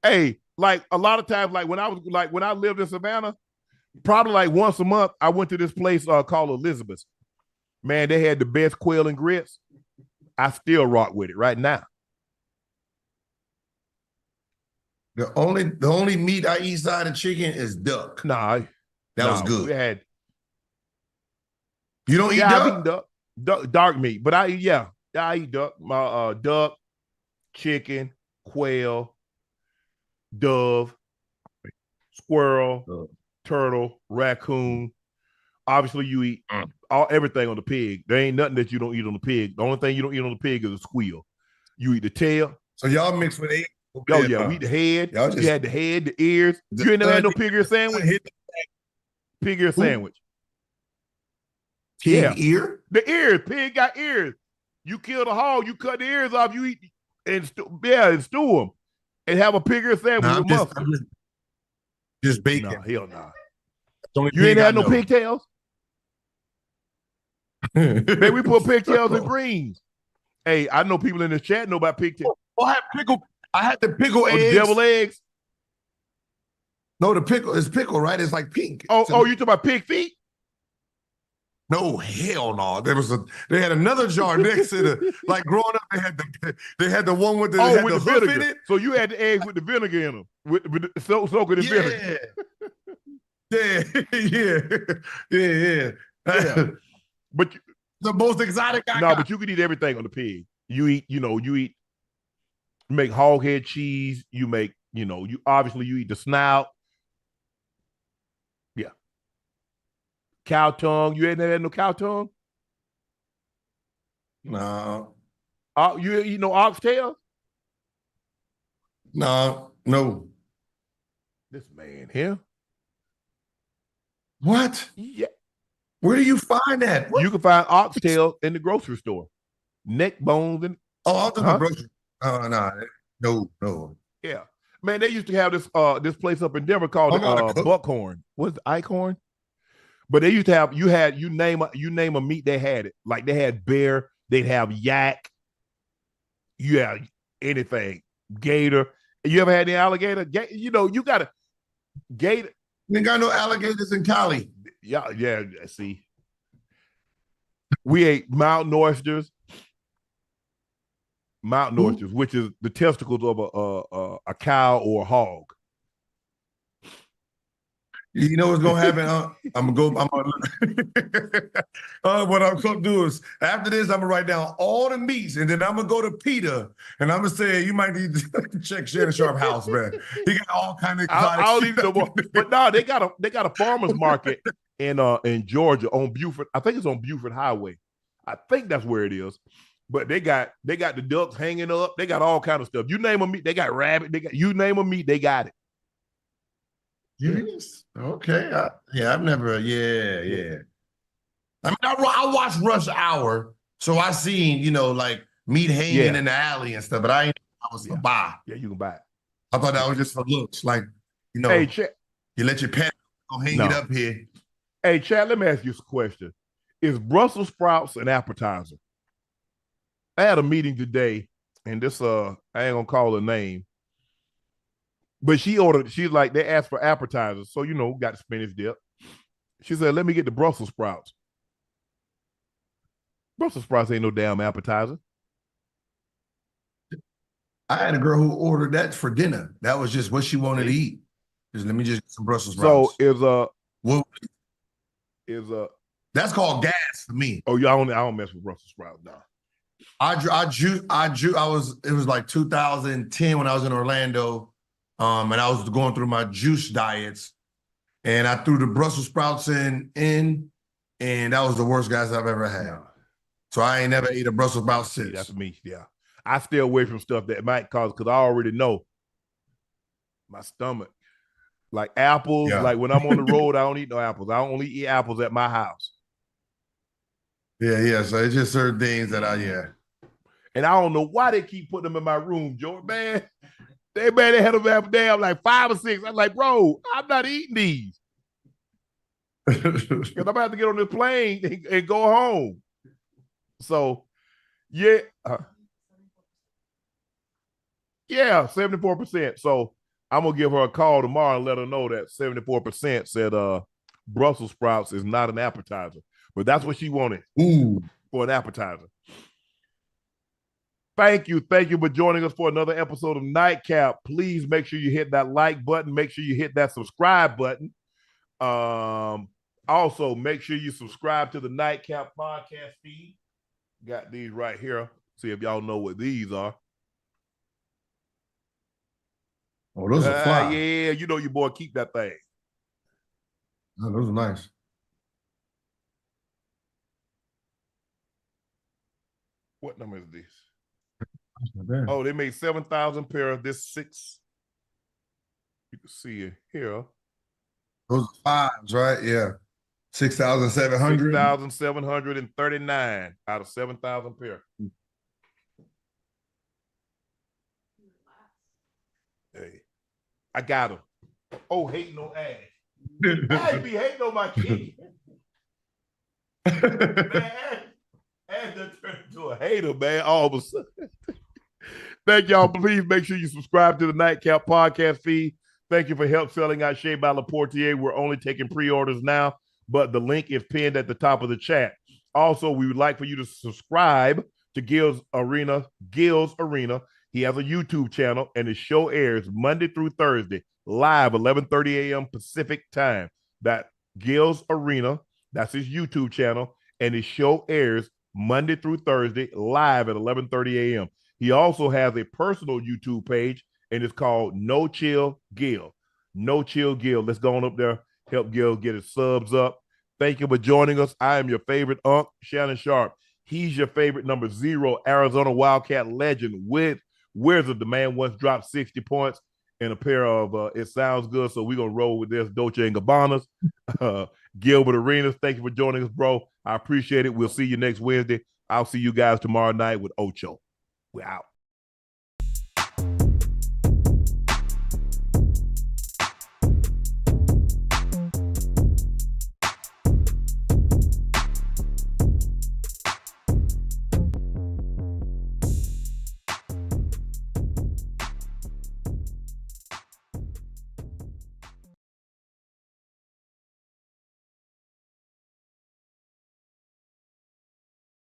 Hey, like a lot of times, like when I lived in Savannah, probably like once a month, I went to this place called Elizabeth's. Man, they had the best quail and grits. I still rock with it right now. The only meat I eat side of chicken is duck. That was good. We had. You don't eat duck? I've eaten duck, dark meat, but I eat duck. My duck, chicken, quail, dove, squirrel, turtle, raccoon. Obviously, you eat everything on the pig. There ain't nothing that you don't eat on the pig. The only thing you don't eat on the pig is a squeal. You eat the tail. So y'all mix with egg. Oh yeah, we eat the head. You had the head, the ears. You ain't never had no pig ear sandwich. Pig ear sandwich. Pig ear? The ears. Pig got ears. You kill the hog. You cut the ears off. You eat and stew them, and have a pig ear sandwich with mustard. Just bacon. No, hell no. You ain't had no pigtails. Man, we put pigtails in greens. Hey, I know people in this chat know about pigtails. I had the pickle eggs. The devil eggs. No, the pickle is pickle, right? It's like pink. Oh, you talking about pig feet? No, hell no. They had another jar next to the like growing up. They had the one with the with the hoof vinegar. in it. So you had the eggs with the vinegar in them, with soaking the vinegar. Yeah. But The most exotic I no, got. but you can eat everything on the pig. You eat. You make hog head cheese. You make, you eat the snout. Yeah. Cow tongue. You ain't never had no cow tongue? No. You eat no oxtail? No. This man here. What? Yeah. Where do you find that? What? You can find oxtail in the grocery store. Neck bones and I'll do the grocery. No. Yeah. Man, they used to have this place up in Denver called Buckhorn. What's it, Eichhorn? But they used to have you name a meat, they had it. Like they had bear, they'd have yak. Yeah, anything. Gator. You ever had any alligator? You got a gator. You ain't got no alligators in Cali. Yeah. See, we ate mountain oysters. Mountain oysters, which is the testicles of a cow or a hog. You know what's gonna happen? What I'm gonna do is after this, I'm gonna write down all the meats, and then I'm gonna go to Peter, and I'm gonna say you might need to check Shannon Sharpe house, man. He got all kind of. I don't even know more. But no, they got a farmers market in Georgia on Buford. I think it's on Buford Highway. I think that's where it is. But they got the ducks hanging up. They got all kind of stuff. You name a meat, they got rabbit. You name a meat, they got it. Yes. Okay. I've never. Yeah. I mean, I watched Rush Hour, so I seen like meat hanging in the alley and stuff. But I was to buy. Yeah, you can buy it. I thought that was just for looks, like Hey, you let your pet hang it up here. Hey, Chad, let me ask you a question. Is Brussels sprouts an appetizer? I had a meeting today, and this I ain't gonna call her name, but she's like, they asked for appetizers, so got spinach dip. She said, "Let me get the Brussels sprouts." Brussels sprouts ain't no damn appetizer. I had a girl who ordered that for dinner. That was just what she wanted to eat. Just let me just get some Brussels sprouts. So that's called gas for me. Oh, yeah, I don't mess with Brussels sprouts now. It was like 2010 when I was in Orlando, and I was going through my juice diets, and I threw the Brussels sprouts in, and that was the worst gas I've ever had. So I ain't never ate a Brussels sprout since. That's me, yeah. I stay away from stuff that might cause, because I already know my stomach. Like apples, like when I'm on the road, I don't eat no apples. I only eat apples at my house. Yeah. So it's just certain things that And I don't know why they keep putting them in my room, George, man. They had them damn like 5 or 6. I'm like, bro, I'm not eating these. Because I'm about to get on this plane and go home. So, yeah. 74%. So I'm going to give her a call tomorrow and let her know that 74% said Brussels sprouts is not an appetizer. But that's what she wanted for an appetizer. Thank you for joining us for another episode of Nightcap. Please make sure you hit that like button. Make sure you hit that subscribe button. Also, make sure you subscribe to the Nightcap podcast feed. Got these right here. See if y'all know what these are. Oh, those are fly. Yeah, your boy keep that thing. Oh, those are nice. What number is this? Oh, they made 7,000 pair of this 6. You can see it here. Those are 5s, right? Yeah. 6,700. 6,739 out of 7,000 pair. Hey, I got them. Oh, hating on ass. I be hating on my kid. Man, ass done turned into a hater, man, all of a sudden. Thank y'all. Please make sure you subscribe to the Nightcap podcast feed. Thank you for help selling out Shea by Laportier. We're only taking pre-orders now. but the link is pinned at the top of the chat. Also, we would like for you to subscribe to Gil's Arena. He has a YouTube channel, and his show airs Monday through Thursday, live 11:30 a.m. Pacific time. That Gil's Arena, that's his YouTube channel, and his show airs Monday through Thursday, live at 11:30 a.m. He also has a personal YouTube page, and it's called No Chill Gil. No Chill Gil. Let's go on up there, help Gil get his subs up. Thank you for joining us. I am your favorite Unc, Shannon Sharpe. He's your favorite number 0 Arizona Wildcat legend with Wizard. The man once dropped 60 points in a pair of It Sounds Good, so we're going to roll with this Dolce & Gabbanas. Gilbert Arenas, thank you for joining us, bro. I appreciate it. We'll see you next Wednesday. I'll see you guys tomorrow night with Ocho. We're out.